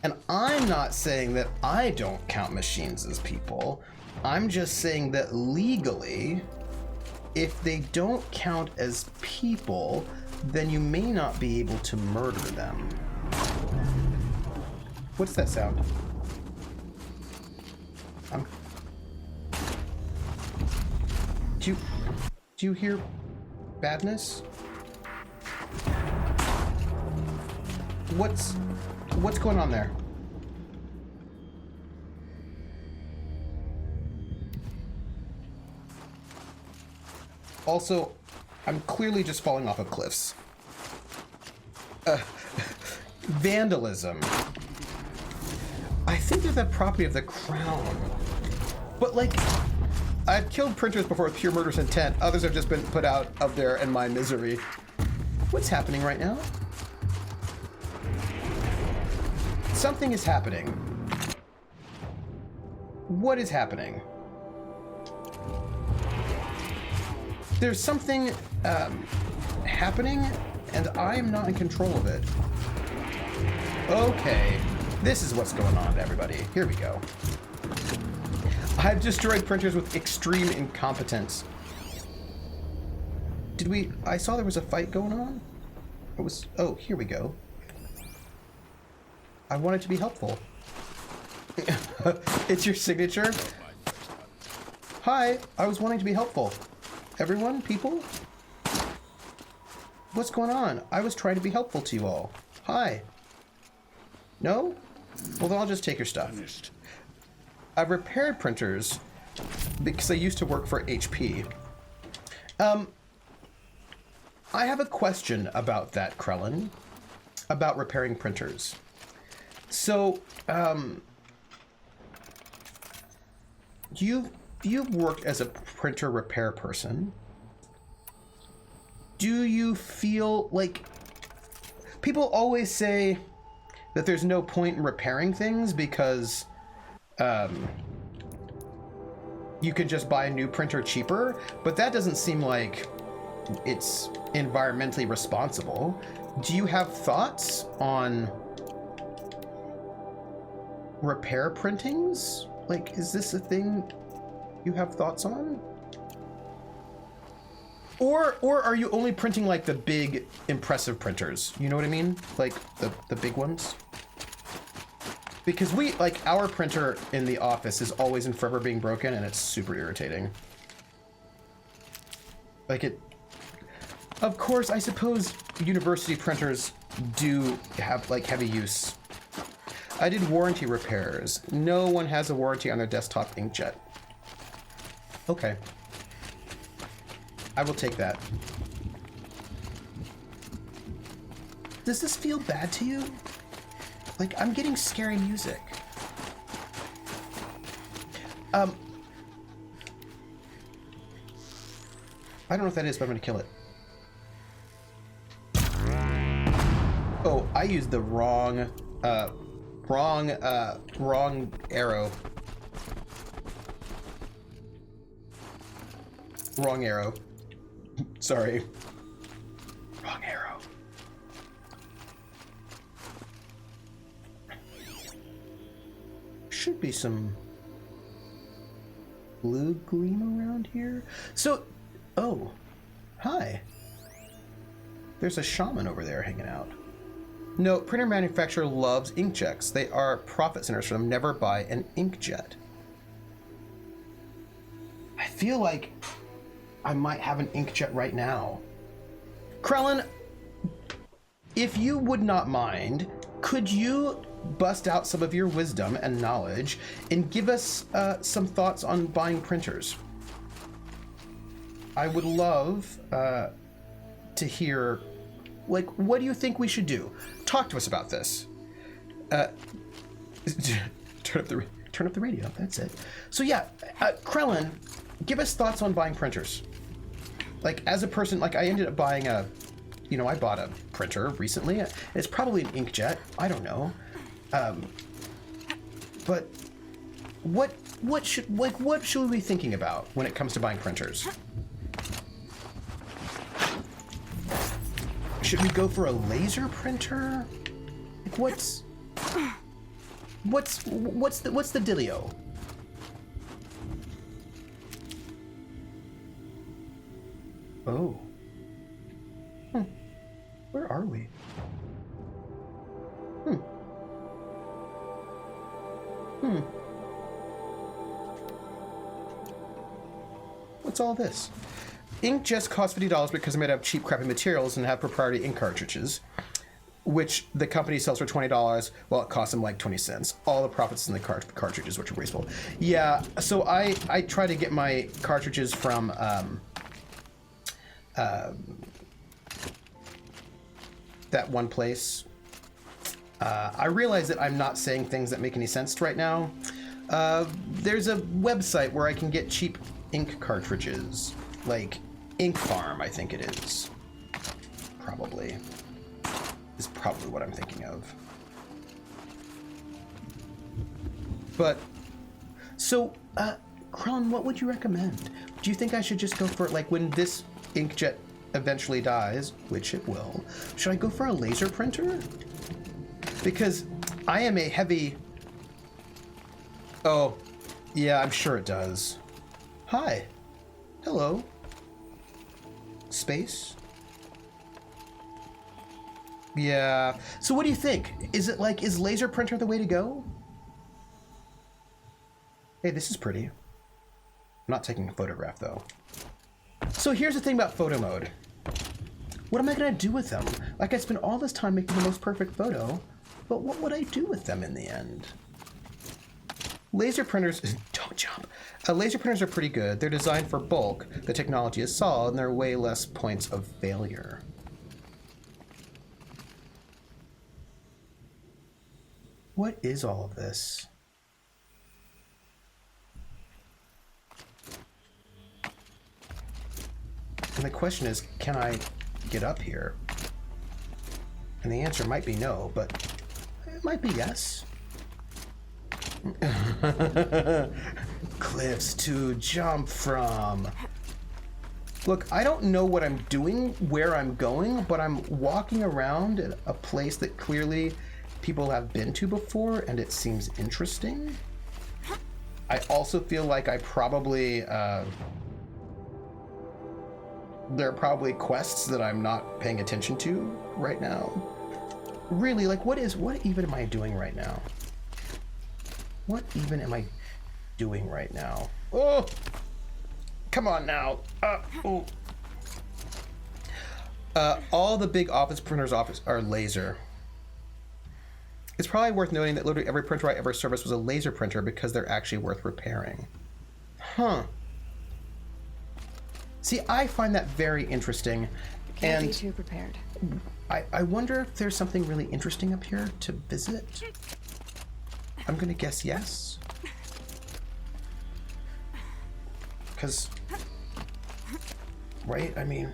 And I'm not saying that I don't count machines as people. I'm just saying that legally, if they don't count as people, then you may not be able to murder them. What's that sound? Do you hear badness? What's going on there? Also, I'm clearly just falling off of cliffs. Vandalism. I think they're the property of the crown. But like, I've killed printers before with pure murderous intent. Others have just been put out of there in my misery. What's happening right now? Something is happening. What is happening? There's something happening, and I am not in control of it. Okay, this is what's going on, everybody. Here we go. I've destroyed printers with extreme incompetence. I saw there was a fight going on? Oh, here we go. I wanted to be helpful. It's your signature? Hi, I was wanting to be helpful. Everyone? People? What's going on? I was trying to be helpful to you all. Hi. No? Well, then I'll just take your stuff. I've repaired printers because I used to work for HP. I have a question about that, Krellin. About repairing printers. So, you've worked as a printer repair person. Do you feel like... People always say that there's no point in repairing things because you can just buy a new printer cheaper, but that doesn't seem like it's environmentally responsible. Do you have thoughts on repair printings? Like, is this a thing you have thoughts on? Or are you only printing like the big impressive printers? You know what I mean? Like the big ones? Because our printer in the office is always and forever being broken, and it's super irritating. Of course, I suppose university printers do have like heavy use. I did warranty repairs. No one has a warranty on their desktop inkjet. Okay. I will take that. Does this feel bad to you? Like, I'm getting scary music. I don't know what that is, but I'm gonna kill it. Oh, I used the wrong arrow. Wrong arrow. Sorry. Wrong arrow. Should be some blue gleam around here. So, oh, hi. There's a shaman over there hanging out. No, printer manufacturer loves inkjets. They are profit centers for them. Never buy an inkjet. I feel like I might have an inkjet right now. Krellin, if you would not mind, could you bust out some of your wisdom and knowledge and give us some thoughts on buying printers? I would love to hear, like, what do you think we should do? Talk to us about this. Turn up the radio. That's it. So yeah, Krellin, give us thoughts on buying printers. Like, as a person, like, I ended up buying I bought a printer recently. It's probably an inkjet. I don't know. But what should we be thinking about when it comes to buying printers? Should we go for a laser printer? Like, what's the dealio? Oh. Where are we? What's all this? Inkjets cost $50 because they're made out of cheap, crappy materials and have proprietary ink cartridges, which the company sells for $20 while it costs them like 20 cents. All the profits in the cartridges, which are wasteful. Yeah, so I try to get my cartridges from that one place. I realize that I'm not saying things that make any sense right now. There's a website where I can get cheap ink cartridges, like Ink Farm, I think it is. Probably. Is probably what I'm thinking of. But, so, Krellin, what would you recommend? Do you think I should just go for, like, when this inkjet eventually dies, which it will, should I go for a laser printer? Because I am a heavy... Oh, yeah, I'm sure it does. Hi. Hello. Space? Yeah. So what do you think? Is it like, is laser printer the way to go? Hey, this is pretty. I'm not taking a photograph, though. So here's the thing about photo mode. What am I going to do with them? Like, I spent all this time making the most perfect photo, but what would I do with them in the end? Laser printers... Don't jump. Laser printers are pretty good. They're designed for bulk. The technology is solid, and there are way less points of failure. What is all of this? And the question is, can I get up here? And the answer might be no, but it might be yes. Cliffs to jump from. Look, I don't know what I'm doing, where I'm going, but I'm walking around at a place that clearly people have been to before, and it seems interesting. I also feel like I probably, there are probably quests that I'm not paying attention to right now. Really, like, what even am I doing right now? What even am I doing right now? Oh! Come on now. All the big office printers are laser. It's probably worth noting that literally every printer I ever serviced was a laser printer because they're actually worth repairing. Huh. See, I find that very interesting. Can't be too prepared. I wonder if there's something really interesting up here to visit. I'm gonna guess yes. Because, right? I mean,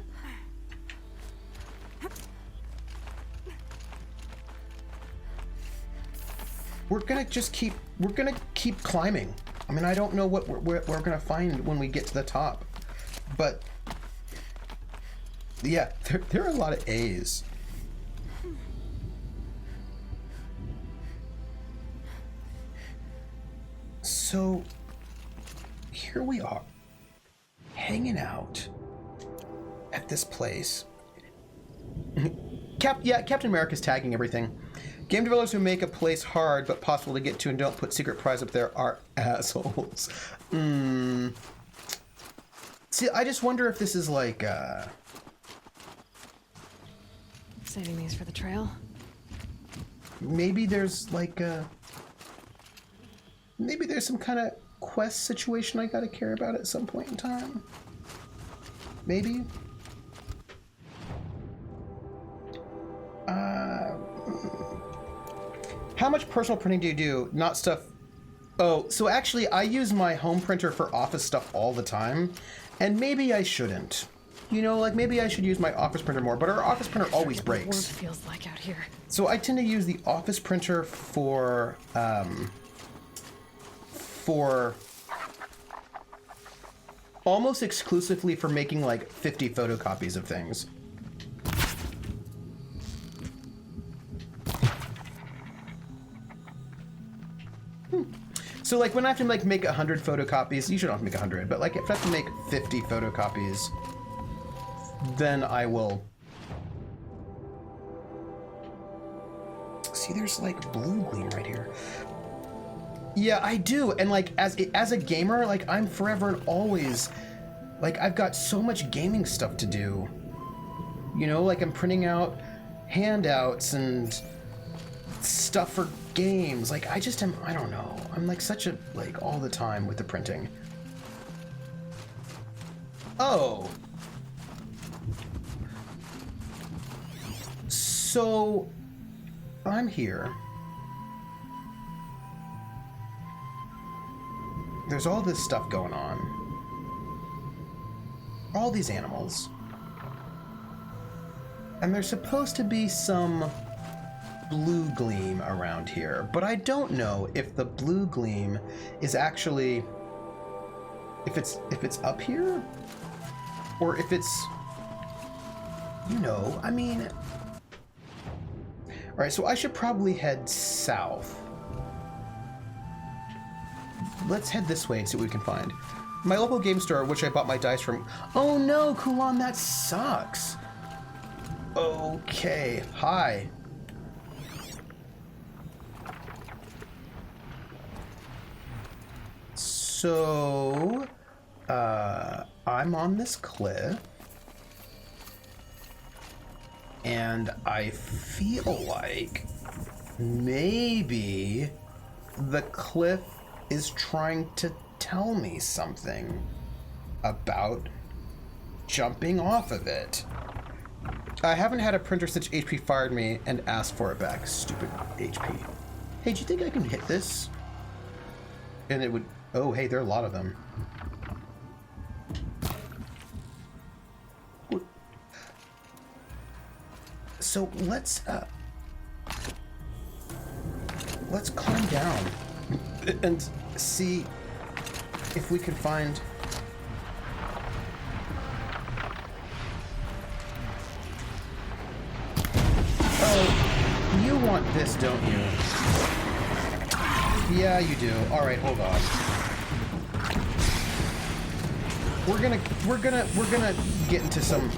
we're gonna keep climbing. I mean, I don't know what we're gonna find when we get to the top. But yeah, there are a lot of A's. So here we are, hanging out at this place. Captain America's tagging everything. Game developers who make a place hard but possible to get to and don't put secret prize up there are assholes. See, I just wonder if this is like, Saving these for the trail? maybe there's like maybe there's some kind of quest situation I gotta care about at some point in time. Maybe. How much personal printing do you do? Not stuff. Oh, so actually I use my home printer for office stuff all the time, and maybe I shouldn't. You know, like maybe I should use my office printer more, but our office printer always breaks. What feels like out here. So I tend to use the office printer for almost exclusively for making like 50 photocopies of things. So like when I have to like make 100 photocopies, you shouldn't have to make 100, but like if I have to make 50 photocopies, then I will. See, there's like blue gleam right here. Yeah, I do. And like as a gamer, like I'm forever and always, like I've got so much gaming stuff to do. You know, like I'm printing out handouts and stuff for games. Like I just am, I don't know. I'm like such a, like all the time with the printing. Oh. So I'm here. There's all this stuff going on. All these animals. And there's supposed to be some blue gleam around here, but I don't know if the blue gleam is actually if it's up here or if it's, you know, I mean, all right, so I should probably head south. Let's head this way and see what we can find. My local game store, which I bought my dice from. Oh no, Kulan, that sucks. Okay, hi. So, I'm on this cliff, and I feel like maybe the cliff is trying to tell me something about jumping off of it. I haven't had a printer since HP fired me and asked for it back. Stupid HP. Hey, do you think I can hit this? And it would... Oh, hey, there are a lot of them. So let's climb down and see if we can find... Oh, you want this, don't you? Yeah, you do. All right, hold on. We're gonna get into some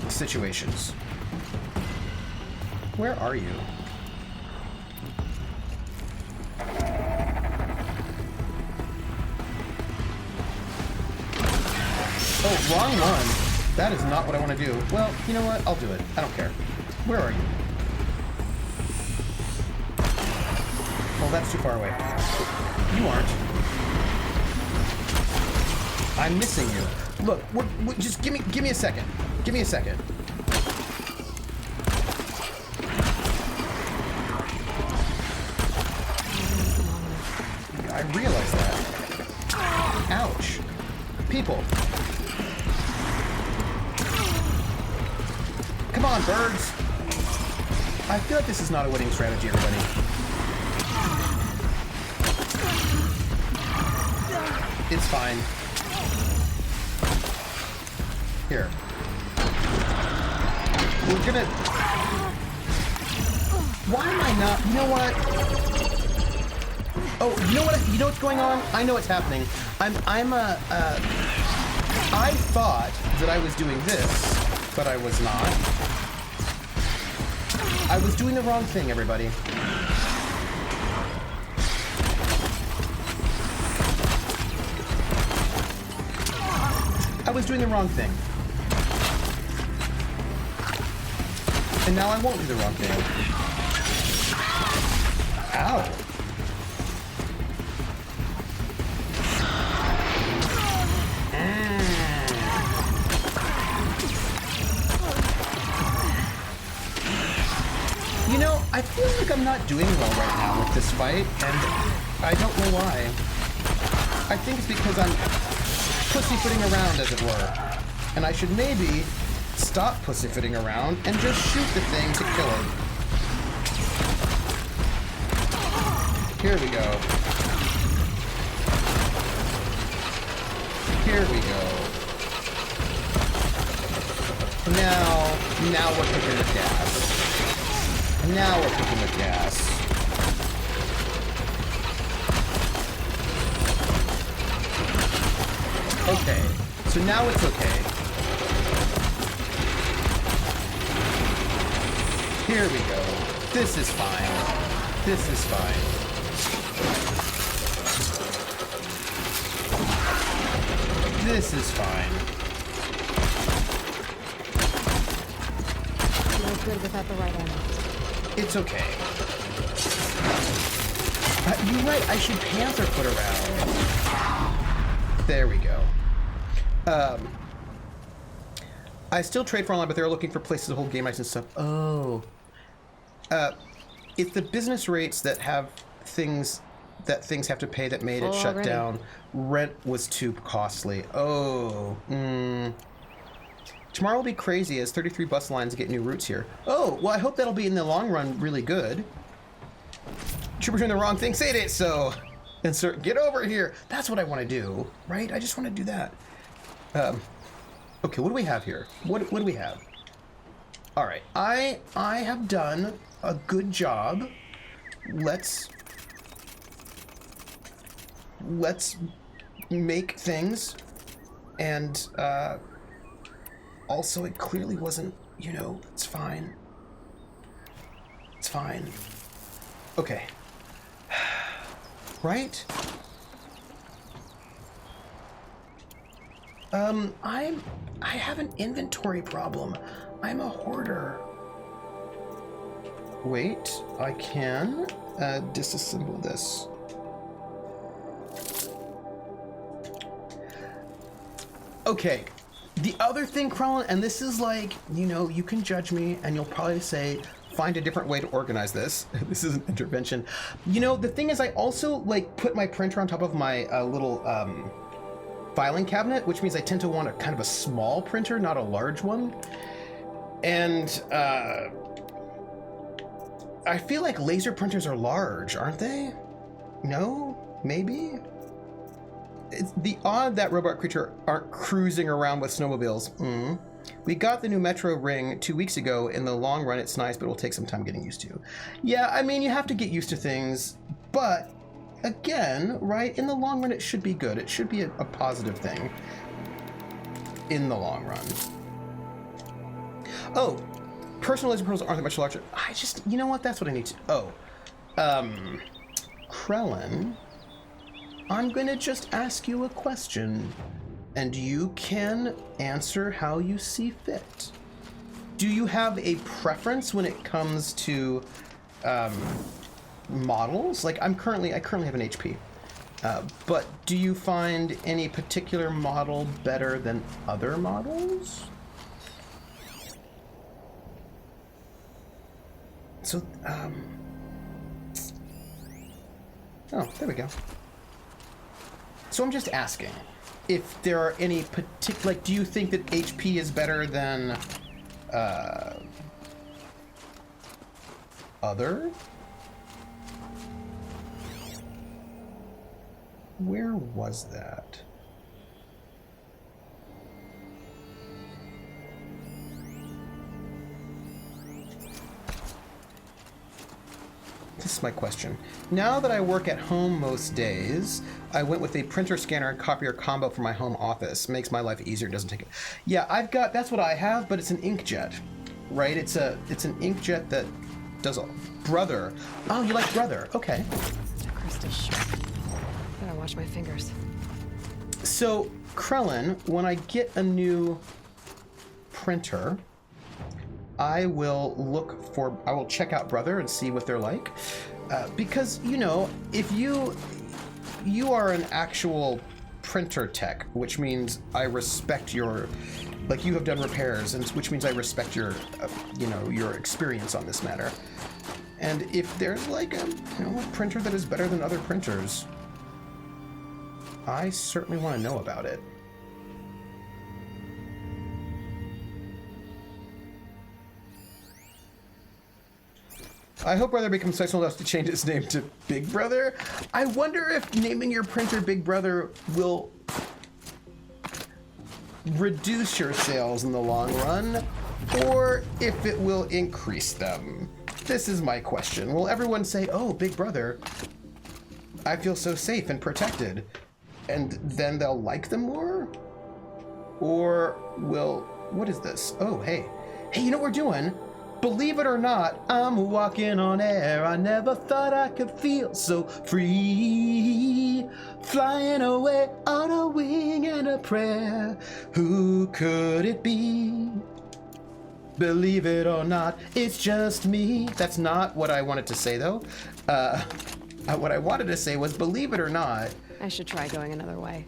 situations. Where are you? Oh, wrong one. That is not what I want to do. Well, you know what? I'll do it. I don't care. Where are you? Well, that's too far away. You aren't. I'm missing you. Look, just give me a second. Give me a second. I realize that. Ouch. People. Come on, birds. I feel like this is not a winning strategy, everybody. It's fine. Here. We're gonna... Why am I not... You know what? Oh, you know what? You know what's going on? I know what's happening. I thought that I was doing this, but I was not. I was doing the wrong thing, everybody. I was doing the wrong thing. And now I won't do the wrong thing. Ow. You know, I feel like I'm not doing well right now with this fight, and I don't know why. I think it's because I'm pussyfooting around, as it were. And I should maybe stop pussyfooting around and just shoot the thing to kill it. Here we go. Here we go. Now we're cooking with gas. Now we're cooking with gas. Okay, so now it's okay. Here we go. This is fine. This is fine. This is fine. Feels good without the right ammo. It's okay. You're right, I should panther foot around. There we go. I still trade for online, but they're looking for places to hold game rights and stuff. Oh. It's the business rates that have things have to pay that made it shut down. Rent was too costly. Oh. Tomorrow will be crazy as 33 bus lines get new routes here. Oh, well, I hope that'll be in the long run really good. Trooper doing the wrong thing. Say it so. Insert, get over here. That's what I want to do, right? I just want to do that. Okay, what do we have here? What do we have? All right, I have done a good job. Let's make things, and also it clearly wasn't, you know, it's fine. It's fine. Okay. Right? I have an inventory problem. I'm a hoarder. Wait, I can disassemble this. Okay, the other thing, Krellin, and this is like, you know, you can judge me and you'll probably say, find a different way to organize this. This is an intervention. You know, the thing is I also like put my printer on top of my little filing cabinet, which means I tend to want a kind of a small printer, not a large one. And I feel like laser printers are large, aren't they? No? Maybe? It's the odd that robot creature aren't cruising around with snowmobiles. We got the new metro ring 2 weeks ago. In the long run, it's nice, but it'll take some time getting used to. Yeah, I mean, you have to get used to things, but again, right, in the long run, it should be good. It should be a positive thing in the long run. Oh, personal laser pearls aren't that much larger. I just, you know what? That's what I need to. Oh, Krellin, I'm gonna just ask you a question, and you can answer how you see fit. Do you have a preference when it comes to models? Like I currently have an HP, but do you find any particular model better than other models? So, oh, there we go. So I'm just asking if there are any particular, like, do you think that HP is better than other? Where was that? this is my question. Now that I work at home most days, I went with a printer, scanner, and copier combo for my home office. Makes my life easier. Doesn't take it. Yeah, I've got. That's what I have, but it's an inkjet, right? It's an inkjet that does all. Brother. Oh, you like Brother? Okay. The crystal's sharp. Better watch my fingers. So, Krellin, when I get a new printer, I will check out Brother and see what they're like. Because, you know, if you are an actual printer tech, which means I respect your, like, you have done repairs, and which means I respect your, your experience on this matter. And if there's like a printer that is better than other printers, I certainly want to know about it. I hope Brother becomes successful enough to change its name to Big Brother. I wonder if naming your printer Big Brother will reduce your sales in the long run, or if it will increase them. This is my question. Will everyone say, oh, Big Brother, I feel so safe and protected, and then they'll like them more? Or will, what is this? Oh, hey, you know what we're doing? Believe it or not, I'm walking on air. I never thought I could feel so free. Flying away on a wing and a prayer. Who could it be? Believe it or not, it's just me. That's not what I wanted to say, though. What I wanted to say was, believe it or not, I should try going another way.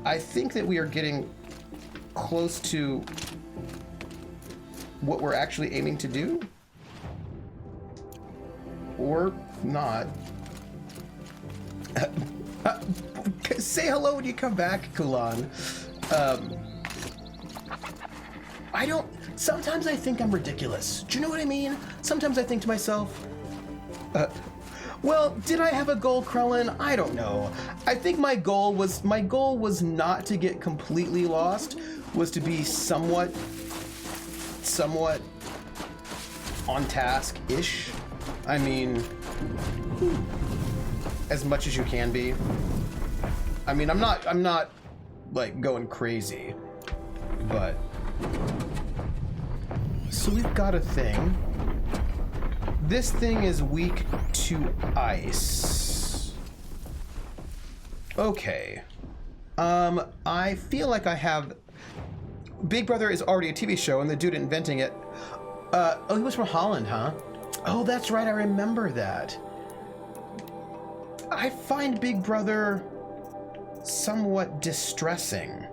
I think that we are getting close to what we're actually aiming to do, or not. Say hello when you come back, Kulan. Sometimes I think I'm ridiculous. Do you know what I mean? Sometimes I think to myself, well, did I have a goal, Krellin? I don't know. I think my goal was not to get completely lost, was to be somewhat on task-ish. I mean, as much as you can be. I mean, I'm not like going crazy, but so we've got a thing. This thing is weak to ice. Okay. I feel like I have. Big Brother is already a TV show, and the dude inventing it. Oh, he was from Holland, huh? Oh, that's right. I remember that. I find Big Brother somewhat distressing.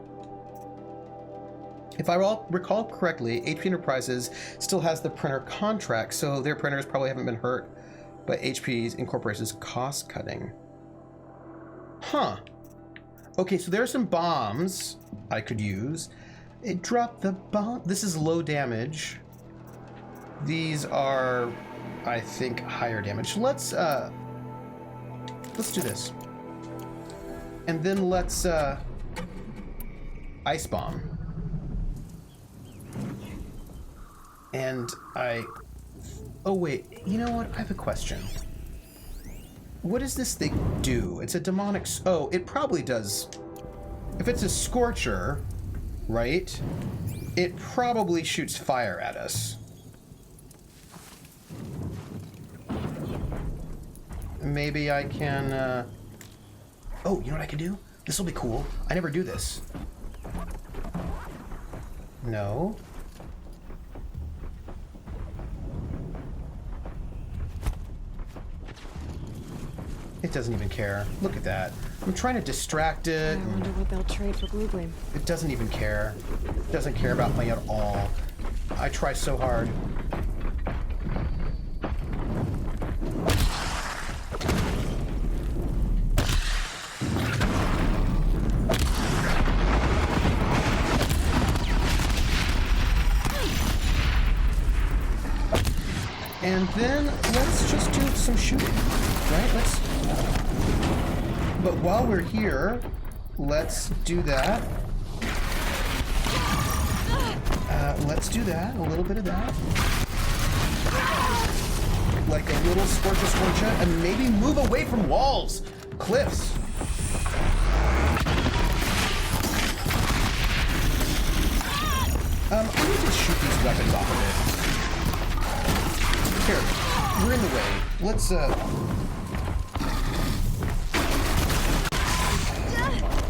If I recall correctly, HP Enterprises still has the printer contract, so their printers probably haven't been hurt by HP's Incorporated's cost cutting. Huh. Okay, so there are some bombs I could use. It dropped the bomb. This is low damage. These are, I think, higher damage. Let's do this. And then let's ice bomb. And oh wait, you know what? I have a question. What does this thing do? It's a demonic, oh, it probably does. If it's a scorcher, right? It probably shoots fire at us. Maybe I can, oh, you know what I can do? This will be cool. I never do this. No. It doesn't even care. Look at that. I'm trying to distract it. I wonder what they'll trade for Blue Gleam. It doesn't even care. It doesn't care about me at all. I try so hard. And then let's just do some shooting, right? But while we're here, let's do that. Let's do that, a little bit of that. like a little scorcha, and maybe move away from walls, cliffs. I need to shoot these weapons off of it. Here, we're in the way. Let's,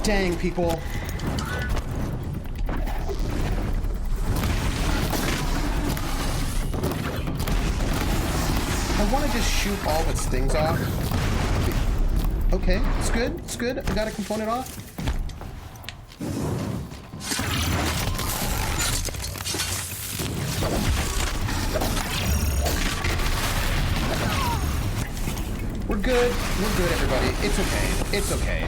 Dang, people. I want to just shoot all of its things off. Okay, it's good, it's good. I got a component off. We're good, everybody. It's okay, it's okay.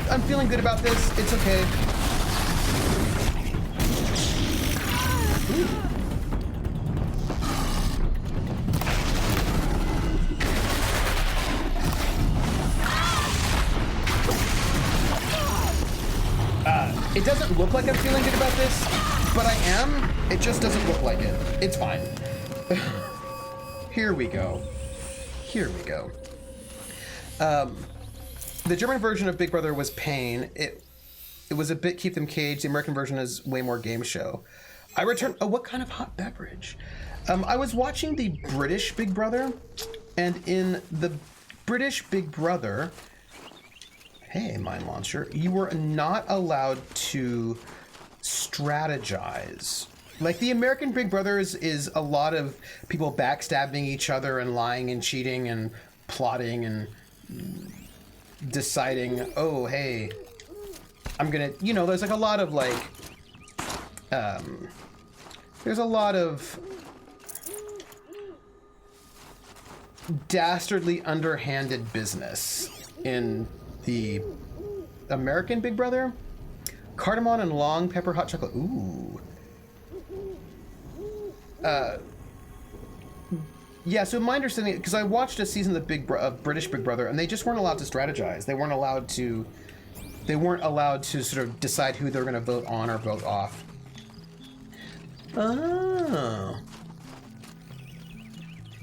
I'm feeling good about this. It's okay. Ooh. It doesn't look like I'm feeling good about this, but I am. It just doesn't look like it. It's fine. Here we go. Here we go. The German version of Big Brother was pain. It was a bit keep them caged. The American version is way more game show. I returned. Oh, what kind of hot beverage? I was watching the British Big Brother, and in the British Big Brother, hey, Mind Launcher, you were not allowed to strategize. Like the American Big Brother is a lot of people backstabbing each other and lying and cheating and plotting and deciding, oh, hey, I'm gonna, you know, there's like a lot of like, there's a lot of dastardly underhanded business in the American Big Brother. Cardamom and long pepper hot chocolate. Ooh. Yeah, so my understanding, because I watched a season of British Big Brother, and they just weren't allowed to strategize. They weren't allowed to sort of decide who they're going to vote on or vote off. Oh.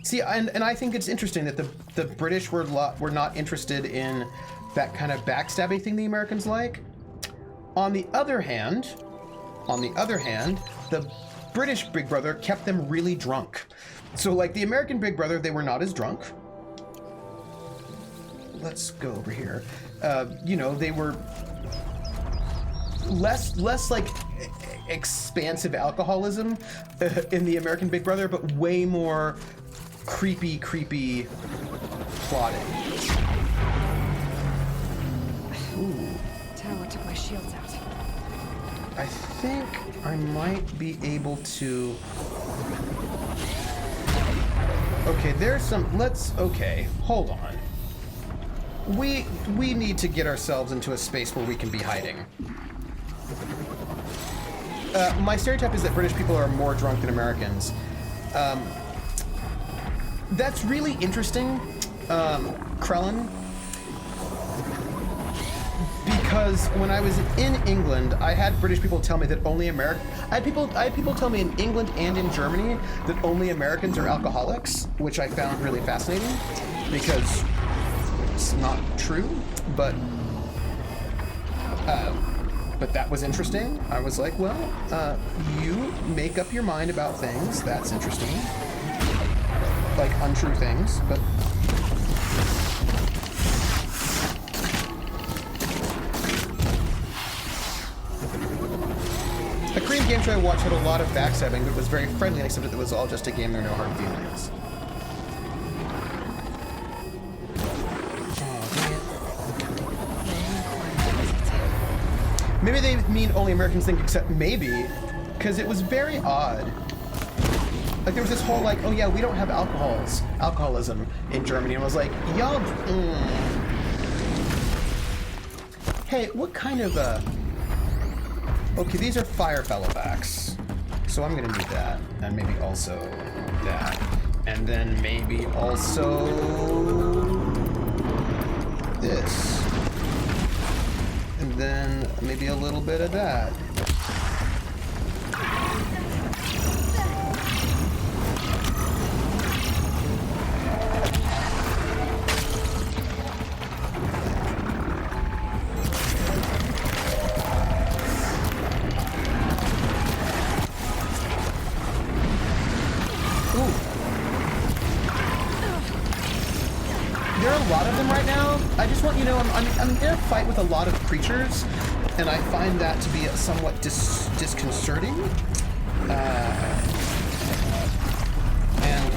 See, and I think it's interesting that the British were not interested in that kind of backstabbing thing the Americans like. On the other hand, the British Big Brother kept them really drunk. So like the American Big Brother, they were not as drunk. Let's go over here. You know, they were less like expansive alcoholism in the American Big Brother, but way more creepy plotting. Ooh. Tower took my shields out. I think I might be able to. Okay, there's some. Okay, hold on. We need to get ourselves into a space where we can be hiding. My stereotype is that British people are more drunk than Americans. That's really interesting, Krellin. Because when I was in England, I had British people tell me that only I had people tell me in England and in Germany that only Americans are alcoholics, which I found really fascinating because it's not true, but that was interesting. I was like, well, you make up your mind about things. That's interesting. Like untrue things, but. A Korean game show I watched had a lot of backstabbing, but it was very friendly, except that it was all just a game, there were no hard feelings. Maybe they mean only Americans think, except maybe, because it was very odd. Like there was this whole like, oh yeah, we don't have alcoholism in Germany, and I was like, y'all, Hey, what kind of okay, these are fire fellowbacks. So I'm gonna need that. And maybe also that. And then maybe also this. then maybe a little bit of that. I just want you to know I'm in a fight with a lot of creatures, and I find that to be somewhat disconcerting. And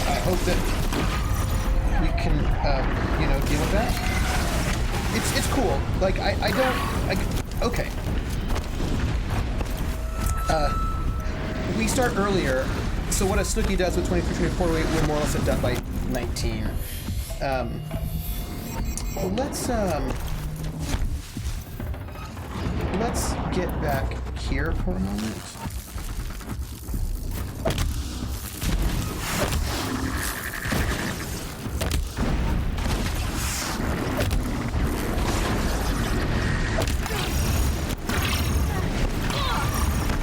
I hope that we can, deal with that. It's cool. Like okay. We start earlier, so what a Snooki does with 23-24, we're more or less done by 19. Let's get back here for a moment.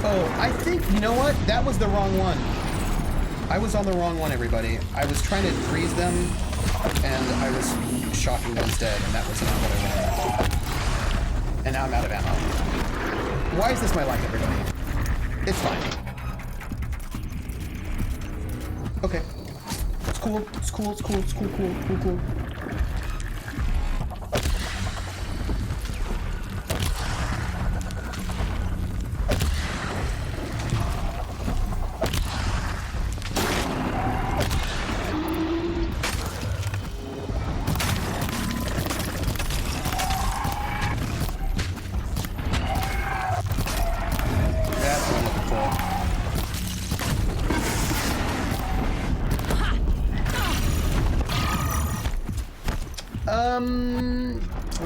Oh, I think, you know what? That was the wrong one. I was on the wrong one, everybody. I was trying to freeze them, and I was shocking them instead, and that was not what I wanted. And now I'm out of ammo. Why is this my life, everybody? It's fine. Okay. It's cool. It's cool. It's cool. It's cool. Cool. Cool. Cool.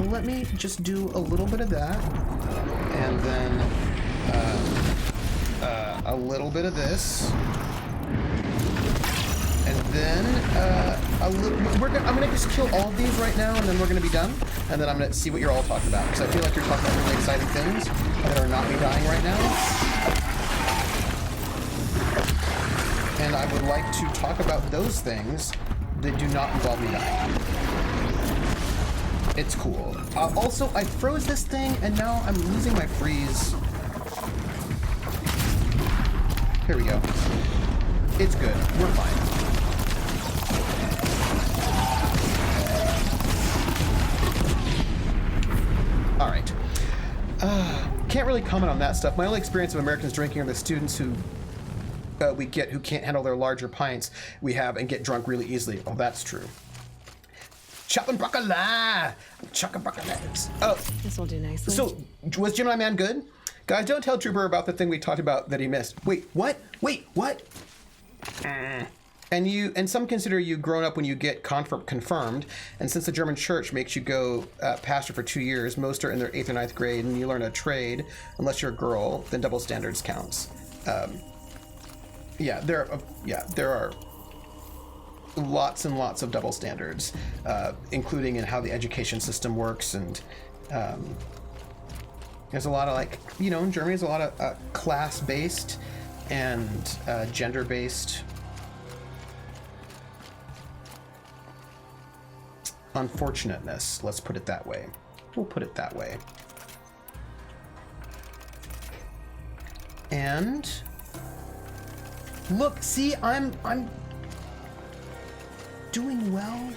Let me just do a little bit of that, and then a little bit of this, and then I'm gonna just kill all of these right now, and then we're gonna be done, and then I'm gonna see what you're all talking about, because I feel like you're talking about really exciting things that are not me dying right now, and I would like to talk about those things that do not involve me dying. It's cool. Also, I froze this thing, and now I'm losing my freeze. Here we go. It's good. We're fine. All right. Can't really comment on that stuff. My only experience of Americans drinking are the students who we get who can't handle their larger pints we have and get drunk really easily. Oh, that's true. Chopping broccoli! Chopping broccoli. Oh. This will do nicely. So, was Gemini Man good? Guys, don't tell Trooper about the thing we talked about that he missed. Wait, what? Wait, what? And some consider you grown up when you get confirmed, and since the German church makes you go pastor for 2 years, most are in their 8th or 9th grade, and you learn a trade, unless you're a girl, then double standards counts. There are lots and lots of double standards, including in how the education system works, and there's a lot of, in Germany there's a lot of class-based and gender-based unfortunateness, let's put it that way. We'll put it that way. And look, see, I'm doing well.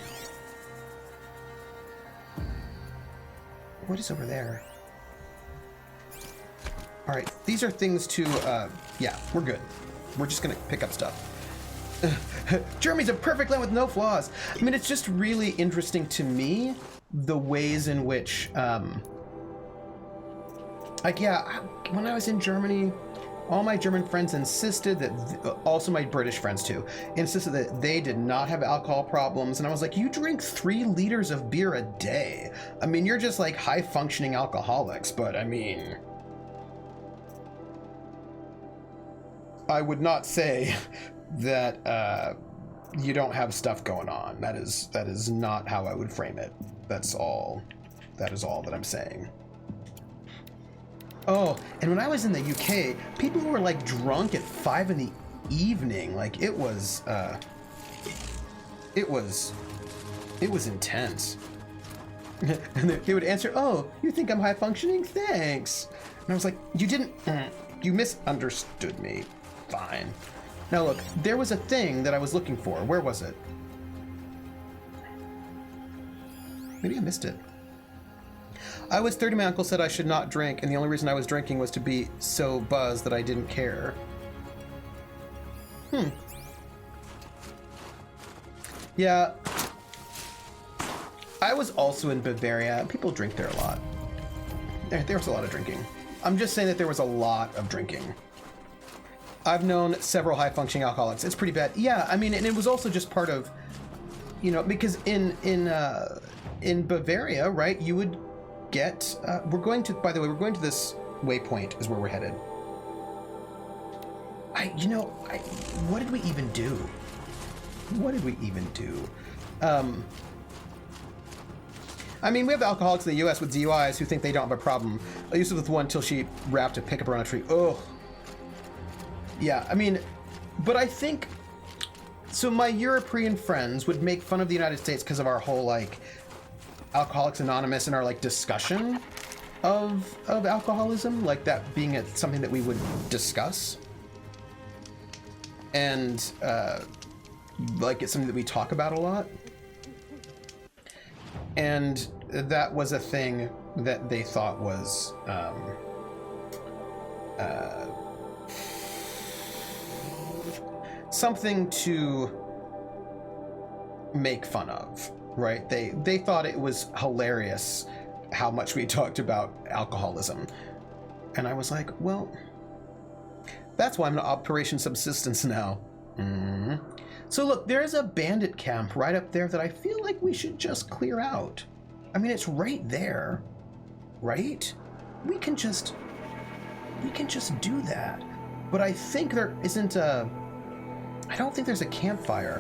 What is over there? All right, these are things to, yeah, we're good. We're just gonna pick up stuff. Germany's a perfect land with no flaws. I mean, it's just really interesting to me, the ways in which, when I was in Germany, all my German friends insisted that, also my British friends too, insisted that they did not have alcohol problems. And I was like, you drink 3 liters of beer a day. I mean, you're just like high functioning alcoholics, but I mean, I would not say that you don't have stuff going on. That is not how I would frame it. That is all that I'm saying. Oh, and when I was in the UK, people were like drunk at 5 in the evening. Like it was intense. And they would answer, "Oh, you think I'm high functioning? Thanks." And I was like, you misunderstood me. Fine. Now look, there was a thing that I was looking for. Where was it? Maybe I missed it. I was 30, my uncle said I should not drink, and the only reason I was drinking was to be so buzzed that I didn't care. Yeah. I was also in Bavaria. People drink there a lot. There was a lot of drinking. I'm just saying that there was a lot of drinking. I've known several high-functioning alcoholics. It's pretty bad. Yeah, I mean, and it was also just part of, you know, because in Bavaria, right, you would get, we're going to, by the way, we're going to this waypoint is where we're headed. What did we even do? What did we even do? I mean, we have alcoholics in the U.S. with DUIs who think they don't have a problem. I used to with one till she wrapped a pickup around a tree. Oh. Yeah, I mean, but I think, so my European friends would make fun of the United States because of our whole, like, Alcoholics Anonymous and our, like, discussion of alcoholism, like that being something that we would discuss. And, like, it's something that we talk about a lot. And that was a thing that they thought was something to make fun of, right? They thought it was hilarious how much we talked about alcoholism. And I was like, well, that's why I'm in Operation Subsistence now. Mm-hmm. So look, there is a bandit camp right up there that I feel like we should just clear out. I mean, it's right there, right? We can just do that. But I think there isn't I don't think there's a campfire,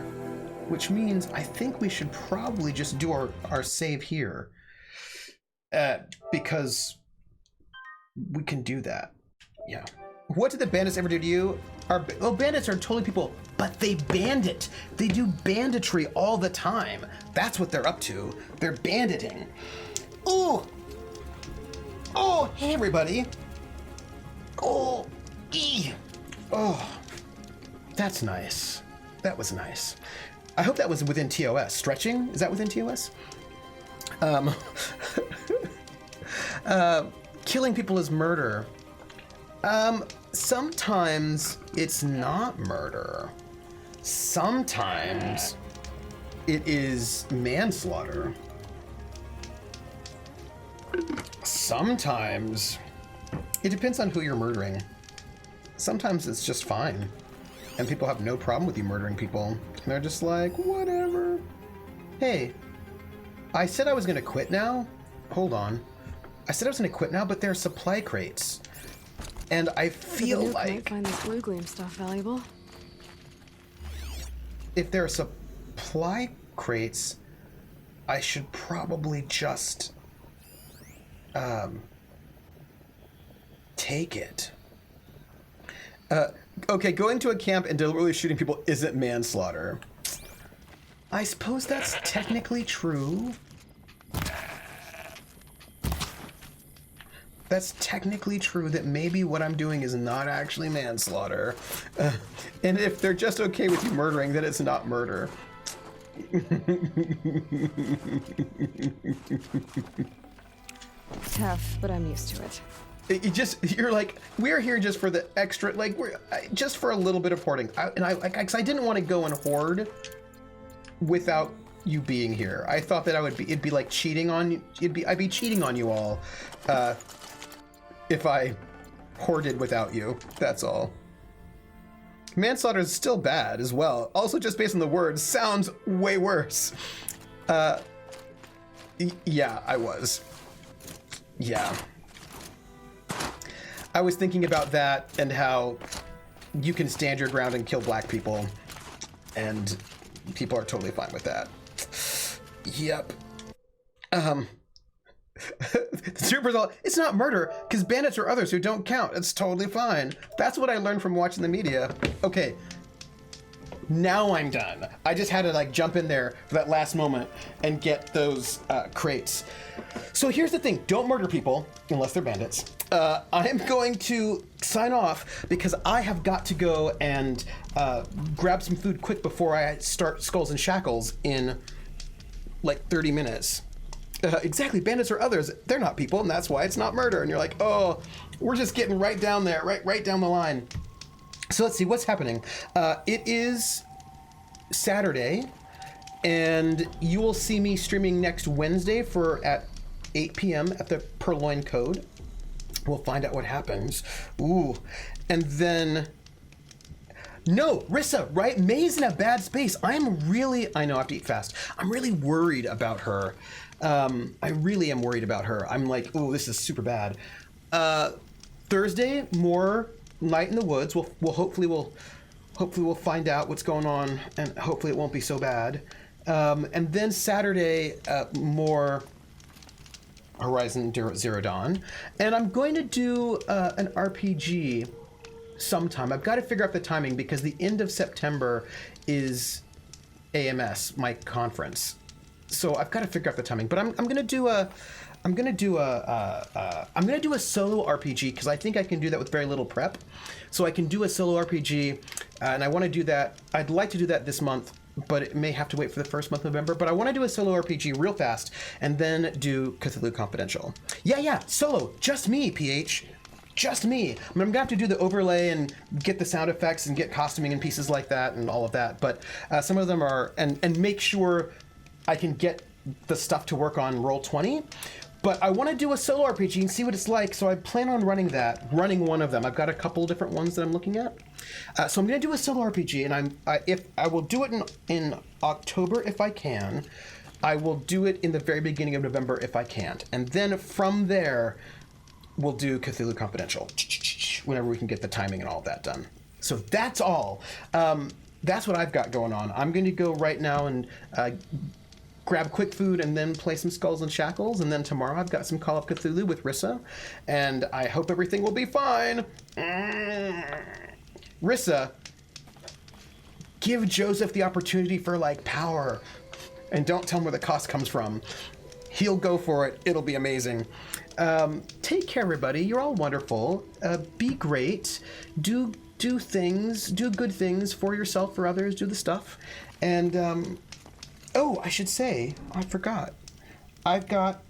which means I think we should probably just do our save here. Because we can do that. Yeah. What did the bandits ever do to you? Bandits are totally people, but they bandit. They do banditry all the time. That's what they're up to. They're banditing. Ooh. Oh, hey everybody. Oh, oh, that's nice. That was nice. I hope that was within TOS. Stretching? Is that within TOS? Killing people is murder. Sometimes it's not murder. Sometimes it is manslaughter. Sometimes it depends on who you're murdering. Sometimes it's just fine. And people have no problem with you murdering people. And they're just like, whatever. Hey, I said I was gonna quit now. Hold on. I said I was gonna quit now, but there are supply crates. And I feel like might find this blue gleam stuff valuable. If there are supply crates, I should probably just take it. Okay, going to a camp and deliberately shooting people isn't manslaughter. I suppose that's technically true. That's technically true that maybe what I'm doing is not actually manslaughter. And if they're just okay with you murdering, then it's not murder. Tough, but I'm used to it. You're like, we're here just for the extra, like, we're just for a little bit of hoarding. Cause I didn't want to go and hoard without you being here. I thought that it'd be like cheating on you. I'd be cheating on you all, if I hoarded without you. That's all. Manslaughter is still bad as well. Also, just based on the words, sounds way worse. Yeah, I was. Yeah. I was thinking about that and how you can stand your ground and kill black people, and people are totally fine with that. Yep. The troopers all, it's not murder, because bandits are others who don't count. It's totally fine. That's what I learned from watching the media. Okay, now I'm done. I just had to like jump in there for that last moment and get those crates. So here's the thing, don't murder people unless they're bandits. I am going to sign off because I have got to go and grab some food quick before I start Skulls and Shackles in like 30 minutes. Exactly, bandits are others. They're not people, and that's why it's not murder. And you're like, oh, we're just getting right down there, right down the line. So let's see what's happening. It is Saturday, and you will see me streaming next Wednesday at 8 p.m. at the Purloin Code. We'll find out what happens. Ooh, and then no, Rissa, right? May's in a bad space. I know I have to eat fast. I'm really worried about her. I really am worried about her. I'm like, ooh, this is super bad. Thursday, more Night in the Woods. We'll hopefully we'll find out what's going on, and hopefully it won't be so bad. And then Saturday, more Horizon Zero Dawn, and I'm going to do an RPG sometime. I've got to figure out the timing because the end of September is AMS, my conference. So I've got to figure out the timing. But I'm going to do a solo RPG because I think I can do that with very little prep. So I can do a solo RPG, and I want to do that. I'd like to do that this month, but it may have to wait for the first month of November. But I want to do a solo RPG real fast and then do Cthulhu Confidential. Yeah, solo, just me, PH. Just me. I mean, I'm gonna have to do the overlay and get the sound effects and get costuming and pieces like that and all of that. But some of them are, and make sure I can get the stuff to work on Roll20. But I want to do a solo RPG and see what it's like. So I plan on running one of them. I've got a couple different ones that I'm looking at. So I'm gonna do a solo RPG, and I will do it in October if I can. I will do it in the very beginning of November if I can't, and then from there, we'll do Cthulhu Confidential whenever we can get the timing and all of that done. So that's all. That's what I've got going on. I'm going to go right now and grab quick food and then play some Skulls and Shackles. And then tomorrow I've got some Call of Cthulhu with Rissa. And I hope everything will be fine. Rissa, give Joseph the opportunity for like power. And don't tell him where the cost comes from. He'll go for it. It'll be amazing. Take care, everybody. You're all wonderful. Be great. Do things. Do good things for yourself, for others. Do the stuff. And, oh, I should say, I forgot. I've got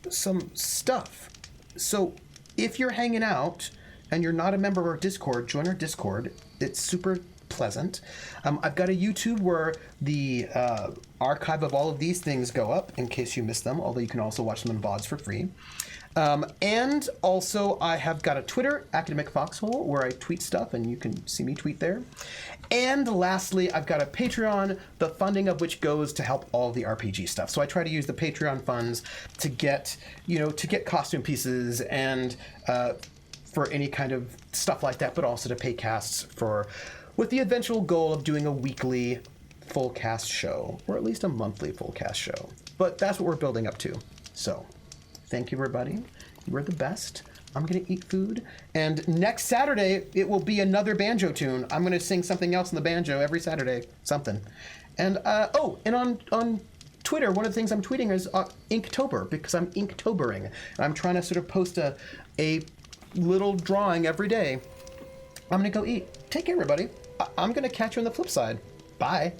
some stuff. So if you're hanging out and you're not a member of our Discord, join our Discord. It's super pleasant. I've got a YouTube where the archive of all of these things go up in case you missed them, although you can also watch them in VODs for free. And also I have got a Twitter, Academic Foxhole, where I tweet stuff and you can see me tweet there. And lastly, I've got a Patreon, the funding of which goes to help all the RPG stuff. So I try to use the Patreon funds to get costume pieces and for any kind of stuff like that, but also to pay casts with the eventual goal of doing a weekly full cast show, or at least a monthly full cast show. But that's what we're building up to. So thank you, everybody. You were the best. I'm going to eat food. And next Saturday, it will be another banjo tune. I'm going to sing something else on the banjo every Saturday. Something. And, and on Twitter, one of the things I'm tweeting is Inktober, because I'm Inktobering. And I'm trying to sort of post a little drawing every day. I'm going to go eat. Take care, everybody. I'm going to catch you on the flip side. Bye.